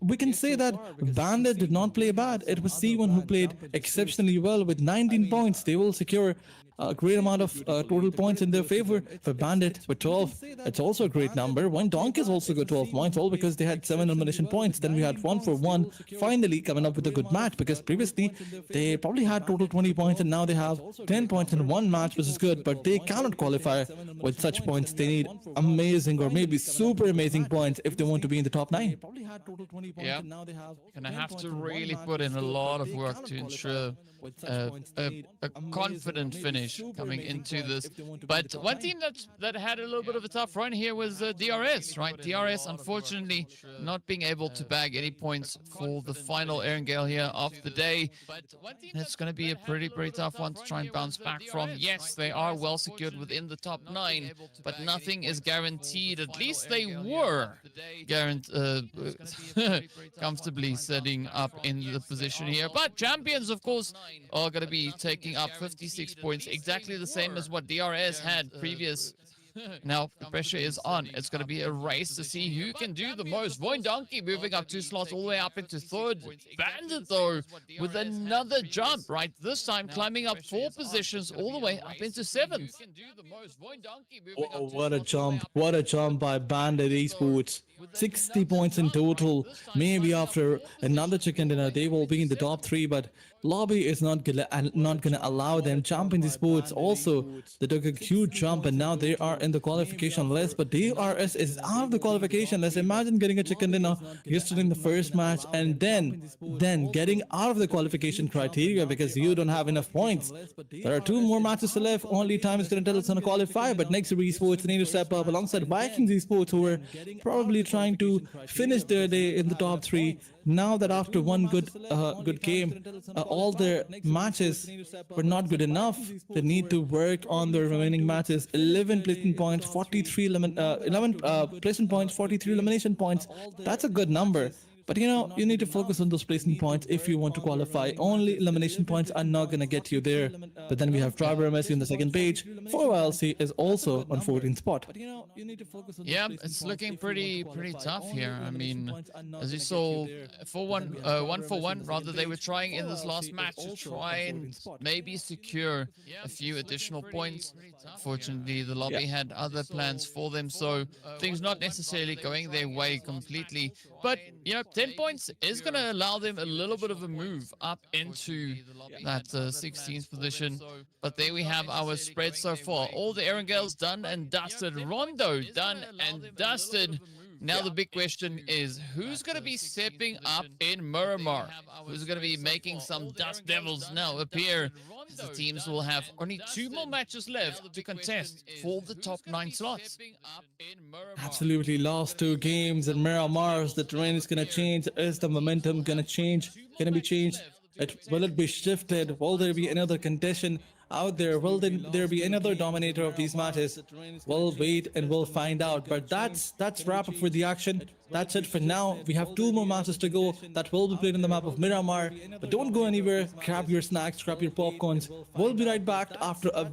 We can say that Bandit did not play bad. It was C1 who played exceptionally well with 19 points. They will secure a great amount of total points in their favor. For Bandit with 12, it's also a great number. One Donk is also got 12 points, all because they had 7 elimination points. Then we had 1-for-1 finally coming up with a good match, because previously they probably had total 20 points and now they have 10 points in one match, which is good, but they cannot qualify with such points. They need amazing or maybe super amazing points if they want to be in the top 9. Yeah, gonna have to really put in a lot of work to ensure a confident finish coming into this. But one team that had a little bit of a tough run here was DRS, right? DRS, unfortunately, not being able to bag any points for the final Erangel here of the day. It's going to be a pretty tough one to try and bounce back from. Yes, they are well secured within the top 9, but nothing is guaranteed. At least they were guaranteed, comfortably setting up in the position here. But champions, of course, are going to be taking up 56 points, exactly the same as what DRS had previous. Now the pressure is on. It's going to be a race to see who can do the most. VOIN Donkey moving up 2 slots all the way up into 3rd. Bandit, though, with another jump, right? This time climbing up 4 positions all the way up into 7th. Oh, what a jump. What a jump by Bandit Esports. 60 points in total. Maybe after another chicken dinner, they will be in the top 3, but Lobby is not gonna allow them. Champions Sports also, they took a huge jump and now they are in the qualification list, but DRS is out of the qualification list. Imagine getting a chicken dinner yesterday in the first match and then getting out of the qualification criteria because you don't have enough points. There are 2 more matches to live. Only time is gonna tell us gonna qualify, but NEXORY Esports need to step up alongside Vikings Esports, who were probably trying to finish their day in the top 3. Now that after one good game, all their matches were not good enough, they need to work on their remaining matches. 11 placement points, 11 placement points, 43 elimination points. That's a good number. But you know, you need to focus on those placement points if you want to qualify. Only elimination points are not going to get you there. But then we have AEROMACY on the second page. 4LC is also on 14th spot. Yeah, it's looking pretty tough here. I mean, as you saw, 1-for-1, rather, they were trying in this last match to try and maybe secure a few additional points. Unfortunately, the lobby had other plans for them, so things not necessarily going their way completely. But, you know, 10 points is going to allow them a little bit of a move up into that 16th position. But there we have our spread so far. All the Erangels done and dusted. Rondo done and dusted. Now the big question is, who's going to be stepping up in Miramar? Who's going to be making some Dust Devils now appear? The teams will have only 2 more matches left to contest for the top 9 slots. Absolutely, last 2 games in Miramar. The terrain is going to change. Is the momentum going to change? Going to be changed? Will it be shifted? Will there be another contention out there? Will there be another dominator of these matches? We'll wait and we'll find out. But that's wrap up for the action. That's it for now. We have 2 more matches to go that will be played on the map of Miramar. But don't go anywhere. Grab your snacks, grab your popcorns. We'll be right back after a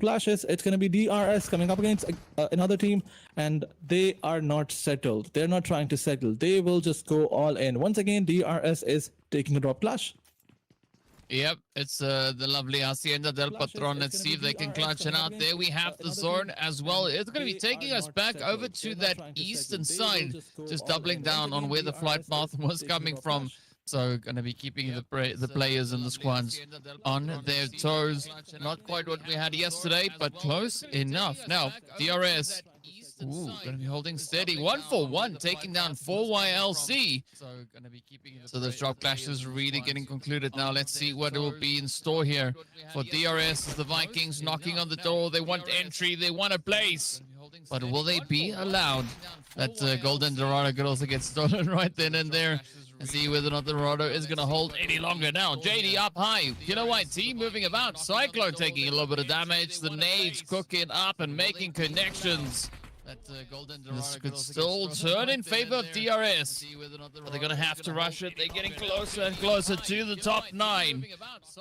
clashes. It's going to be DRS coming up against another team, and they are not settled. They're not trying to settle. They will just go all in. Once again, DRS is taking a drop clash. Yep, it's the lovely Hacienda del Patron. Let's see if they can clutch it out. There we have the zone as well. It's going to be taking us back over to that eastern side, just doubling down on where the flight path was coming from. So going to be keeping the players and the squads on their toes. Not quite what we had yesterday, but close enough. Now, DRS. Ooh, going to be holding steady. 1-for-1, taking down 4YLC. So those drop clashes really getting concluded now. Let's see what will be in store here for DRS. The Vikings knocking on the door. They want entry. They want a place. But will they be allowed? That Golden Dorado could also get stolen right then and there. And see whether or not the Dorado is going to hold any longer now. JD up high. Killer White team moving about. Cyclone taking a little bit of damage. The nades cooking up and making connections. This could still turn in favor of DRS. But they're going to have to rush it. They're getting closer and closer to the top 9.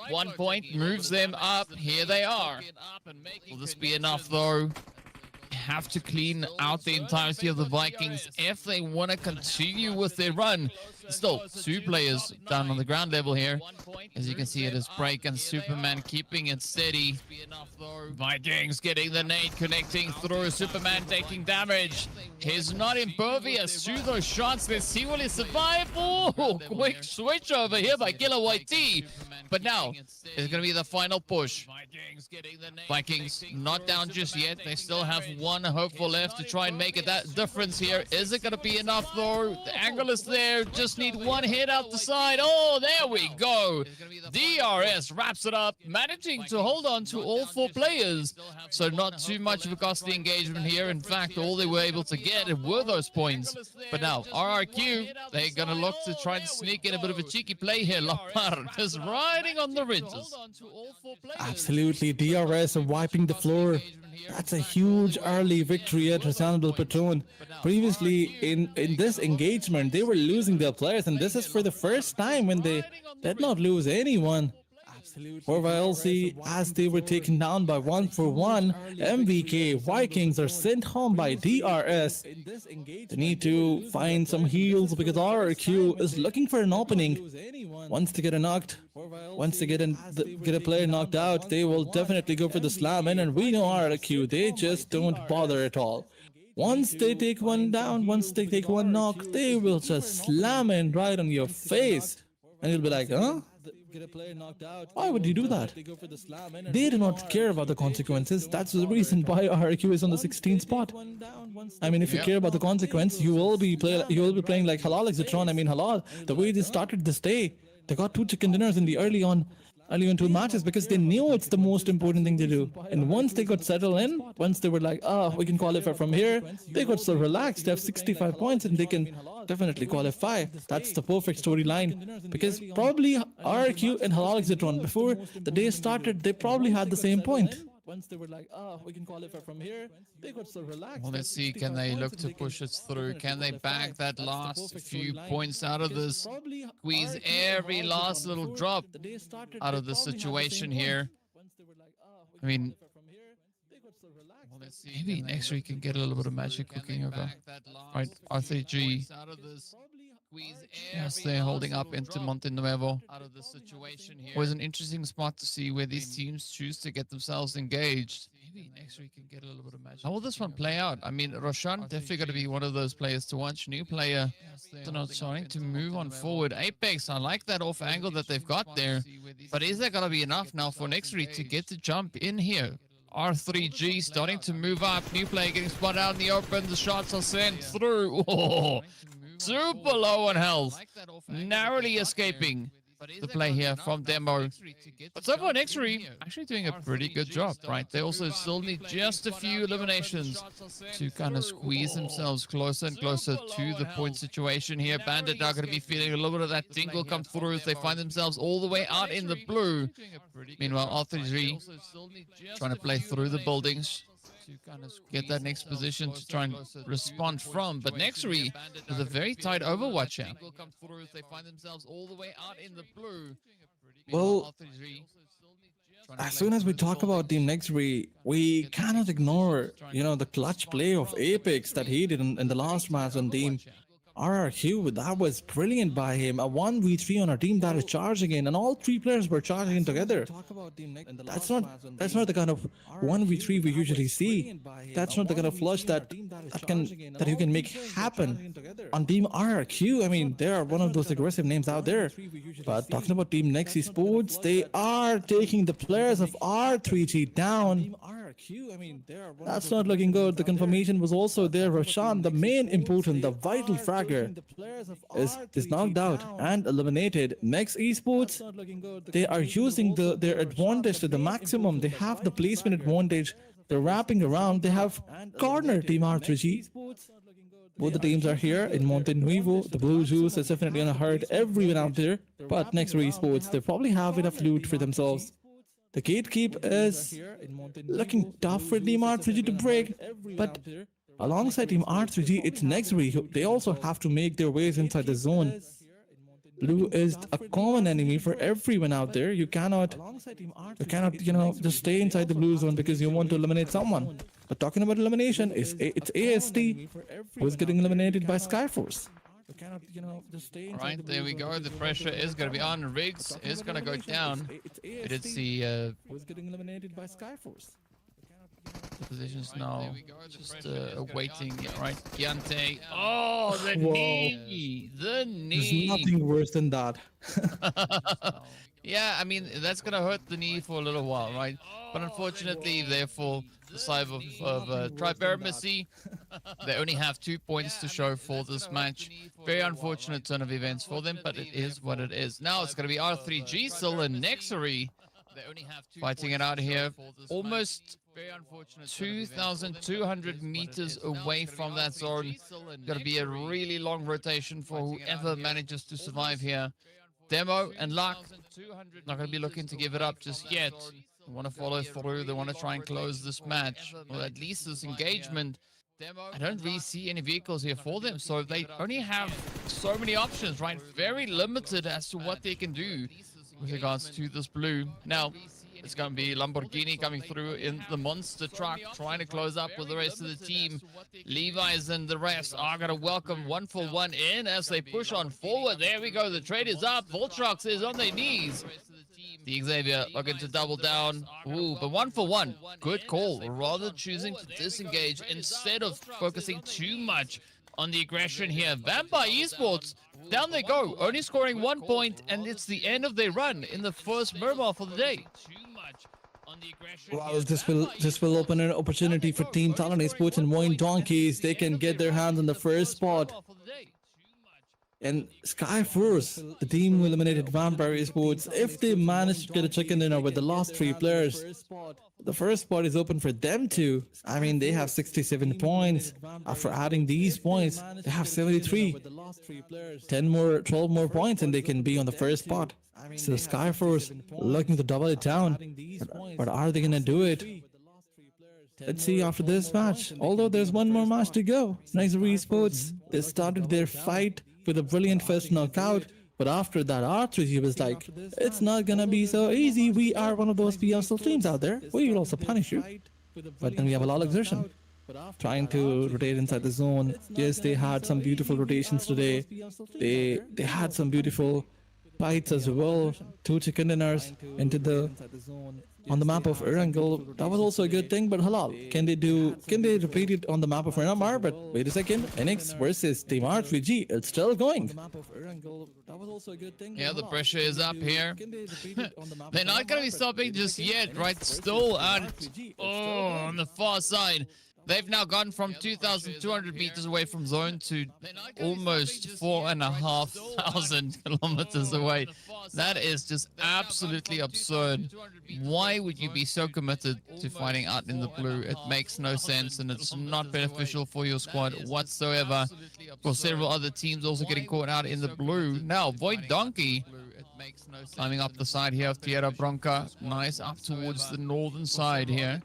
1 point moves them up. Here they are. Will this be enough though? Have to clean out the entirety of the Vikings if they want to continue with their run. Still, 2 players down on the ground level here. As you can see, it is Break and Superman keeping it steady. Vikings getting the nade, connecting through. Superman taking damage. He's not impervious to those shots. Let's see will he survive. Oh, quick switch over here by Killer White T. But now, it's going to be the final push. Vikings not down just yet. They still have one hopeful left to try and make it that difference here. Is it going to be enough though? The angle is there. Just need one hit out the side. Oh, there we go. DRS wraps it up, managing to hold on to all 4 players. So not too much of a costly engagement here. In fact, all they were able to get were those points. But now, RRQ, they're going to look to try and sneak in a bit of a cheeky play here. Lapar just riding on the ridges. Absolutely, DRS are wiping the floor. That's a huge early victory at Hacienda del Patron. Previously, in this engagement, they were losing their players, and this is for the first time when they did not lose anyone. For VLC, as they were taken down by 1-for-1, MVK Vikings are sent home by DRS. They need to find some heals because RRQ is looking for an opening. Once they get a player knocked out, they will definitely go for the slam in, and we know RRQ, they just don't bother at all. Once they take one down, once they take one knock, they will just slam in right on your face. And you'll be like, huh? Why would you do that? They do not care about the consequences. That's the reason why RQ is on the 16th spot. I mean, if you care about the consequence, you will be playing like HALAL AXETRON. I mean, HALAL, the way they started this day, they got 2 chicken dinners in the early on 2 matches because they knew it's the most important thing to do. And once they got settled in, once they were like, we can qualify from here, they got so relaxed. They have 65 points and they can definitely qualify. That's the perfect storyline. Because probably RQ and HALAL AXETRON, before the day started, they probably had the same point. Once they were like, we can qualify from here, they got so relaxed. Well, let's see, can they look to push it through? Can they bag that last few points out of this? Squeeze every last little drop out of the situation here. I mean, maybe NEXORY can get a little bit of magic cooking over. Right, R3G. Yes, they're holding up into Montenuevo. Was an interesting spot to see where these teams choose to get themselves engaged. Maybe NEXORY can get a little bit of magic. How will this one play out? I mean, Roshan definitely going to be one of those players to watch. New player, trying to move on forward. Apex, I like that off angle that they've got there. But is that going to be enough now for NEXORY to get the jump in here? R3G starting to move up. New player getting spotted out in the open. The shots are sent through. Oh, super low on health. Narrowly escaping the play here from Demo. But so far, NEXORY actually doing a pretty good job, right? They also still need just a few eliminations to kind of squeeze themselves closer and closer to the point situation here. Bandit are going to be feeling a little bit of that tingle come through as they find themselves all the way out in the blue. Meanwhile, R3G trying to play through the buildings to kind of get that next position to try and respond from. But NEXORY with a very tight overwatch here. Well, as soon as we talk about Team NEXORY, we cannot ignore, the clutch play of Apex that he did in the last match on Team RRQ. That was brilliant by him. A 1v3 on a team that is charging in, and all three players were charging in together. That's not the kind of 1v3 we usually see. That's not the kind of flush that you can make happen on Team RRQ. I mean, they are one of those aggressive names out there. But talking about Team NEXORY, they are taking the players of R3G down. That's not looking good. The confirmation was also there. Roshan, the main important, the vital fragger, is knocked out and eliminated. Next esports, they are using their advantage to the maximum. They have the placement advantage. They're wrapping around. They have cornered Team R3G. Both the teams are here in Monte Nuevo. The blue juice is definitely gonna hurt everyone out there. But next esports, they probably have enough loot for themselves. The gatekeep is looking tough for Team R3G to break, but alongside Team R3G, it's NEXORY. They also have to make their ways inside the zone. Blue is a common enemy for everyone out there. You cannot, just stay inside the blue zone because you want to eliminate someone. But talking about elimination, it's AST who is getting eliminated by Skyforce. Right, there we go. The pressure is going to be on. Riggs is going to go down. We did see who's getting eliminated by Skyforce. the positions now just awaiting, right? Giante. Oh, the knee! The knee! There's nothing worse than that. Yeah, I mean, that's going to hurt the knee for a little while, right? But unfortunately, therefore, the side of AEROMACY, they only have 2 points to show for this match. Very unfortunate turn of events for them, but it is what it is. Now it's going to be R3G still and NEXORY fighting it out here. Almost 2,200 meters away from that zone. Going to be a really long rotation for whoever manages to survive here. Demo and Luck not going to be looking to give it up just yet. They want to follow through. They want to try and close this match, or at least this engagement. I don't really see any vehicles here for them, so they only have so many options, right? Very limited as to what they can do with regards to this blue. Now, it's going to be Lamborghini coming through in the monster truck, trying to close up with the rest of the team. Levi's and the rest are going to welcome 1-for-1 in as they push on forward. There we go. The trade is up. Voltrox is on their knees. The XAVIER looking to double down. Ooh, but 1-for-1. Good call. Rather choosing to disengage instead of focusing too much on the aggression here. Vampire Esports, down they go. Only scoring 1 point, and it's the end of their run in the first Miramar for the day. Well, this will open an opportunity for Team TALON Esports and VOIN Donkeys. They can get their hands on the first spot. And Skyforce, the team who eliminated Vampire Esports, if they manage to get a chicken dinner with the last 3 players, the first spot is open for them too. I mean, they have 67 points. After adding these points, they have 73. 12 more points and they can be on the first spot. So Skyforce looking to double it down. But are they going to do it? Let's see after this match. Although there's one more match to go. NEXORY Esports, they started their fight with a brilliant first knockout, but after that R3G was like, it's not gonna be so easy. We are one of those PSL teams out there. We will also punish you. But then we have HALAL XAXETRON trying to rotate inside the zone. Yes, they had some beautiful rotations today. They had some beautiful fights as well. 2 chicken dinners on the map of Erangel. That was also a good thing, but HALAL, can they repeat it on the map of Miramar? But wait a second, NX versus Team R3G, it's still going. Yeah, the pressure is up here. They're not going to be stopping just yet, right? Still on the far side. They've now gone from 2,200 meters away from zone to almost 4,500 kilometers away. That is just absolutely absurd. Why would you be so committed to fighting out in the blue? It makes no sense, and it's not beneficial for your squad whatsoever. For several other teams also getting caught out in the blue. Now, VOIN Donkey climbing up the side here of Tierra Bronca. Nice up towards the northern side here.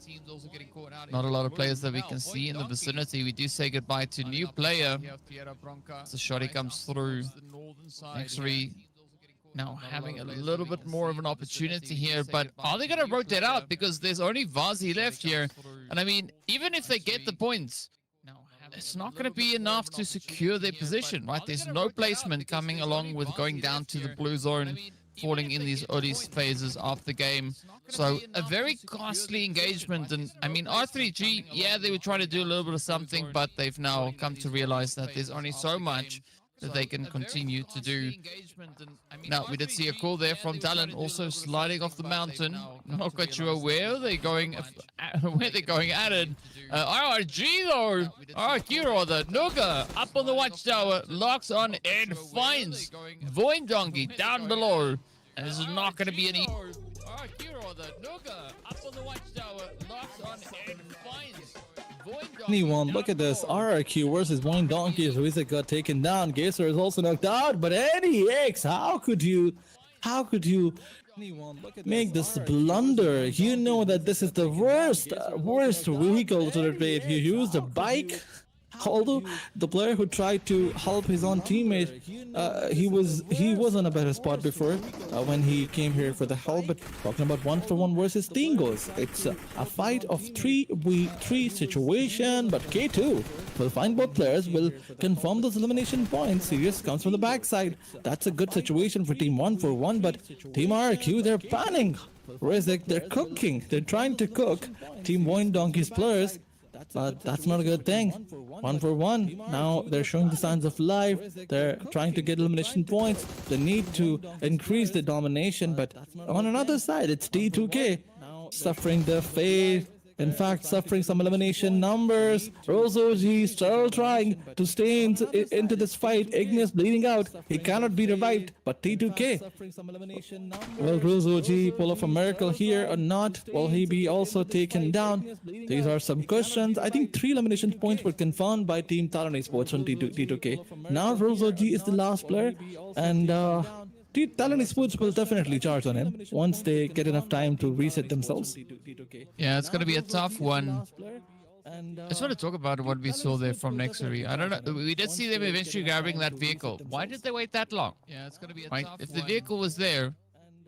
Not a lot of players that we can see in the vicinity. We do say goodbye to new player. As the shotty comes through. NEXORY now having a little bit more of an opportunity here, but are they going to rotate out? Because there's only VOIN left here. And I mean, even if they get the points, it's not going to be enough to secure their position, right? There's no placement coming along with going down to the blue zone, falling in these early phases of the game. So a very costly engagement. And I mean, R3G, yeah, they were trying to do a little bit of something, but they've now come to realize that there's only so much that they can continue to do. Now, we did see a call there from TALON, also sliding off the mountain. Not quite sure where they're going at it. RRG though, RRQ rather, Nuka up on the watchtower, locks on and finds VOIN Donkey down below. And this is not going to be any... RRQ rather, Nuka up on the watchtower, locks on and finds... Anyone, look at this. RRQ versus VOIN Donkey. Ruizek got taken down. Gazer is also knocked out. But NEX, how could you make this blunder? You know that this is the worst vehicle to rotate. You used a bike. Although the player who tried to help his own teammate, he was on a better spot before when he came here for the help. But talking about 1-for-1 versus Tingos, it's a fight of 3v3 situation. But K2 will find both players, will confirm those elimination points. Sirius comes from the backside. That's a good situation for Team 1-for-1. But Team RRQ, they're panning. Ruizek, they're cooking. They're trying to cook Team VOIN Donkey's players. But that's not a good thing. 1-for-1. Now they're showing the signs of life. They're trying to get elimination points. They need to increase the domination. But on another side, it's T2K suffering the fate. In fact, suffering some elimination numbers. RoseOG still trying to stay into this fight. Ignis bleeding out. He cannot be revived. But T2K. Will RoseOG pull off a miracle here or not? Will he be also taken down? These are some questions. I think 3 elimination points were confirmed by Team TALON Esports on T2K. Now RoseOG is the last player. And TALON Esports will definitely charge on him once they get enough time to reset themselves. Yeah, it's going to be a tough one. I just want to talk about what we saw there from NEXORY. I don't know. We did see them eventually grabbing that vehicle. Why did they wait that long? Yeah, it's going to be a tough one. If the vehicle was there,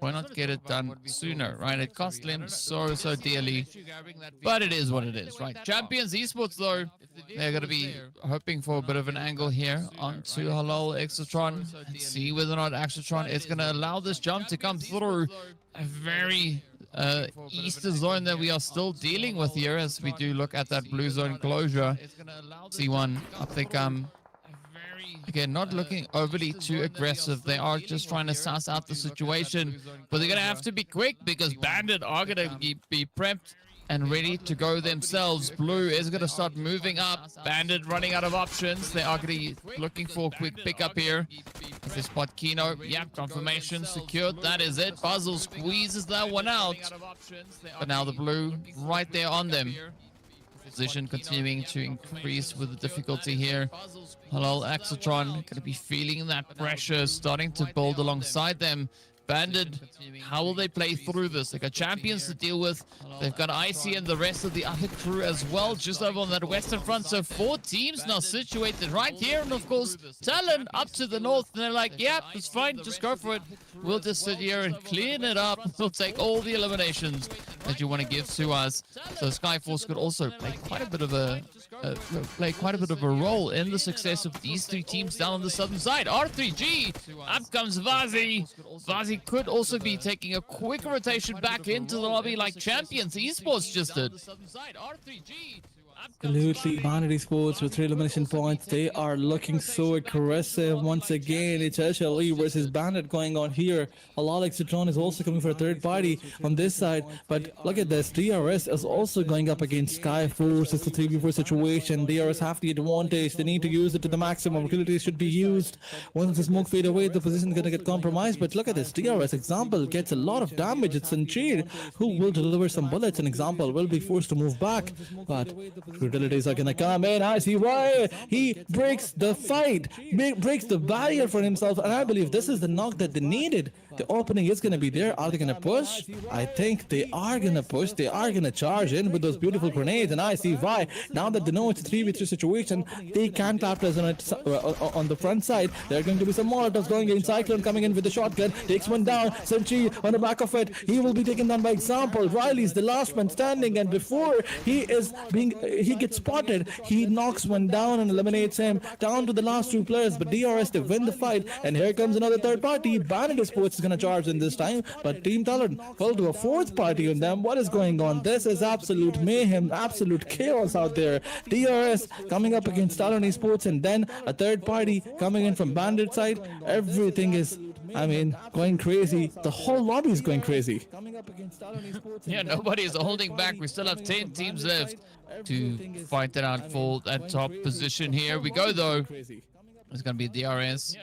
why not get it done sooner, right? It cost them so dearly, but it is what it is, right? Champions Esports, though, they're going to be hoping for a bit of an angle here onto HALAL AXETRON and see whether or not AXETRON is going to allow this jump to come through. A very eastern zone that we are still dealing with here as we do look at that blue zone closure. C1, up they come. Again, not looking overly too aggressive. They are just trying to suss out the situation. But they're going to have to be quick because Bandit are going to be prepped and ready to go themselves. Blue is going to start moving up. Bandit running out of options. They are going to be looking for a quick pickup here. If they spot Kino, yeah, confirmation secured. That is it. Puzzle squeezes that one out. But now the blue right there on them. Position continuing to increase with the difficulty here. HALAL AXETRON going to be feeling that pressure starting to build alongside them. Bandit, how will they play through this? They got champions to deal with. They've got Icy and the rest of the other crew as well, just over on that western front. So 4 teams now situated right here. And of course, TALON up to the north. And they're like, yeah, it's fine. Just go for it. We'll just sit here and clean it up. We'll take all the eliminations that you want to give to us. So Skyforce could also play quite a bit of a role in the success of these 3 teams down on the southern side. R3G, up comes Vazi. Vazi could also be taking a quick rotation back into the lobby like Champions Esports just did. Absolutely, BNDT Sports with 3 elimination points. They are looking so aggressive once again. It's HLE versus Bandit going on here. HALAL AXETRON is also coming for a third party on this side. But look at this. DRS is also going up against Skyforce. It's a 3v4 situation. DRS have the advantage. They need to use it to the maximum. Abilities should be used. Once the smoke fade away, the position is going to get compromised. But look at this. DRS example gets a lot of damage. It's Unchained who will deliver some bullets. An example will be forced to move back. But utilities are gonna come in. I see why he breaks the fight, breaks the barrier for himself, and I believe this is the knock that they needed. Bandit, the opening is going to be there. Are they going to push? I think they are going to push. They are going to charge in with those beautiful grenades, and I see why. Now that they know it's a 3v3 situation, they can capitalize on it on the front side. There are going to be some Molotovs going in. Cyclone coming in with the shotgun, takes one down. Sentry on the back of it. He will be taken down by example. Riley's the last man standing, and before he gets spotted, he knocks one down and eliminates him. Down to the last two players, but DRS, they win the fight, and here comes another third party. BNDT is going to charge in this time, but Team Talon fell to a fourth party on them. What is going on? This is absolute mayhem, absolute chaos out there. DRS coming up against Talon Esports, and then a third party coming in from Bandit side. Everything is, I mean, going crazy. The whole lobby is going crazy. Yeah, nobody is holding back. We still have 10 teams left to fight it out for that top position. Here we go, though. It's going to be DRS.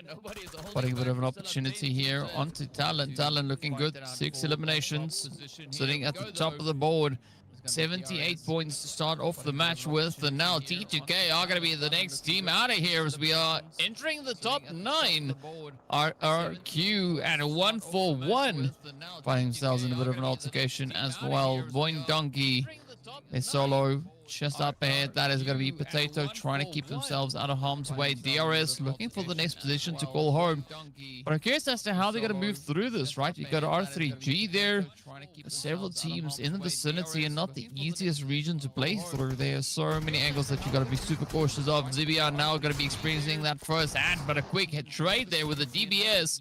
Getting a bit of an opportunity here onto Talon. Talon looking good. 6 eliminations. Sitting at the top of the board. 78 points to start off the match with. And now T2K are going to be the next team out of here as we are entering the top 9. RRQ and a 1-4-1. Finding themselves in a bit of an altercation as well. VOIN Donkey is solo. Just up ahead, that is going to be Potato trying to keep themselves out of harm's way. DRS looking for the next position to call home. But I'm curious as to how they're going to move through this, right? You got R3G there. Several teams in the vicinity and not the easiest region to play through. There are so many angles that you got to be super cautious of. Xavier now going to be experiencing that first hand, but a quick hit trade there with the DBS.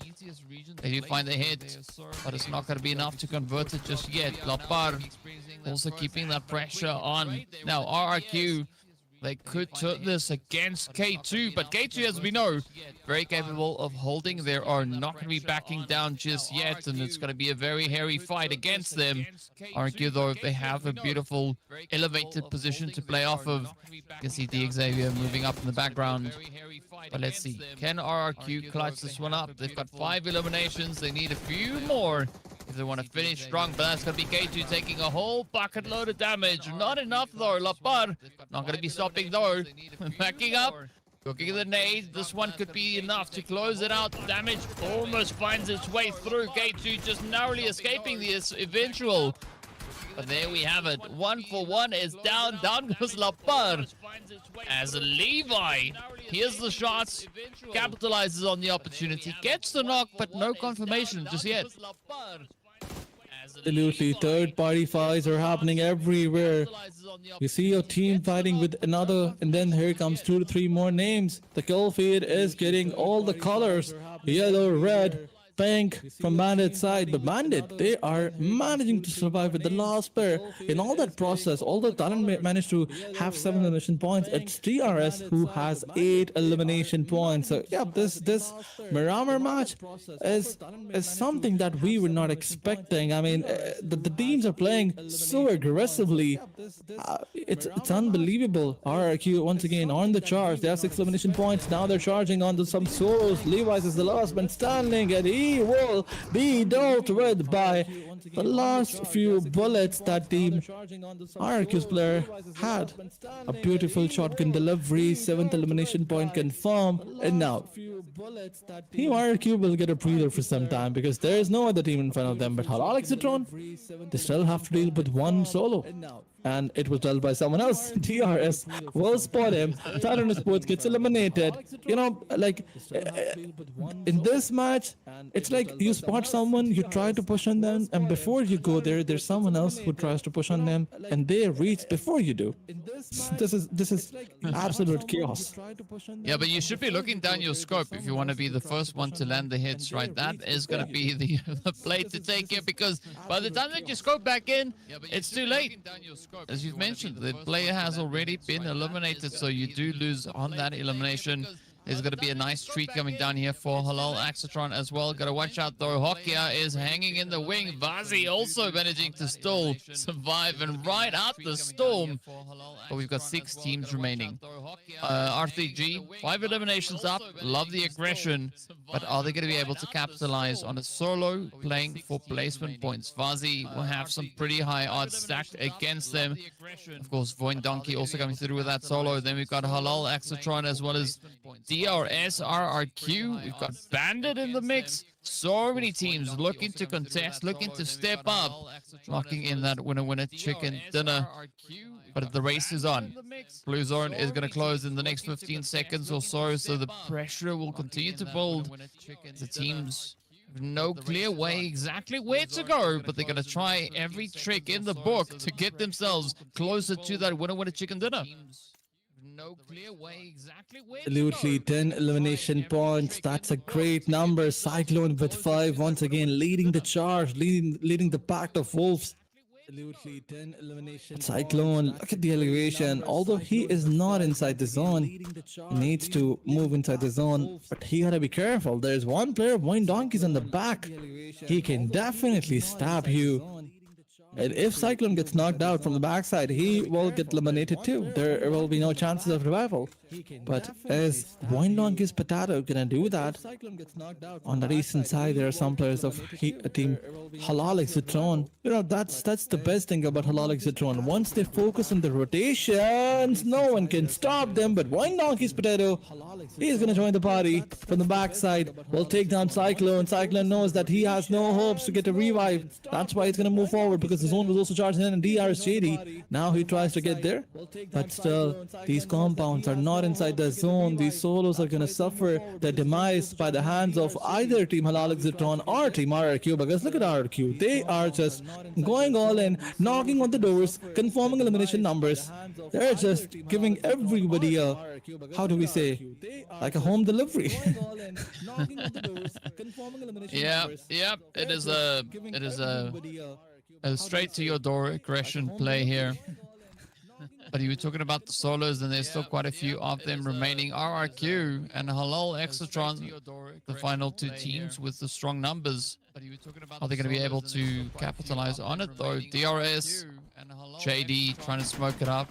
They do find the hit, but it's not going to be enough to convert it just yet. Lapar also keeping that pressure on. Now, RRQ, they could turn this against K2, but K2, as we know, very capable of holding. They are not going to be backing down just yet, and it's going to be a very hairy fight against them. RRQ, though, they have a beautiful elevated position to play off of. You can see the XAVIER moving up in the background. But let's see, can RRQ clutch this one up? They've got 5 eliminations. They need a few more if they want to finish strong, but that's going to be K2 taking a whole bucket load of damage. Not enough, though. Lapar not going to be stopping, though. Backing up. Cooking the nade. This one could be enough to close it out. Damage almost finds its way through. K2 just narrowly escaping this eventual. But there we have it. 1-for-1 is down. Down goes Lapar. As Levi hears the shots, capitalizes on the opportunity, gets the knock, but no confirmation just yet. Absolutely, third-party fights are happening everywhere. You see your team fighting with another, and then here comes 2 to 3 more names. The kill feed is getting all the colors: yellow, red, pink from Bandit side, but Bandit, they are managing to survive with the last player. In all that process, although Talon managed to have 7 elimination points, it's DRS who has 8 elimination points. So yeah, this Miramar match is something that we were not expecting. I mean, the teams are playing so aggressively. It's unbelievable. RRQ once again on the charge. They have 6 elimination points. Now they're charging on some solos. Levi's is the last man standing, and he will be dealt with by the last few bullets that team RRQ's player had. A beautiful shotgun delivery, 7th elimination point confirmed, and now Team RRQ will get a breather for some time because there is no other team in front of them. But HALAL AXETRON, they still have to deal with one solo, and it was dealt by someone else. DRS will spot him. Talon Esports gets eliminated. You know, like in this match, it's like you spot someone, you try to push on them, and before you go there, there's someone else who tries to push on them, and they reach before you do. This is absolute chaos. Yeah, but you should be looking down your scope if you want to be the first one to land the hits, right? That is going to be the play to take here, because by the time that you scope back in, it's too late. As you've mentioned, the player has already been eliminated, so you do lose on that elimination. There's going to be a nice treat coming down here for HALAL AXETRON as well. Got to watch out though. Hokia is hanging in the wing. Vazi also managing to still survive and ride out the storm. But we've got 6 teams remaining. R3G, 5 eliminations up. Love the aggression. But are they going to be able to capitalize on a solo playing for placement points? Vazi will have some pretty high odds stacked against them. Of course, VOIN Donkey also coming through with that solo. Then we've got HALAL AXETRON as well as DRS, RRQ. We've got Bandit in the mix. So many teams looking to contest, looking to step up, locking in that winner chicken dinner. But the race is on. Blue Zone is going to close in the next 15 seconds or so, so the pressure will continue to build. The teams have no clear way exactly where to go, but they're going to try every trick in the book to get themselves closer to that winner chicken dinner. No clear way exactly where Absolutely, 10 elimination points. That's a great number. Cyclone with 5, once again leading the charge, leading the pack of wolves. Absolutely, 10 elimination Cyclone, look at the elevation. Although he is not inside the zone, he needs to move inside the zone, but he gotta be careful. There's one player, VOIN Donkeys on the back. He can definitely stab you. And if Cyclone gets knocked out from the backside, he will get eliminated too. There will be no chances of revival. But is VOIN Donkey's Potato gonna do that? On the recent side, there are some players of team HALAL AXETRON. You know, that's the best thing about HALAL AXETRON. Once they focus on the rotations, no one can stop them. But VOIN Donkey's Potato, he is gonna join the party from the backside. Will take down Cyclone. Cyclone knows that he has no hopes to get a revive. That's why he's gonna move forward, because the zone was also charged in, and DR is shady. Now he tries to get there, but still, these compounds are not inside the zone. These solos are gonna suffer their demise by the hands of either Team HALAL AXETRON or Team RRQ, because look at RRQ. They are just going all in, knocking on the doors, confirming elimination numbers. They're just giving everybody a, how do we say, like a home delivery. Yeah, it is a straight to your door aggression play here. But you were talking about the solos, and there's still quite a few of them remaining. RRQ and HALAL AXETRON, the final two teams with the strong numbers. Are they going to be able to capitalize on it though? DRS, JD trying to smoke it up,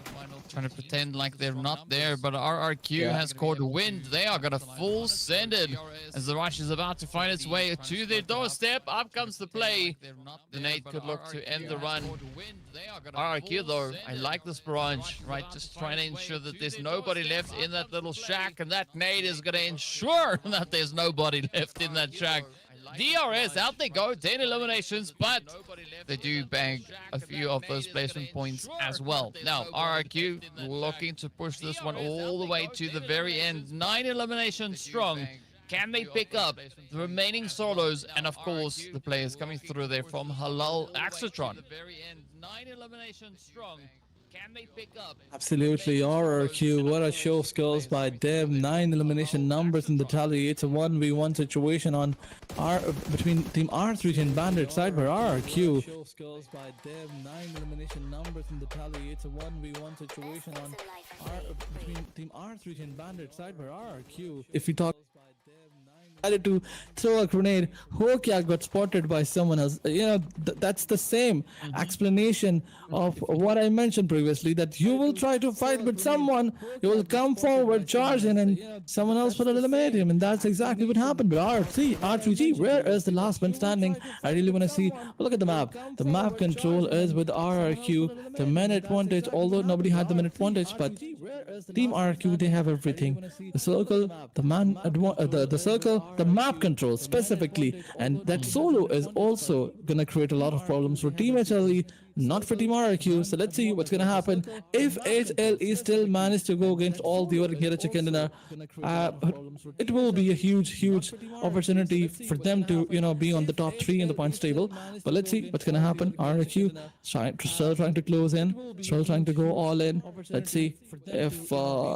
trying to pretend like they're not there, but RRQ has caught wind. They are going to full send it as the rush is about to find its way to their doorstep. Up comes the play. The nade could look to end the run. RRQ though, I like this barrage, right? Just trying to ensure that there's nobody left in that little shack, and that nade is going to ensure that there's nobody left in that shack. DRS, out they go, 10 eliminations, but they do bag a few of those placement points as well. Now, RRQ looking to push this one all the way to the very end. 9 eliminations strong. Can they pick up the remaining solos? And of course, the players coming through there from HALAL AXETRON. 9 eliminations strong. Can they pick up? Absolutely, RRQ, what a show of skills by them. 9 elimination numbers in the tally. It's a 1v1 situation on between Team R3 and Bandit side where RRQ. Show of skills by them. 9 elimination numbers in the tally. It's a 1v1 situation on between Team R3 and Bandit side where RRQ. If we talk decided to throw a grenade, Hokia got spotted by someone else. You know, that's the same explanation of what I mentioned previously, that you will try to fight with someone, you will come forward, charge in, and someone else will eliminate him, and that's exactly what happened with R3G. Where is the last man standing? I really want to see. Look at the map. The map control is with RRQ. The minute advantage, although nobody had the minute advantage, but Team RRQ, they have everything. The circle, the circle, the map control specifically, and that solo is also gonna create a lot of problems for Team HLE, not for Team RRQ. So let's see what's gonna happen if HLE still manage to go against all the other Hero Chicken dinner. It will be a huge opportunity for them to, you know, be on the top 3 in the points table. But let's see what's gonna happen. RRQ still trying to close in, still trying to go all in. Let's see if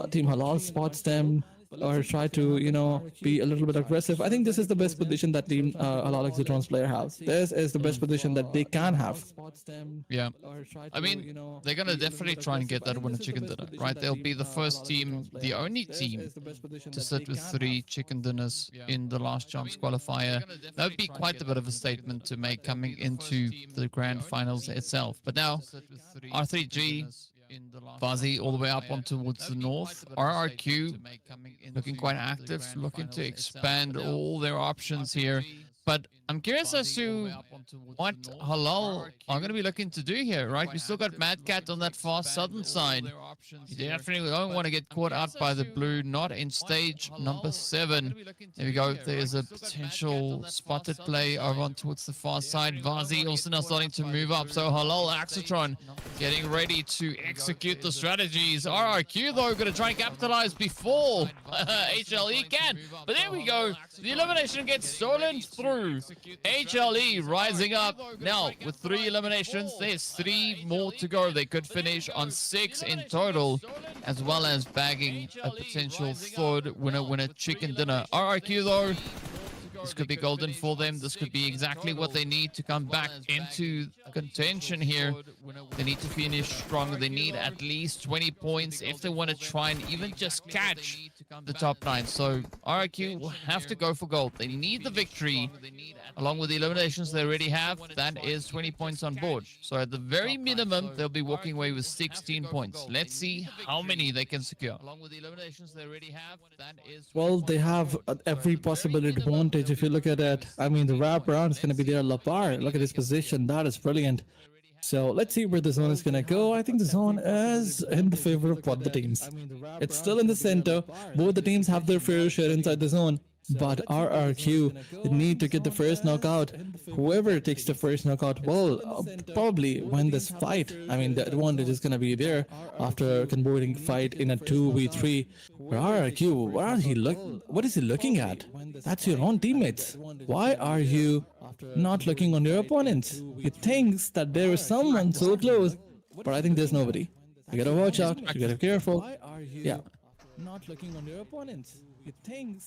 Team HALAL spots them or try to, you know, be a little bit aggressive. I think this is the best position that Team HALAL AXETRON's player has. This is the best position that they can have. Yeah, I mean, they're gonna definitely try and get that winner chicken dinner, right? They'll be the first team, the only team to sit with 3 chicken dinners in the last chance qualifier. That would be quite a bit of a statement to make coming into the grand finals itself. But now, R3G, Fuzzy all the way up on towards the north. RRQ looking quite active, looking to expand all their options here. But I'm curious as to what Halal are going to be looking to do here, right? We still got Mad Cat on that far southern side. You definitely don't want to get caught out by the blue, not in stage number 7. There we go. There's a potential spotted play over on towards the far side. Vazi also now starting to move up. So Halal, AXETRON getting ready to execute the strategies. RRQ, though, going to try and capitalize before HLE can. But there we go. The elimination gets stolen through. HLE rising up now with 3 eliminations. There's 3 more to go. They could finish on 6 in total, as well as bagging a potential third winner chicken dinner. RRQ, though, this could be golden for them. This could be exactly what they need to come back into contention here. They need to finish strong. They need at least 20 points if they want to try and even just catch the top 9. So RRQ will have to go for gold. They need the victory. Along with the eliminations they already have, that is 20 points on board. So at the very minimum, they'll be walking away with 16 points. Let's see how many they can secure. Along with the eliminations they already have, that is... Well, they have every possible advantage if you look at it. I mean, the wraparound is going to be there. Lapar, look at his position. That is brilliant. So let's see where the zone is going to go. I think the zone is in the favor of both the teams. It's still in the center. Both the teams have their fair share inside the zone. But RRQ need to get the first knockout. Whoever takes the first knockout will probably win this fight. I mean, the advantage is going to be there after converting fight in a 2v3. RRQ, what is he looking at? That's your own teammates. Why are you not looking on your opponents? He thinks that there is someone so close, but I think there's nobody. You gotta watch out. You gotta be careful. Yeah. Not looking on your opponents.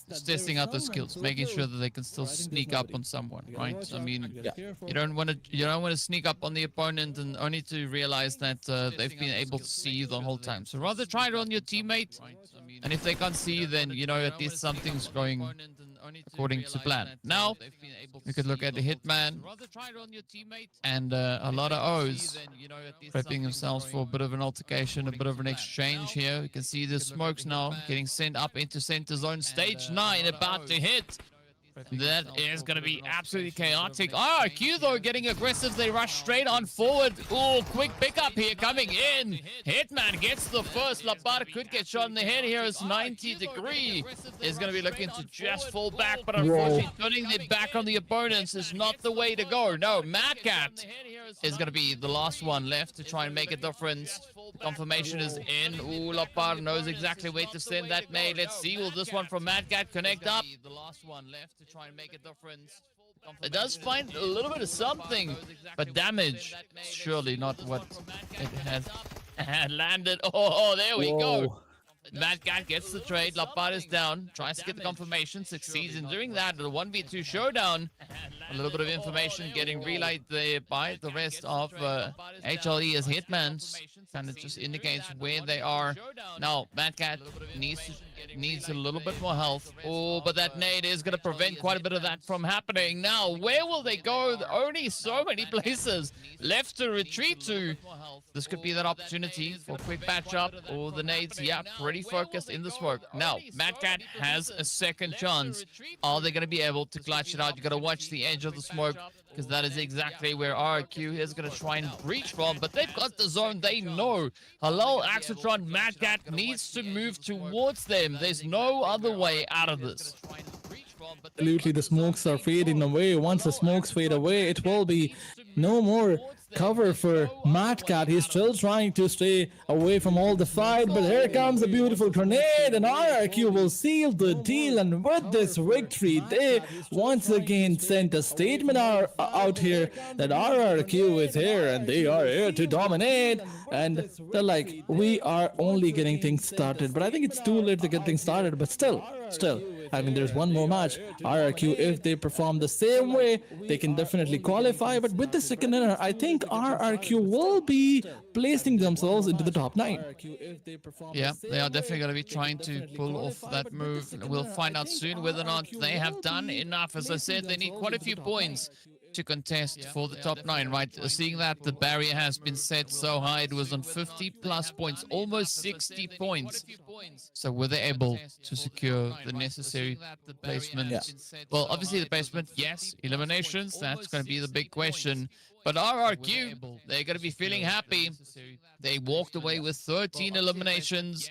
Just testing out the skills, making sure that they can still sneak up on someone, right? I mean, you don't want to sneak up on the opponent and only to realize that they've been able to see you the whole time. So rather try it on your teammate, and if they can't see you, then you know at least something's going according to plan. Now we could look at the hitman and a lot of O's prepping themselves for a bit of an altercation, a bit of an exchange here. You can see the smokes now getting sent up into center zone. Stage 9 about to hit. That is going to be absolutely chaotic. RRQ, though, getting aggressive. They rush straight on forward. Oh, quick pickup here coming in. Hitman gets the first. Lapar could get shot in the head here as 90 degree is going to be looking to just fall back. But unfortunately, turning their back on the opponents is not the way to go. No, Mad Cat is going to be the last one left to try and make a difference. Confirmation is in. Ooh, Lapar knows exactly where to send that nade. Let's see. Will this one from Mad Cat connect up? The last one left to try and make a difference. It does find a little bit of something, but damage surely not what it has landed. Oh, there we go. Mad Cat gets the trade. Lapar is down. Tries to get the confirmation. Succeeds in doing that. The 1v2 showdown. A little bit of information getting relayed there by the rest of HLE as Hitmans. Kind of just indicates where they are. Now, Mad Cat needs a little bit more health. Oh, but that nade is going to prevent quite a bit of that from happening. Now, where will they go? Only so many places left to retreat to. This could be that opportunity for a quick patch up. Or the nades, yeah, pretty focused in the smoke. Now, Mad Cat has a second chance. Are they going to be able to clutch it out? You got to watch the edge of the smoke, because that is exactly where RRQ is going to try and breach from. But they've got the zone. They know. Halal, AXETRON, Mad Cat needs to move towards them. There's no other way out of this. Absolutely, the smokes are fading away. Once the smokes fade away, it will be no more cover for Mad Cat. He's still trying to stay away from all the fight, but here comes a beautiful grenade, and RRQ will seal the deal. And with this victory, they once again sent a statement out here that RRQ is here and they are here to dominate. And they're like, we are only getting things started. But I think it's too late to get things started, but still, I mean, there's one more match. RRQ, if they perform the same way, they can definitely qualify. But with the second winner, I think RRQ will be placing themselves into the top 9. Yeah, they are definitely going to be trying to pull off that move. We'll find out soon whether or not they have done enough. As I said, they need quite a few points to contest for the top 9, right? Seeing that the barrier has been set so high, it was on 50 plus points, almost 60 points. So were they able to secure the necessary placement? Yeah. Well, obviously the placement, yes. Eliminations, that's going to be the big question. But RRQ, they're going to be feeling happy. They walked away with 13 eliminations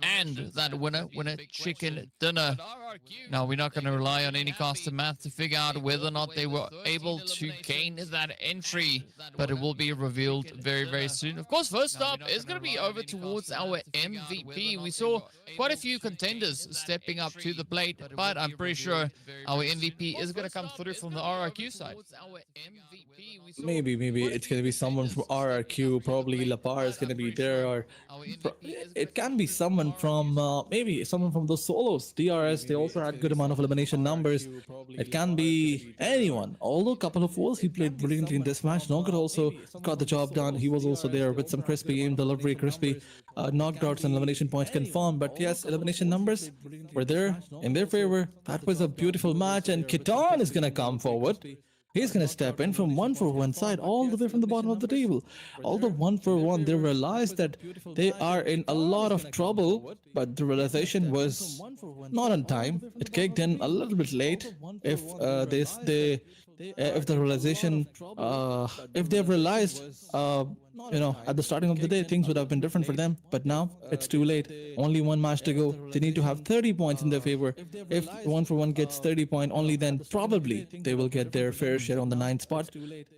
and that winner chicken dinner. Now, we're not going to rely on any custom math to figure out whether or not they were able to gain that entry, but it will be revealed very, very soon. Of course, first up is going to be over towards our MVP. We saw quite a few contenders stepping up to the plate, but I'm pretty sure our MVP is going to come through from the RRQ side. Maybe it's going to be someone from RRQ. Probably Lapar is going to be there, or it can be someone from maybe someone from those solos. DRS, they also had good amount of elimination numbers. It can be anyone. Although a couple of fools, he played brilliantly in this match. Nogger also got the job done. He was also there with some crispy aim delivery, crispy knockouts and elimination points confirmed. But yes, elimination numbers were there in their favor. That was a beautiful match, and Kitan is going to come forward. He's going to step in from 1-for-1 side all the way from the bottom of the table. Although 1-for-1, they realized that they are in a lot of trouble, but the realization was not on time. It kicked in a little bit late. If the realization, if they've realized, at the starting of the day, things would have been different for them. But now it's too late. Only one match to go. They need to have 30 points in their favor. If 1-for-1 gets 30 points, only then probably they will get their fair share on the 9th spot.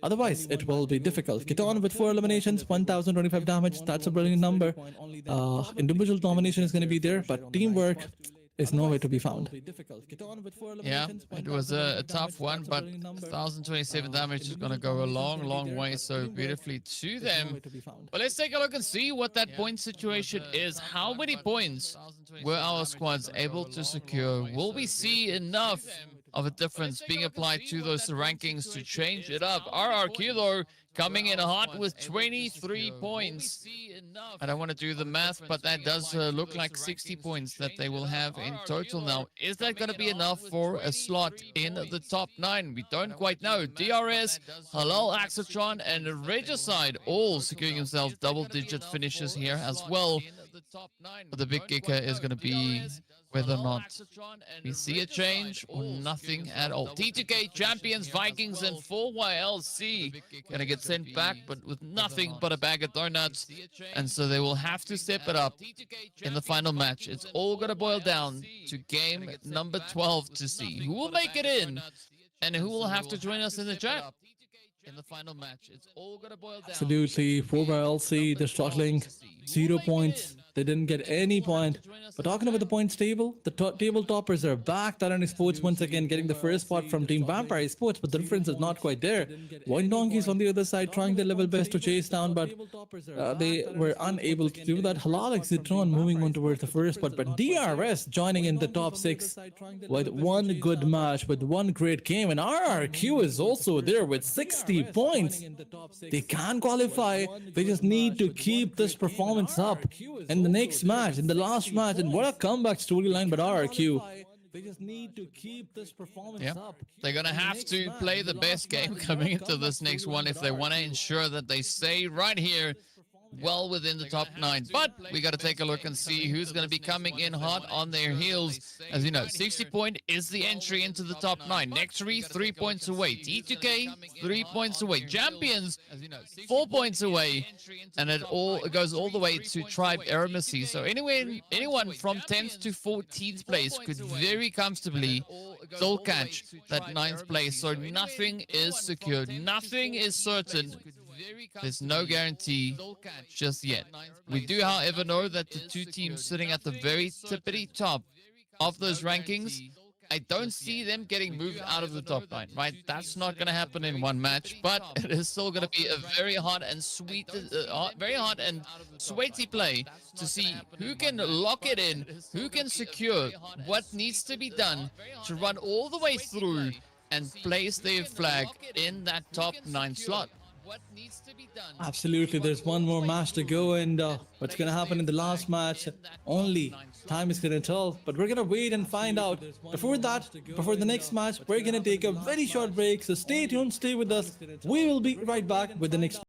Otherwise, it will be difficult. Kitan with 4 eliminations, 1025 damage. That's a brilliant number. Individual domination is going to be there, but teamwork is nowhere to be found. Yeah, it was a tough one, but 1027 damage is going to go a long way so beautifully to them. But let's take a look and see what that point situation is. How many points were our squads able to secure? Will we see enough of a difference being applied to those rankings to change it up? RRQ, though, coming in hot with 23 points. I don't want to do the math, but that does look like 60 points that they will have in total now. Is that going to be enough for a slot in the top 9? We don't quite know. DRS, Halal, AXETRON, and Regicide all securing themselves double-digit finishes here as well. But the big kicker is going to be whether or not we see a change or nothing at all. T2K, Champions, Vikings, and 4YLC going to get sent back, but with nothing but a bag of donuts. And so they will have to step it up in the final match. It's all going to boil down to game number 12 to see who will make it in and who will have to join us in the chat. In the final match, it's all going to boil down. Absolutely. 4LC, they're struggling. 0 points. They didn't get any point. But talking about the points table, the table toppers are back. TALON Esports once again getting the first spot from Team Vampire Esports, but the difference is not quite there. VOIN Donkeys on the other side trying their level best to chase down, but they were unable to do that. HALAL AXETRON moving on towards the first spot, but DRS joining in the top 6 with one good match, with one great game, and RRQ is also there with 60 points. They can qualify. They just need to keep this performance up in the next match, in the last match. And what a comeback storyline by RRQ. They just need to keep this performance up. They're going to have to play the best game coming into this next one if they want to ensure that they stay right here well within the top 9. But we got to take a look and see who's going to be coming in hot on their heels. As you know, 60 point is the entry into the top 9. NEXORY 3 points away. T2K 3 points away. Champions 4 points away. And it goes all the way to Tribe AEROMACY. So anyone from 10th to 14th place could very comfortably still catch that 9th place. So nothing is secured. Nothing is certain. There's no guarantee just yet. We do, however, know that the two teams sitting at the very tippity top of those rankings, I don't see them getting moved out of the top 9, right? That's not going to happen in one match, but it is still going to be a very hot and sweaty play to see who can lock it in, who can secure what needs to be done to run all the way through and place their flag in that top 9 slot. what needs to be done. Absolutely, there's one more match to go, and what's gonna happen in the last match? Only time is gonna tell. But we're gonna wait and find out. Before that, before the next match, we're gonna take a very short break. So stay tuned, stay with us. We will be right back with the next.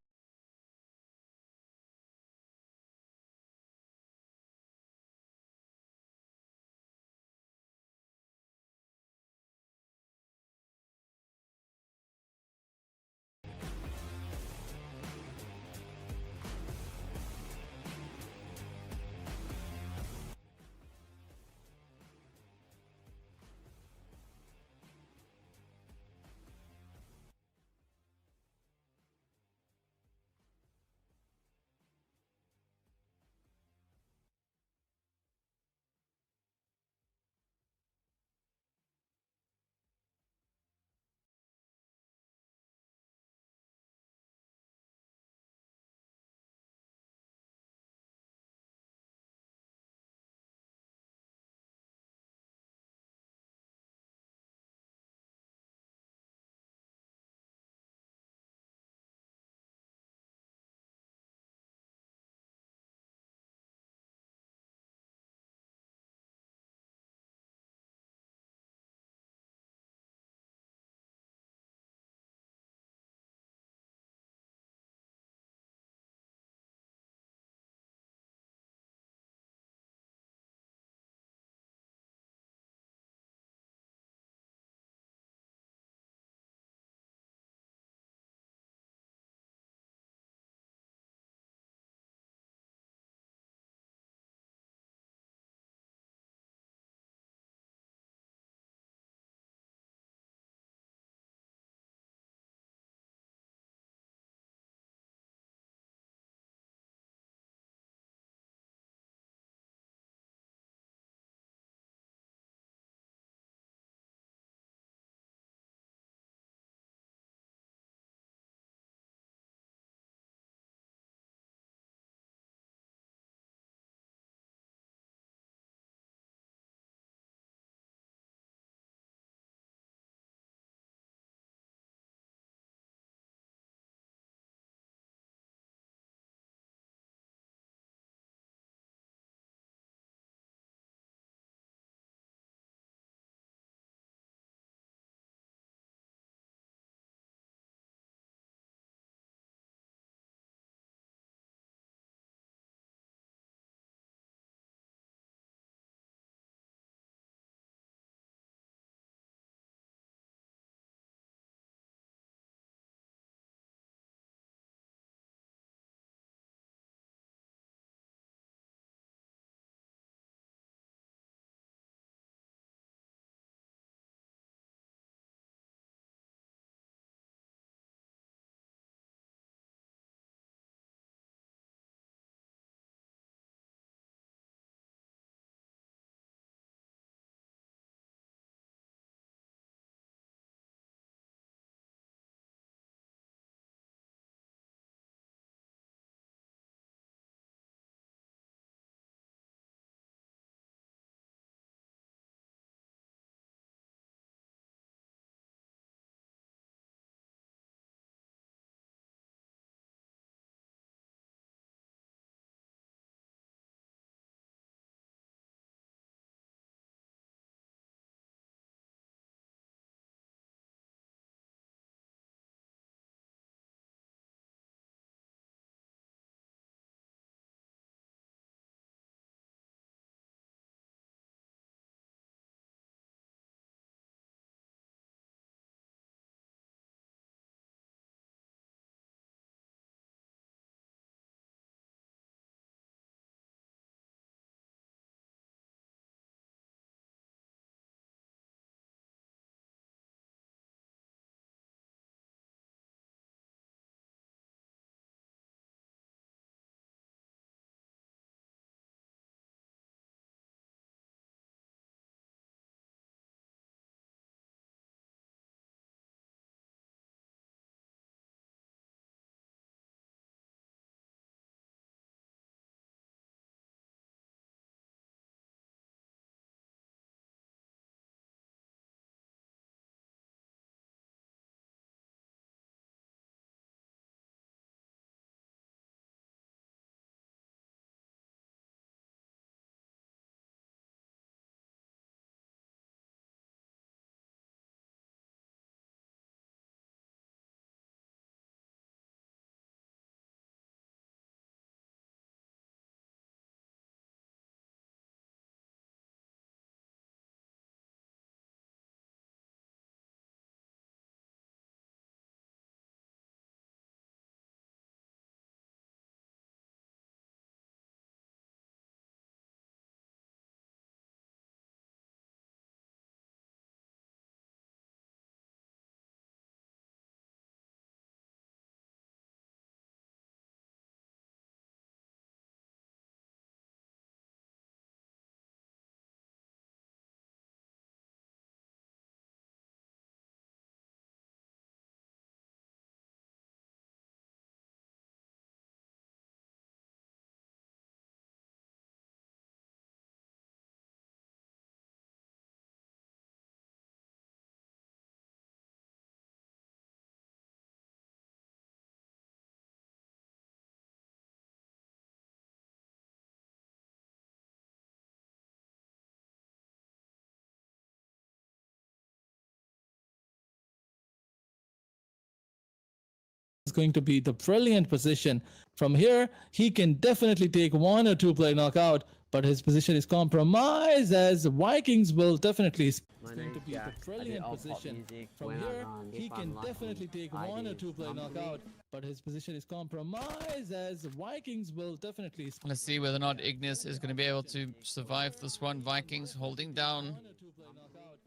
going to be the brilliant position. From here, he can definitely take 1 or 2 player knockout, but his position is compromised as Vikings will definitely. It's going to be the brilliant position. From here, he can definitely take 1 or 2 player knockout, but his position is compromised as Vikings will definitely. Let's see whether or not Ignis is going to be able to survive this one. Vikings holding down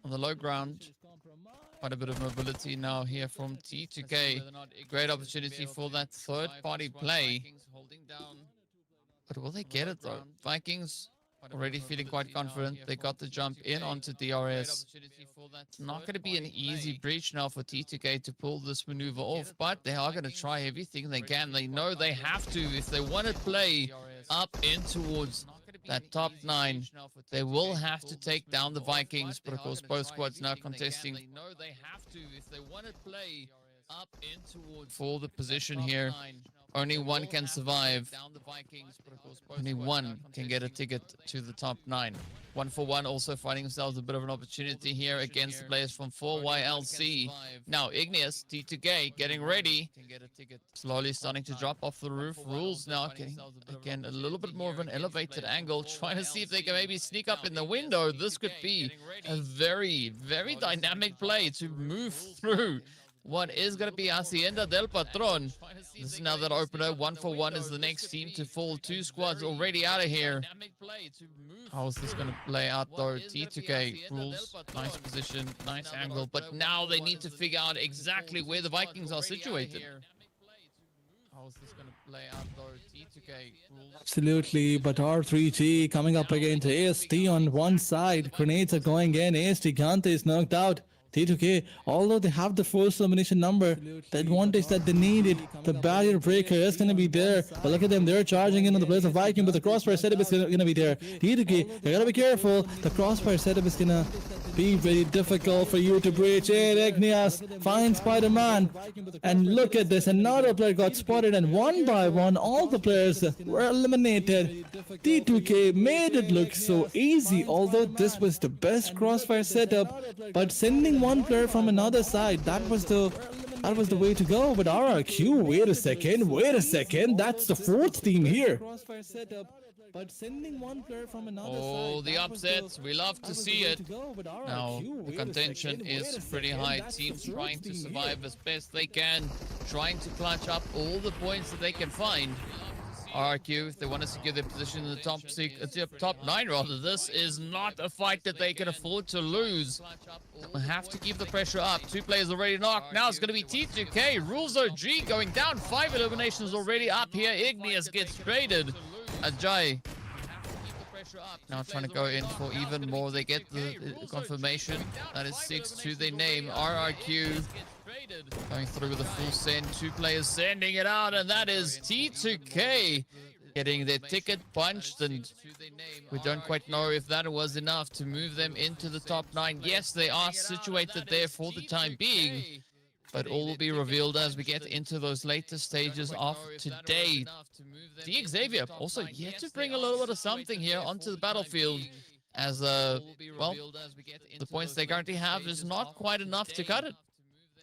on the low ground. Quite a bit of mobility now here from T2K. Great opportunity for that third-party play. But will they get it though? Vikings already feeling quite confident. They got the jump in onto DRS. It's not going to be an easy breach now for T2K to pull this maneuver off, but they are going to try everything they can. They know they have to if they want to play up in towards that top 9. They will have to take down the Vikings, but of course both squads now contesting. They know they have to if they want to play up in towards for the position here. Only one can survive. Only one can get a ticket to the top 9. 141 also finding themselves a bit of an opportunity here against the players from 4YLC. Now Ignis, T2K getting ready. Slowly starting to drop off the roof. Rules now getting, again, a little bit more of an elevated angle. Trying to see if they can maybe sneak up in the window. This could be a very, very dynamic play to move through what is going to be Hacienda del Patron. This is now that opener. 141 is the next team to fall. 2 squads already out of here. How is this going to play out though? T2K rules. Nice position, nice angle. But now they need to figure out exactly where the Vikings are situated. How is this going to play out though? T2K rules. Absolutely, but R3G coming up against AST on one side. Grenades are going in. AST Gante is knocked out. T2K, although they have the first elimination number, the advantage that they needed, the barrier breaker is going to be there. But look at them, they're charging in on the players of Viking, but the crossfire setup is going to be there. T2K, you gotta be careful. The crossfire setup is going to be very difficult for you to breach. Ignis finds Spider-Man. And look at this, another player got spotted, and one by one, all the players were eliminated. T2K made it look so easy, although this was the best crossfire setup, but sending one player from another side, that was the way to go. But RRQ, wait a second, that's the 4th team here. But sending one player from another side, the upsets, we love to see it. Now, the contention is pretty high. Teams trying to survive as best they can, trying to clutch up all the points that they can find. RRQ, if they want to secure their position in the top 9 rather, this is not a fight that they can afford to lose. They'll have to keep the pressure up. 2 players already knocked. Now it's going to be T2K. Rules OG going down. 5 eliminations already up here. Ignis gets traded. Ajay now trying to go in for even more. They get the confirmation. That is 6 to their name. RRQ going through with a full send. 2 players sending it out, and that is T2K getting their ticket punched, and we don't quite know if that was enough to move them into the top 9. Yes, they are situated there for the time being, but all will be revealed as we get into those later stages of today. The XAVIER also yet to bring a little bit of something here onto the battlefield, as well, the points they currently have is not quite enough to cut it.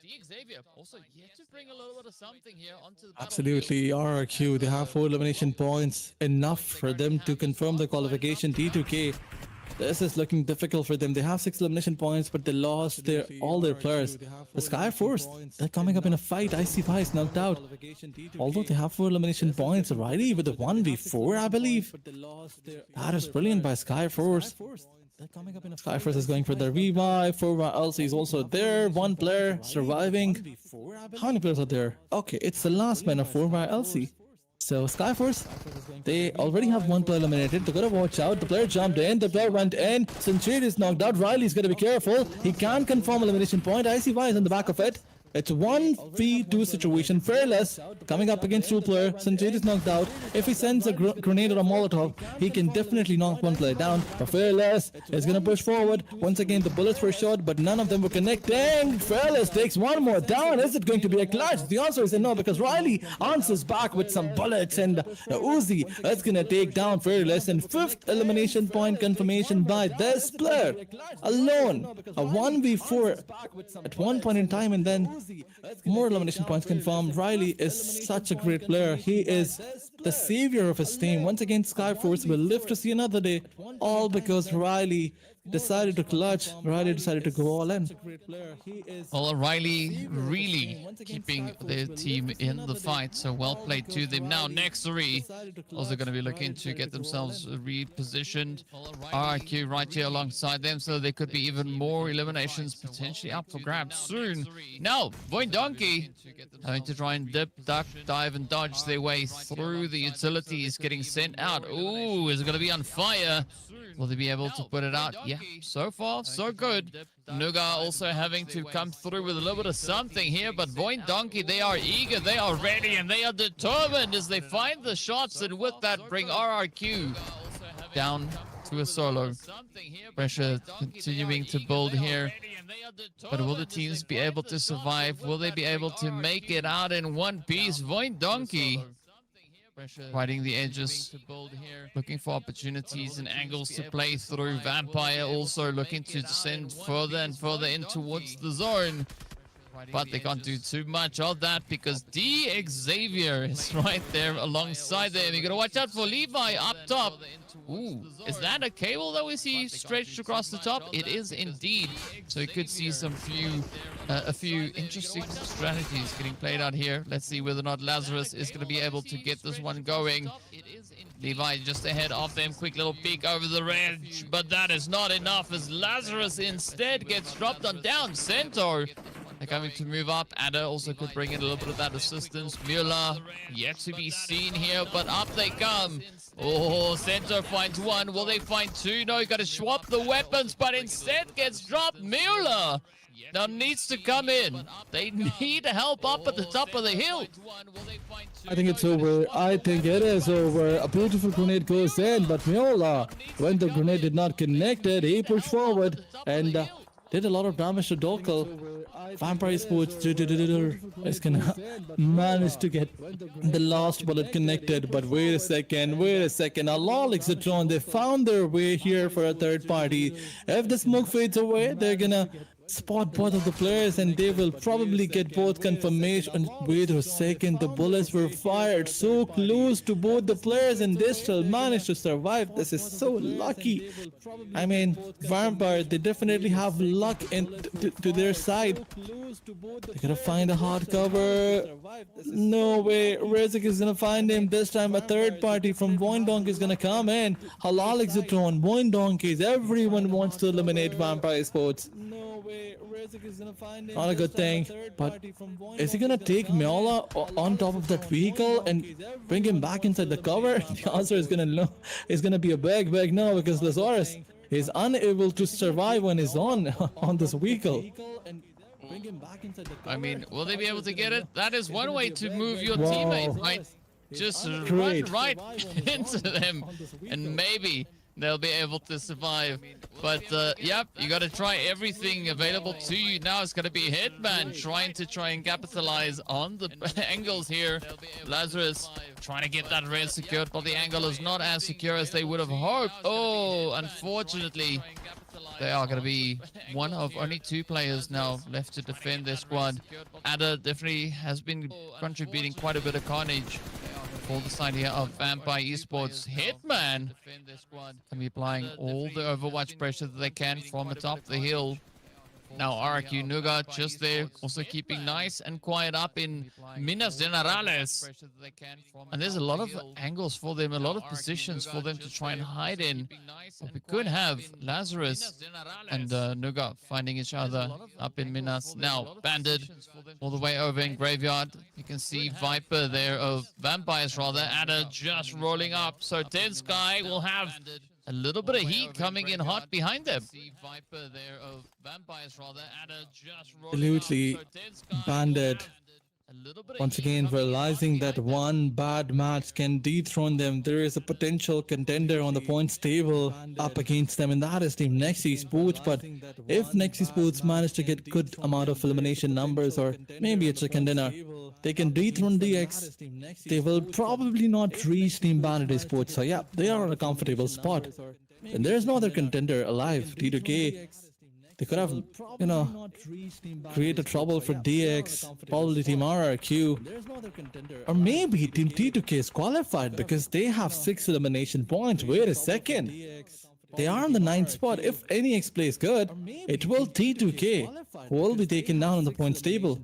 XAVIER also yet to bring a little bit of something here onto the absolutely, RRQ, they have 4 elimination points, enough for them to confirm the qualification. T2K, this is looking difficult for them. They have 6 elimination points, but they lost all their players. The Skyforce, they're coming up in a fight. IC5 is knocked out. Although they have 4 elimination points, Riley with the 1v4, I believe. That is brilliant by Skyforce. Skyforce is going for the revive. 4YLC is also there. 1 player surviving. How many players are there? Okay, it's the last man of 4YLC. So Skyforce, they already have 1 player eliminated. They gotta watch out. The player jumped in. The player went in. Sinchid is knocked out. Riley's gotta be careful. He can't confirm elimination point. ICY is on the back of it. It's 1v2 situation. Fearless coming up against 2 player. Sanjay is knocked out. If he sends a grenade or a Molotov, he can definitely knock 1 player down. But Fearless is going to push forward. Once again, the bullets were shot, but none of them were connecting. Fearless takes 1 more down. Is it going to be a clutch? The answer is no, because Riley answers back with some bullets, and the Uzi is going to take down Fearless. And 5th elimination point confirmation by this player alone. A 1v4 at one point in time, and then More elimination points confirmed. Riley is such a great player. He is the savior of his team. Once again, Skyforce will live to see another day, all because Riley decided to clutch. Riley decided to go all in. Well, Riley really keeping their team in the fight, so well played to them. Now, NEXORY also going to be looking to get themselves repositioned. RRQ right here alongside them, so there could be even more eliminations potentially up for grabs soon. Now, VOIN Donkey having to try and dip, duck, dive, and dodge their way through the utilities, getting sent out. Ooh, is it going to be on fire? Will they be able to put it out? Yeah, so far, so good. Nuga also having to come through with a little bit of something here, but VOIN Donkey, they are eager, they are ready, and they are determined as they find the shots, and with that, bring RRQ down to a solo. Pressure continuing to build here. But will the teams be able to survive? Will they be able to make it out in one piece? VOIN Donkey riding the edges, looking for opportunities and angles to play through. Vampire also looking to descend further and further in towards the zone. But they can't do too much of that because XAVIER is right there alongside them. You gotta watch out for Levi up top. Ooh, is that a cable that we see stretched across the top? It is indeed. So you could see a few interesting strategies getting played out here. Let's see whether or not Lazarus is going to be able to get this one going. Levi just ahead of them. Quick little peek over the ridge, but that is not enough as Lazarus instead gets dropped on down. Centaur, they're coming to move up. Ada also could bring in a little bit of that assistance. Mueller yet to be seen here, but up they come. Oh, Centaur finds one. Will they find two? No, you got to swap the weapons, but instead gets dropped. Mueller now needs to come in. They need help up at the top of the hill. I think it's over. I think it is over. A beautiful grenade goes in, but Miola, when the grenade did not connect it, he pushed forward and did a lot of damage to Dokel. Vampire Sports is gonna manage to get the last bullet connected, but wait a second. HALAL AXETRON, they found their way here for a third party. If the smoke fades away, they're gonna spot both of the players and they will probably get both confirmation. Wait a second, the bullets were fired so close to both the players and they still managed to survive. This is so lucky. I mean, Vampire, they definitely have luck to their side. They gotta find a hard cover. No way, Rizik is gonna find him. This time a third party from VOIN Donkey is gonna come in. HALAL AXETRON, VOIN Donkeys, everyone wants to eliminate Vampire Sports. Not a good thing, but is he gonna take Miola on top of that vehicle and bring him back inside the cover? The answer is gonna be a big no, because Lazarus is unable to survive when he's on this vehicle. I mean, will they be able to get it? That is one way to move your teammate, right? Just run right into them and maybe they'll be able to survive. But yep, you got to try everything available to you. Now it's going to be Hitman trying and capitalize on the angles here. Lazarus trying to get that red secured, but the angle is not as secure as they would have hoped. Oh, unfortunately, they are going to be one of only two players now left to defend their squad. Ada definitely has been contributing quite a bit of carnage for the side here of Vampire Esports. Hitman can be applying all the Overwatch pressure that they can from atop the hill. Now RRQ Nuga just there, also keeping nice and quiet up in Minas Generales. And there's a lot of angles for them, a lot of positions for them to try and hide in. But we could have Lazarus and Nuga finding each other up in Minas. Now Bandit all the way over in Graveyard. You can see Viper there, of Vampires rather, Ada just rolling up. So Ten Sky will have a little bit of heat coming in hot behind them. Absolutely, Bandit. Once again, realizing that one bad match can dethrone them, there is a potential contender on the points table up against them, and that is Team NEXORY. But if NEXORY manage to get good amount of elimination numbers, or maybe it's a contender, they can dethrone DX. They will probably not reach Team Bandit Esports. So yeah, they are in a comfortable spot. And there's no other contender alive. T2K They could have, you know, created trouble for DX, probably Team RRQ. Or maybe Team T2K is qualified because they have 6 elimination points. Wait a second. They are on the 9th spot. If NEX plays good, it will T2K who will be taken down on the points table.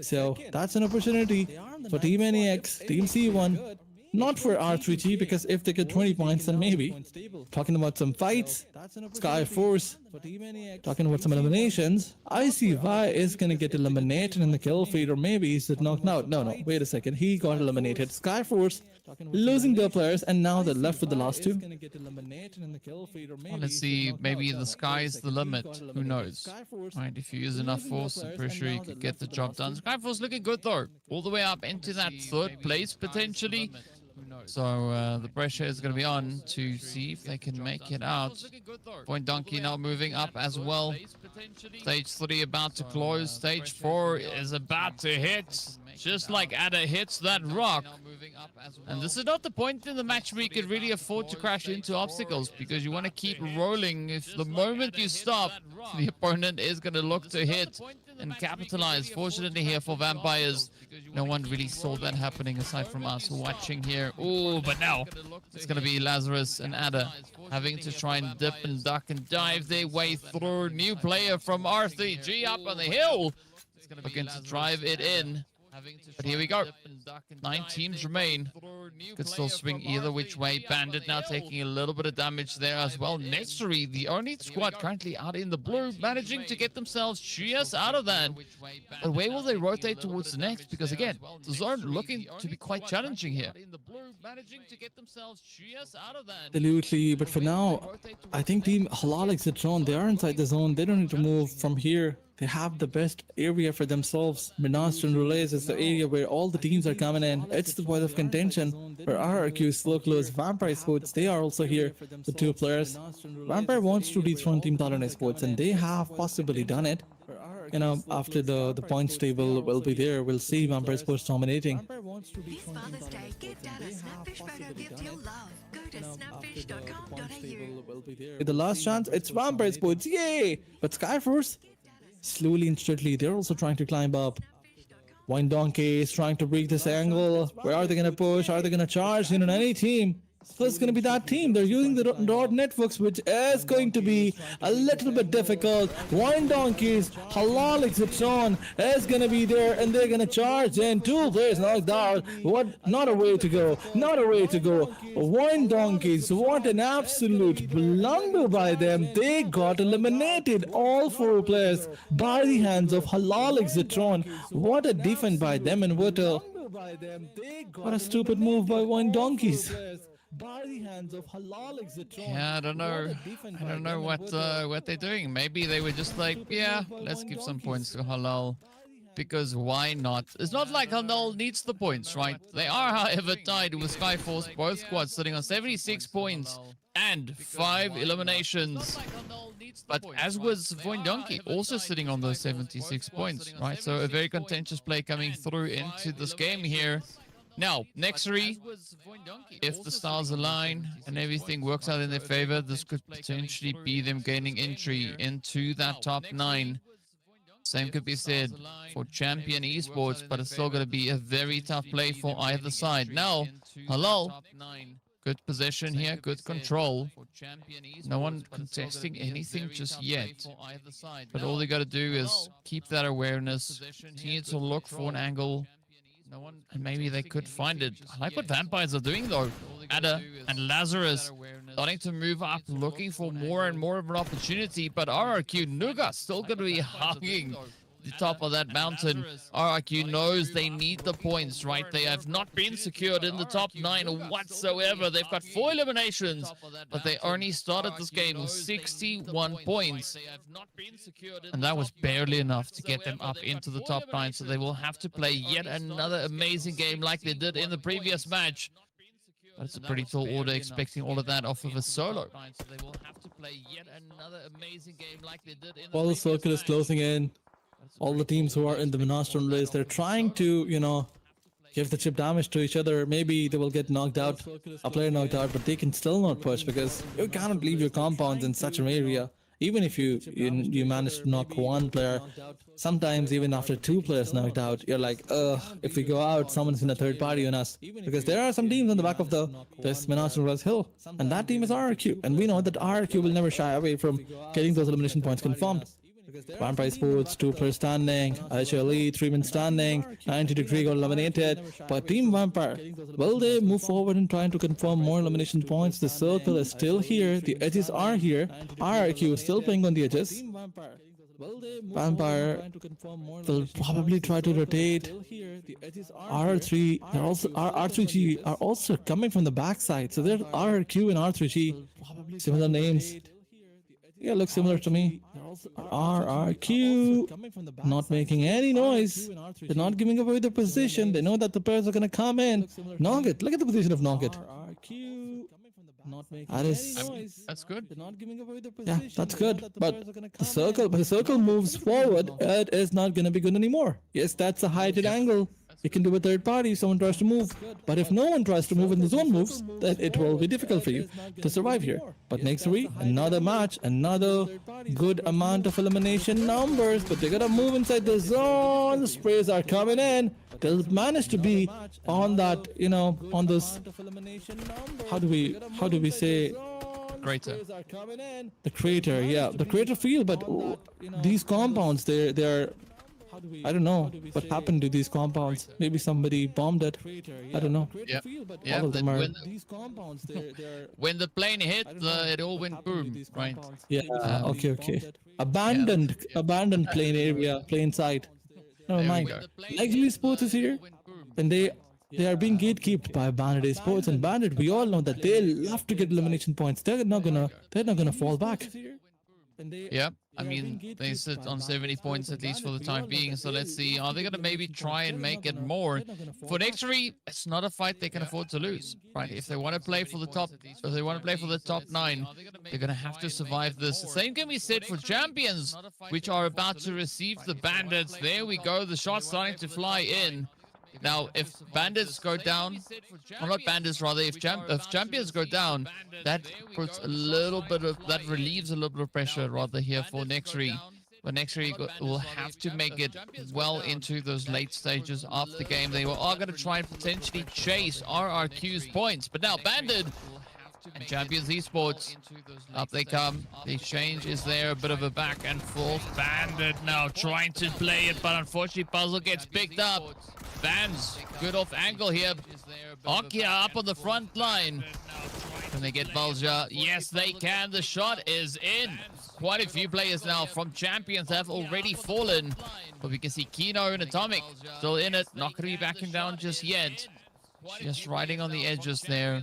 So that's an opportunity for Team NEX, Team C1. Not for R3G, because if they get 20 points, then maybe. Talking about some fights, Skyforce, talking about some eliminations, I see Vi is gonna get eliminated in the kill feed, or maybe he's knocked out. No, wait a second, he got eliminated. Skyforce losing their players, and now they're left with the last two. Well, let's see, maybe the sky's the limit. Who knows? Right, if you use enough force, I'm pretty sure you could get the job done. Skyforce looking good though, all the way up into that 3rd place potentially. So the pressure is going to be on to see if they can make it out. Point Donkey now moving up as well. Stage 3 about to close. Stage 4 is about to hit. Just like Ada hits that rock. And this is not the point in the match where you could really afford to crash into obstacles, because you want to keep rolling. If the moment you stop, the opponent is going to look to hit and capitalize. Fortunately here for Vampires, no one really saw that happening aside from us watching here. Oh, but now it's going to be Lazarus and Ada having to try and dip and duck and dive their way through. New player from R3G up on the hill, looking to drive it in. But here we go. 9 teams remain. Could still swing either which way. Bandit now taking a little bit of damage there as well. NEXORY, the only squad currently out in the blue, managing to get themselves just out of that. But where will they rotate towards the next? Because again, the zone looking to be quite challenging here. Absolutely, but for now, I think Team HALAL AXETRON, they are inside the zone. They don't need to move from here. They have the best area for themselves. Miramar and Relays is the area where all the teams are coming in. It's the point of contention where RRQ, Slow Close, VIPERxKO, they are also here, the 2 players. Vampire wants to dethrone Team TALON Esports, and they have possibly done it. You know, after the points table will be there, we'll see VIPERxKO dominating. This Father's Day, give Dad a Snapfish photo gift you'll love. Go to snapfish.com.au. The last chance, it's VIPERxKO, yay! But Skyforce, slowly and steadily, they're also trying to climb up. VOIN Donkey is trying to break this angle. Where are they going to push? Are they going to charge? You know, any team. So it's going to be that team. They're using the rod networks, which is going to be a little bit difficult. VOIN Donkeys, HALAL AXETRON is going to be there, and they're going to charge in. 2 players knocked out. What? Not a way to go. Not a way to go. VOIN Donkeys, what an absolute blunder by them. They got eliminated, all 4 players, by the hands of HALAL AXETRON. What a defense by them, and what a stupid move by VOIN Donkeys. By the hands of HALAL AXETRON. Yeah, I don't know what they're doing. Maybe they were just like, yeah, let's give some points to HALAL, because why not? It's not like HALAL needs the points, right? They are, however, tied with Skyforce, both squads sitting on 76 points and 5 eliminations. But as was VOIN Donkey, also sitting on those 76 points, right? So a very contentious play coming through into this game here. Now, NEXORY, if the stars align and everything works out in their favor, this could potentially be them gaining entry into that top 9. Same could be said for Champion Esports, but it's still going to be a very tough play for either side. Now, HALAL, good possession here, good control. No one contesting anything just yet. But all they got to do is keep that awareness, continue to look for an angle. And maybe they could find it. I like what Vampires are doing though. Ada and Lazarus starting to move up, looking for more and more of an opportunity. But RRQ Nuga still going to be hugging the top of that mountain. RRQ knows they need the points, right? They have not been secured in the top 9 whatsoever. They've got 4 eliminations, but they only started this game with 61 points. And that was barely enough to get them up into the top 9, so they will have to play yet another amazing game like they did in the previous match. But it's a pretty tall order, expecting all of that off of a solo. While the circle is closing in, all the teams who are in the Miramar race, they're trying to, you know, give the chip damage to each other. Maybe they will get knocked out, a player knocked out, but they can still not push because you cannot leave your compounds in such an area Even if you manage to knock one player, sometimes even after two players knocked out, you're like, if we go out, someone's in a third party on us. Because there are some teams on the back of this Minas Ras Hill, and that team is RRQ, and we know that RRQ will never shy away from getting those elimination points confirmed. Vampire Sports, 2 players standing, HLE, 3-man standing, 90-degree got eliminated. But Team Vampire, will they move forward in trying to confirm more elimination points? The circle is still here, the edges are here, RRQ is still playing on the edges. Vampire will probably try to rotate. R3, R3G are also coming from the backside, so there's RRQ and R3G, similar names. Yeah, looks similar to me. RRQ not making any noise. They're not giving away their position. They know that the players are gonna come in. Nugget, look at the position of Nugget. That is, That's good. yeah, that's good. But the circle moves forward. It is not gonna be good anymore. Yes, that's a heighted angle. You can do a third party if someone tries to move. But if no one tries to move and the zone moves, then it will be difficult for you to survive here. But NEXORY, another match, another good amount of elimination numbers. But they gotta move inside the zone. The sprays are coming in. They'll manage to be on that, on this. How do we say? Crater. The crater, yeah, the crater field. But these compounds, they're. I don't know what happened to these compounds. Maybe somebody bombed it. I don't know. Yeah. All of them are. When the plane hit, it all went boom, right? Yeah. Okay. Abandoned plane area, plane site. Never mind. Actually, Sports is here, and they are being gatekept by Bandit Esports, and Bandit. We all know that they love to get elimination points. They're not gonna fall back. Yeah, I mean, they sit on 70 points at least for the time being. So let's see, are they going to maybe try and make it more? For NEXORY, it's not a fight they can afford to lose, right? If they want to play for the top, if they want to play for the top 9, they're going to have to survive this. The same can be said for Champions, which are about to receive the Bandits. There we go, the shot's starting to fly in. Now, if Bandits go down, or not Bandits rather, if Champions go down, that puts a little bit of, that relieves a little bit of pressure rather here for NEXORY. But NEXORY will have to make it well into those late stages of the game. They are going to try and potentially chase RRQ's points. But now Bandit and Champions Esports, up they come. The exchange is there, a bit of a back and forth. Bandit now trying to play it, but unfortunately Puzzle gets picked up. Vans, good off angle here. Okia up on the front line. Can they get BLUZZ? Yes, they can. The shot is in. Quite a few players now from Champions have already fallen. But we can see Kino and Atomic still in it. Not going to be backing down just yet. Just riding on the edges there.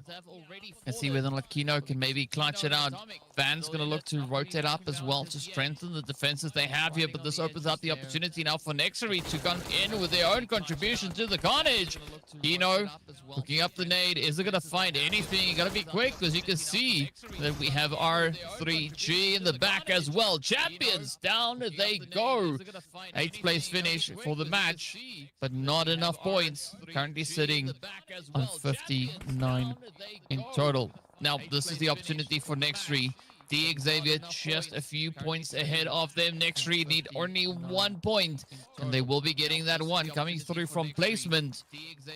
Let's see whether or not Kino can maybe clutch it out. Van's going to look to rotate up as well to strengthen the defenses they have here. But this opens up the opportunity now for NEXORY to come in with their own contribution to the carnage. Kino looking up the nade. Is it going to find anything? You got to be quick because you can see that we have R3G in the back as well. Champions, down they go. 8th place finish for the match, but not enough points. Currently sitting on 59 in total. Now, this is the opportunity for NEXORY. The XAVIER just a few points ahead of them. NEXORY need only 1 point, and they will be getting that one coming through from placement.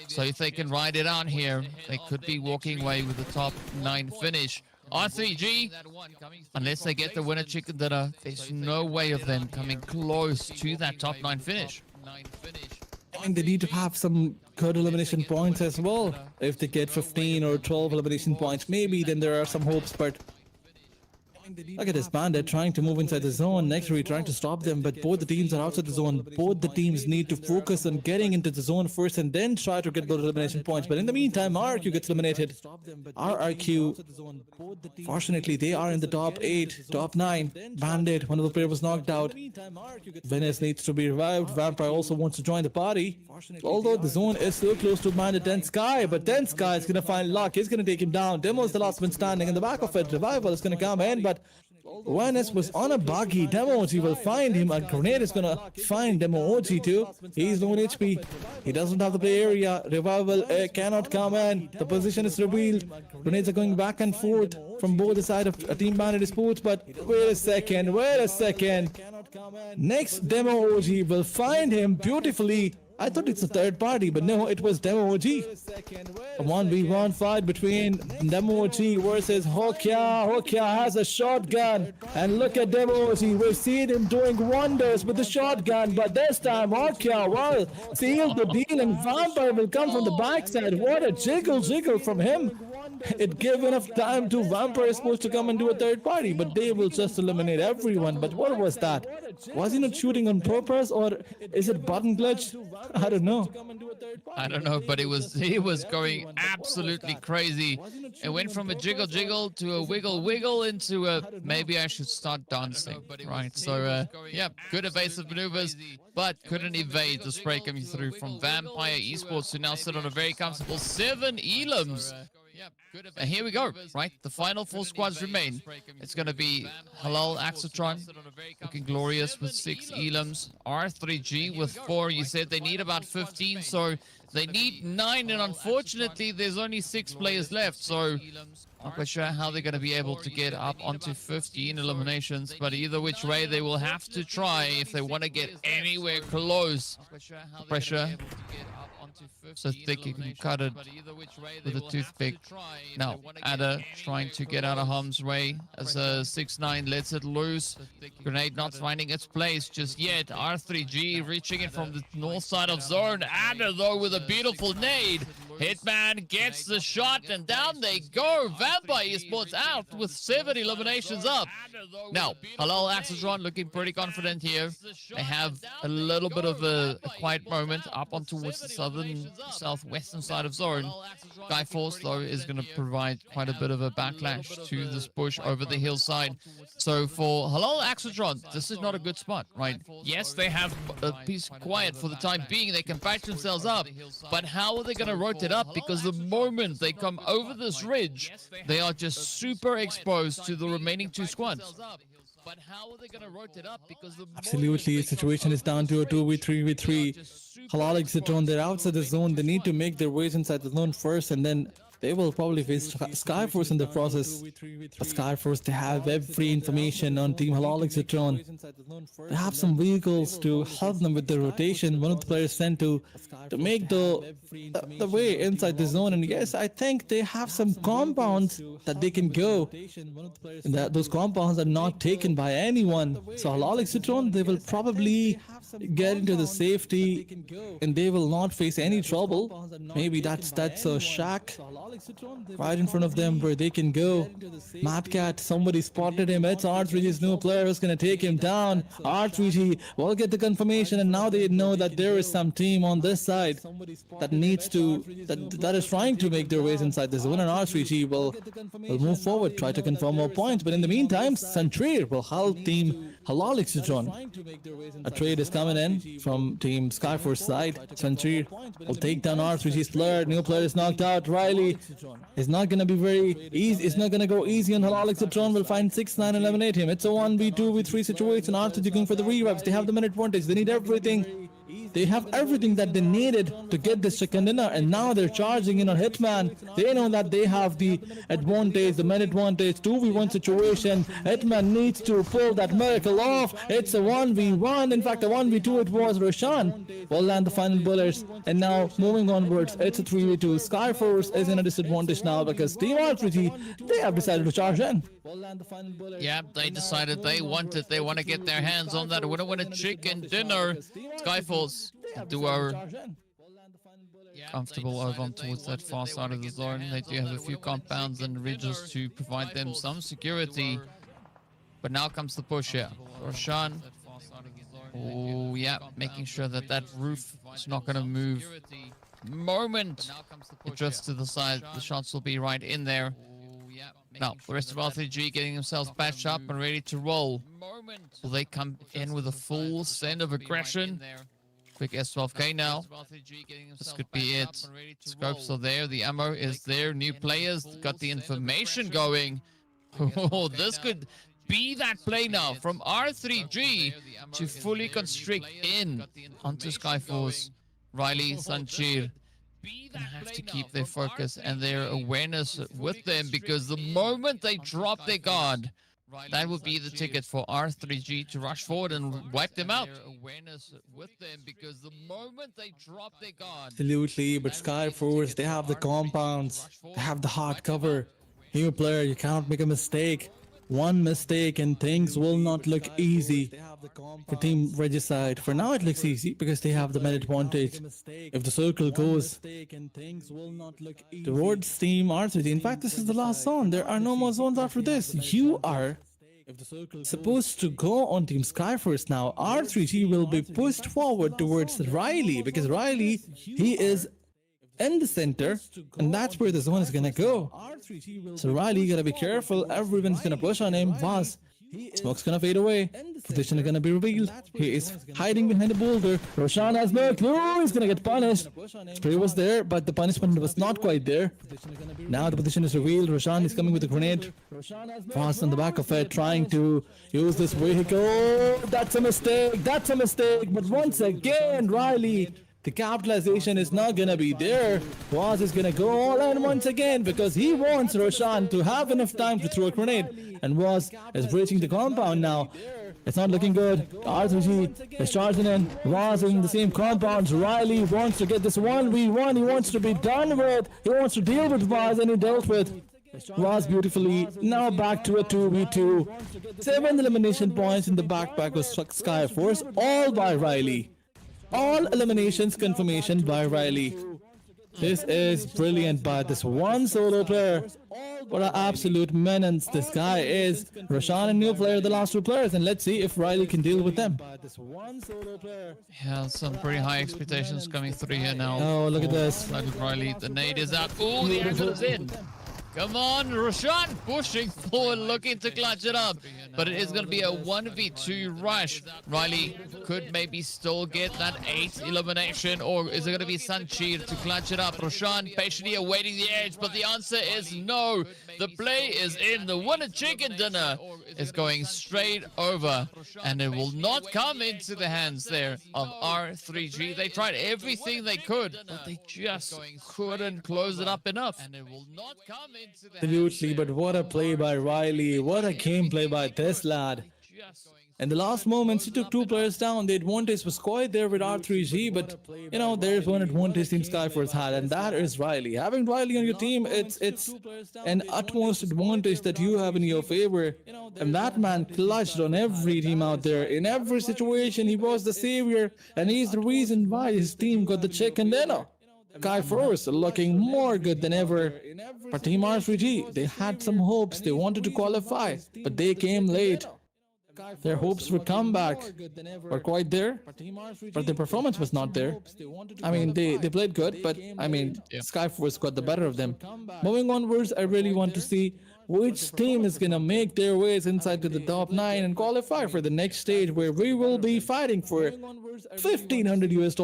So if they can ride it out here, they could be walking away with the top 9 finish. R3G, unless they get the winner chicken dinner, there's no way of them coming close to that top 9 finish. I think they need to have some good elimination points as well. If they get 15 or 12 elimination points, maybe then there are some hopes, but look at this Bandit trying to move inside the zone. NEXORY trying to stop them, but both the teams are outside the zone. Both the teams need to focus on getting into the zone first and then try to get those elimination points. But in the meantime, RRQ gets eliminated. RRQ, fortunately, they are in the top 8, top 9. Bandit, one of the players was knocked out. Venice needs to be revived. Vampire also wants to join the party. Although the zone is so close to Bandit TenSky, but TenSky is going to find luck. He's going to take him down. Demo is the last one standing in the back of it. Revival is going to come in, but Vanes was on a buggy. Demo OG will find him. A grenade is gonna find Demo OG too. He's low on HP. He doesn't have the play area. Revival cannot come in. The position is revealed. Grenades are going back and forth from both the side of Team Bandit Sports. But wait a second. Next, Demo OG will find him beautifully. I thought it's a third party, but no, it was Demo OG. A 1v1 fight between Demo OG versus Hokia. Hokia has a shotgun. And look at Demo OG. We've seen him doing wonders with the shotgun. But this time, Hokia will seal the deal and Vampire will come from the backside. What a jiggle from him. It gave enough time to Vampire supposed to come and do a third party, but they will just eliminate everyone. But what was that? Was he not shooting on purpose, or is it button glitch? I don't know. But he was going absolutely crazy. It went from a jiggle to a wiggle into a maybe I should start dancing, right? So yeah, good evasive maneuvers, but couldn't evade the spray coming through from Vampire Esports, who now sit on a very comfortable 7 elims. And here we go, right? The final 4 squads remain. It's going to be HALAL, AXETRON, looking glorious with 6 elims. R3G with 4. You said they need about 15, so they need 9. And unfortunately, there's only 6 players left. So not quite sure how they're going to be able to get up onto 15 eliminations. But either which way, they will have to try if they want to get anywhere close. The pressure so thick you can cut it with a toothpick. Now, Ada trying to get out of harm's way as a 6-9 lets it loose. Grenade not finding its place just yet. R3G reaching it from the north side of zone. Ada, though, with a beautiful nade. Hitman gets the shot, and down they go. Vampire Esports out with 7 eliminations up. Now, HALAL AXETRON looking pretty confident here. They have a little bit of a quiet moment up on towards the southwestern side of zone. Skyforce, though, is going to provide quite a bit of a backlash to this push over the hillside. So for HALAL AXETRON, this is not a good spot, right? Yes, they have a piece quiet for the time being. They can patch themselves up, but how are they going to rotate up? Because the moment they come over this ridge, they are just super exposed to the remaining 2 squads. But how are they going to rotate up? Because absolutely, the situation is down to a 2v3v3. HALAL AXETRON, they're outside the zone. They need to make their ways inside the zone first, and then they will probably face Skyforce in the process. But Skyforce, they have every information on Team HALAL AXETRON. They have some vehicles to help them with the rotation. One of the players sent to make the way inside the zone. And yes, I think they have some compounds that they can go. And those compounds are not taken by anyone. So HALAL AXETRON, they will probably get into the safety and they will not face any trouble. Maybe that's a shack right in front of them where they can go. Madcat, somebody spotted him. It's R3G's new player who's going to take him down. R3G will get the confirmation, and now they know that there is some team on this side that needs to, that is trying to make their ways inside the zone, and R3G will move forward, try to confirm more points. But in the meantime, Centrir will help Team HALAL AXETRON. A trade is coming in from Team Skyforce side. Centrir will take down R3G's player. New player is knocked out. Riley is not going to be very easy. It's not going to go easy on HALAL AXETRON. Will find 6-9 and eliminate him. It's a 1v2v3 situation. R3G going for the revives. They have the minute advantage. They need everything. They have everything that they needed to get this second dinner, and now they're charging in on Hitman. They know that they have the advantage, the minute advantage, 2v1 situation. Hitman needs to pull that miracle off. It's a 1v1. In fact, a 1v2 it was. Roshan will land the final bullets, and now moving onwards, it's a 3v2. Skyforce is in a disadvantage now because Team R3G, they have decided to charge in. Yeah, they decided they want it. They want to get their hands on that winner chicken dinner. Skyforce duo comfortable over on towards that far side of the zone. They do have a few compounds and ridges to provide them some security. But now comes the push here. Roshan. Oh, yeah, making sure that that roof is not going to move. Moment it drifts to the side, the shots will be right in there. Now, the rest of R3G getting themselves patched up and ready to roll. Will they come in with a full send of aggression? Quick S12K now. This could be it. Scopes are there. The ammo is there. New players got the information going. Oh, this could be that play now from R3G to fully constrict in onto Skyforce. Riley, Sanchir have to keep their focus and their awareness with them, because the moment they drop their guard, that will be the ticket for R3G to rush forward and wipe them out. Absolutely, but Skyforce, they have the compounds, they have the hard cover. New player, you cannot make a mistake. One mistake and things will not look easy for Team Regicide. For now it looks easy because they have the man advantage. If the circle goes towards Team R3G, in fact this is the last zone, there are no more zones after this. You are supposed to go on Team Skyforce now. R3G will be pushed forward towards Riley because Riley, he is in the center, and that's where the zone is gonna go. So Riley, you gotta be careful. Everyone's gonna push on him. VOIN, smoke's gonna fade away. Position is gonna be revealed. He is hiding behind a boulder. Roshan has no clue. He's gonna get punished. Spray was there, but the punishment was not quite there. Now the position is revealed. Roshan is coming with a grenade. VOIN on the back of it, trying to use this vehicle. That's a mistake. That's a mistake. But once again, Riley, the capitalization is not gonna be there. VOIN is gonna go all in once again because he wants Roshan to have enough time to throw a grenade. And VOIN is breaching the compound now. It's not looking good. R3G is charging in. VOIN is in the same compound. Riley wants to get this 1v1. He wants to be done with. He wants to deal with VOIN, and he dealt with VOIN beautifully. Now back to a 2v2. 7 elimination points in the backpack of Skyforce, all by Riley. All eliminations confirmation by Riley. This is brilliant by this one solo player. What an absolute menace this guy is. Roshan and new player, the last two players, and let's see if Riley can deal with them. Yeah, some pretty high expectations coming through here now. Oh, look at this. Riley, the nade is out. Oh, the angle is in. Come on, Roshan pushing forward, looking to clutch it up. But it is going to be a 1v2 rush. Riley could maybe still get that 8 elimination, or is it going to be Sanchir to clutch it up? Roshan patiently awaiting the edge, but the answer is no. The play is in. The winner chicken dinner is going straight over, and it will not come into the hands there of R3G. They tried everything they could, but they just couldn't close it up enough. And it will not come into Absolutely, but what a play by Riley. What a gameplay by this lad. In the last moments, he took 2 players down. The advantage was quite there with R3G, but you know, there's one advantage Team Skyforce had, and that is Riley. Having Riley on your team, it's an utmost advantage that you have in your favor. And that man clutched on every team out there. In every situation, he was the savior, and he's the reason why his team got the chicken dinner. Skyforce looking more good than ever. For Team R3G, they had some hopes. They wanted to qualify, but they came late. Their hopes for comeback were quite there, but their performance was not there. I mean, they played good, but I mean, Skyforce got the better of them. Moving onwards, I really want to see which team is gonna make their ways inside to the top 9 and qualify for the next stage, where we will be fighting for $1,500 US.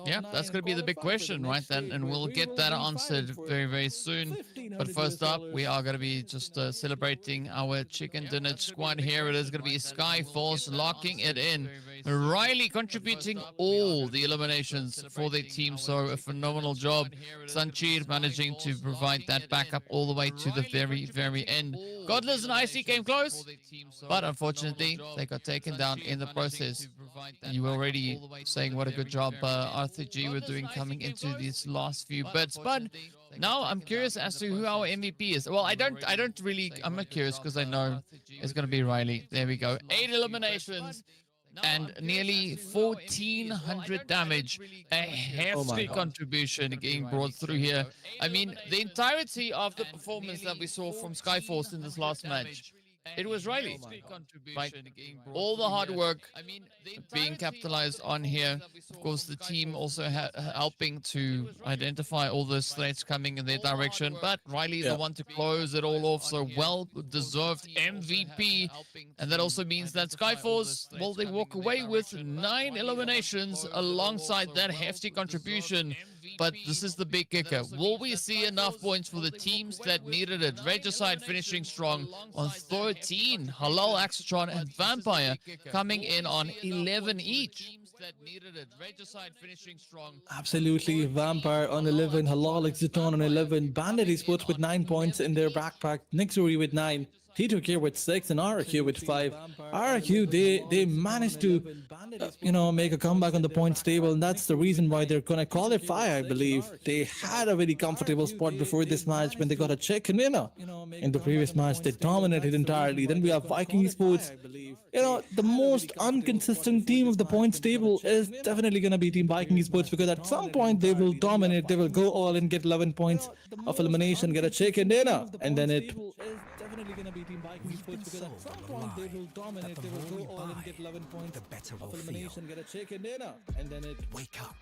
Yeah, that's going to be the big question, right? And we'll get that answered very, very soon. But first up, we are going to be just celebrating our chicken dinner squad here. It is going to be Skyforce locking it in. Riley contributing all the eliminations for their team, so a phenomenal job. Sanchir managing to provide that backup all the way to the very, very end. Godless and Icy came close, but unfortunately, they got taken down in the process. You were already saying what a good job R3G were doing coming into these last few bits, but now I'm curious as to who our MVP is. Well, I'm not curious because I know it's going to be Riley. There we go. 8 eliminations and nearly 1,400 damage. A hefty contribution getting brought through here. I mean, the entirety of the performance that we saw from Skyforce in this last match, it was Riley. Like, all the hard work being capitalized on here. Of course, the team also helping to identify all those threats coming in their direction. But Riley, the one to close it all off. So well-deserved MVP. And that also means that Skyforce, well, they walk away with 9 eliminations alongside that hefty contribution but this is the big kicker. Will we see enough points for the teams that needed it? Regicide finishing strong on 13. Halal, AXETRON, and Vampire coming in on 11 each. Absolutely. Vampire on 11, Halal, AXETRON on 11, Bandit Esports with 9 points in their backpack, NEXORY with 9, T2K with 6, and RQ with 5. RQ, they managed to, make a comeback on the points table, and that's the reason why they're going to qualify, I believe. They had a very comfortable spot before this match when they got a chicken winner. In the previous match, they dominated entirely. Then we have Viking Esports. The most inconsistent team of the points table is definitely going to be Team Viking Esports, because at some point they will dominate, they will go all in, get 11 points of elimination, get a chicken dinner, and then it definitely gonna be Team Viking Esports, because at some point they will dominate, they will go all in, get 11 points the better of we'll elimination, feel. get a chicken dinner, and then it Wake up.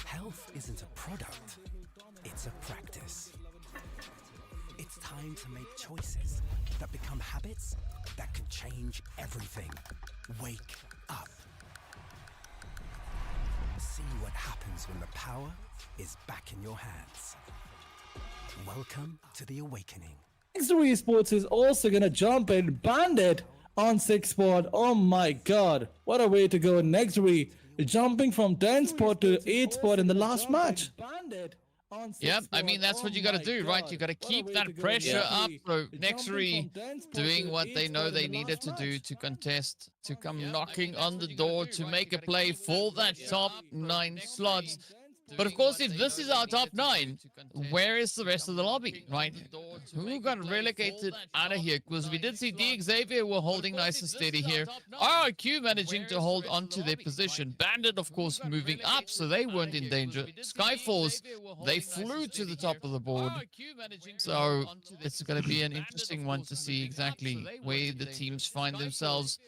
Health isn't a product, it's a practice. It's time to make choices that become habits that can change everything. Wake up. See what happens when the power is back in your hands. Welcome to the awakening. NEXORY Esports is also gonna jump in. Bandit on 6th spot. Oh my god, what a way to go. NEXORY jumping from 10th spot to 8th spot in the last match. Yep, I mean, that's what you got to do, right? You got to keep that pressure up. So NEXORY doing what they know they needed to do to contest, to come knocking on the door, to make a play for that top 9 slots. But of course, if this is our top 9, where is the rest of the lobby, right? Who got relegated out of here? Because we did see XAVIER were holding nice and steady here. RRQ managing to hold on to their position. Bandit, of course, moving up, so they weren't in danger. Skyforce, they flew to the top of the board. So it's going to be an interesting one to see exactly where the teams find themselves.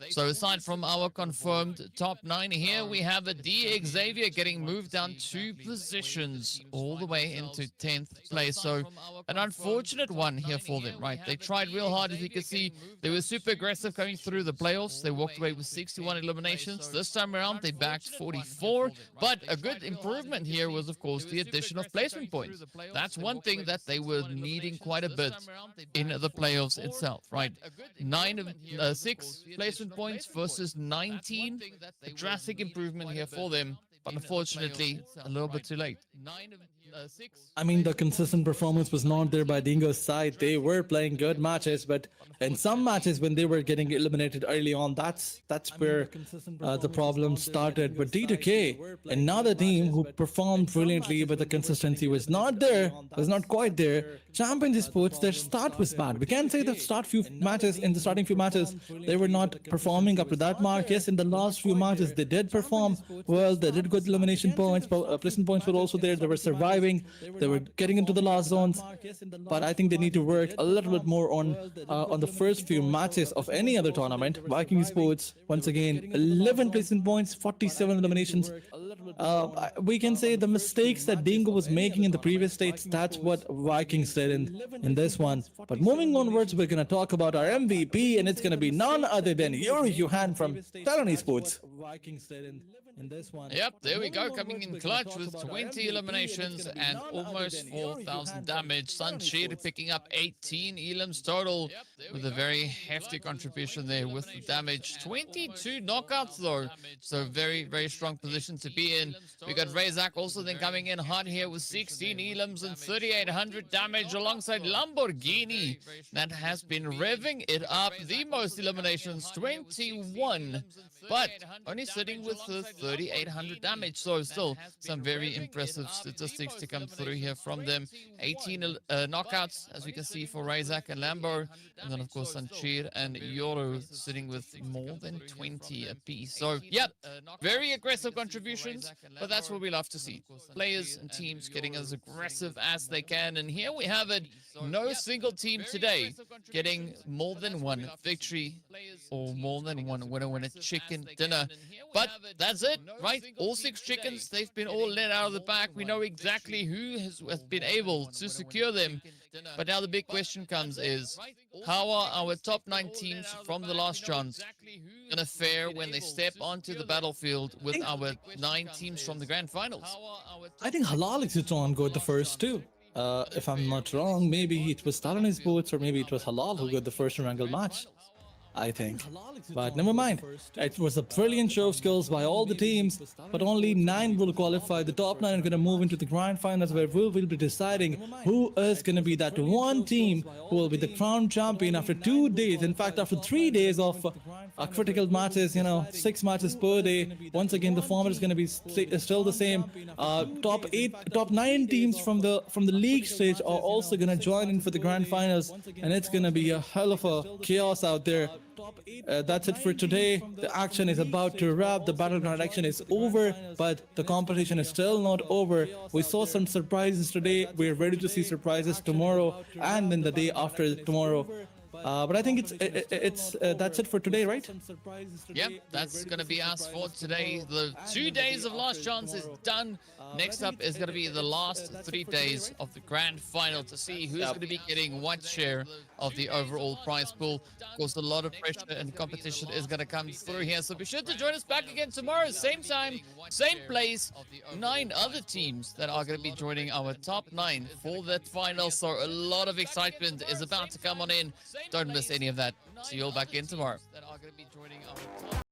So aside from our confirmed top 9 here, we have a XAVIER getting moved down 2 positions all the way into 10th place. So an unfortunate one here for them, right? They tried real hard, as you can see. They were super aggressive coming through the playoffs. They walked away with 61 eliminations. This time around, they backed 44. But a good improvement here was, of course, the addition of placement points. That's one thing that they were needing quite a bit in the playoffs itself, right? 6 placement points versus 19. A drastic improvement here for them, but unfortunately a little bit too late. I mean, the consistent performance was not there by Dingo's side. They were playing good matches, but in some matches when they were getting eliminated early on, that's where the problem started. But D2K, another team who performed brilliantly, but the consistency was not there, was not quite there. Champions Esports, their start was bad. We can say the starting few matches, they were not performing up to that mark. Yes, in the last few matches, they did perform well. They did good elimination points, placement points were also there. They were surviving. They were getting into the last zones. But I think they need to work a little bit more on the first few matches of any other tournament. Viking Esports, once again, 11 placement points, 47 eliminations. We can say the mistakes that Dingo was making in the previous states, that's what Vikings did in this one. But moving onwards, we're going to talk about our MVP, and it's going to be none other than Yuri Johan from TALON Esports. In this one. Yep, there we go, coming in clutch with 20 eliminations and almost 4,000 damage. Sunshade picking up 18 elims total with a very hefty contribution there with the damage. 22 knockouts though, so very, very strong position to be in. We got Razak also then coming in hot here with 16 elims and 3,800 damage alongside Lamborghini. That has been revving it up. The most eliminations, 21, but only sitting with the 3,800 damage. So still some very impressive statistics to come through here from them. 18 knockouts, as we can see, for Razak and Lambo. And then, of course, Sanchir and Yoro sitting with more than 20 apiece. So, yep, very aggressive contributions, but that's what we love to see. Players and teams getting as aggressive as they can. And here we have it. No single team today getting more than one victory or more than one winner chicken dinner. But that's it. it, right? All 6 chickens, they've been all let out of the bag. We know exactly who has been able to secure them. But now the big question comes is, how are our top 9 teams from the last chance going to fare when they step onto the battlefield with our 9 teams from the grand finals? I think HALAL AXETRON got the first two. If I'm not wrong, maybe it was TALON ESPORTS or maybe it was HALAL who got the first Erangel match, I think. But never mind. It was a brilliant show of skills by all the teams, but only 9 will qualify. The top 9 are going to move into the grand finals where we will be deciding who is going to be that one team who will be the crown champion after 2 days. In fact, after 3 days of critical matches, 6 matches per day. Once again, the format is going to be still the same. Top 9 teams from the league stage are also going to join in for the grand finals, and it's going to be a hell of a chaos out there. That's it for today. The action is about to wrap. The battleground action is over, but the competition is still not over. We saw some surprises today. We're ready to see surprises tomorrow and then the day after tomorrow. But I think that's it for today, right? Yeah, that's going to be us for today. The 2 days of last chance is done. Next up is going to be the last 3 days of the grand final to see who's going to be getting what share of the overall prize pool. Of course, a lot of pressure and competition is going to come through here. So be sure to join us back again tomorrow, same time, same place. 9 other teams that are going to be joining our top 9 for that final. So a lot of excitement is about to come on in. Don't miss any of that. See you all back in tomorrow. That are going to be joining our top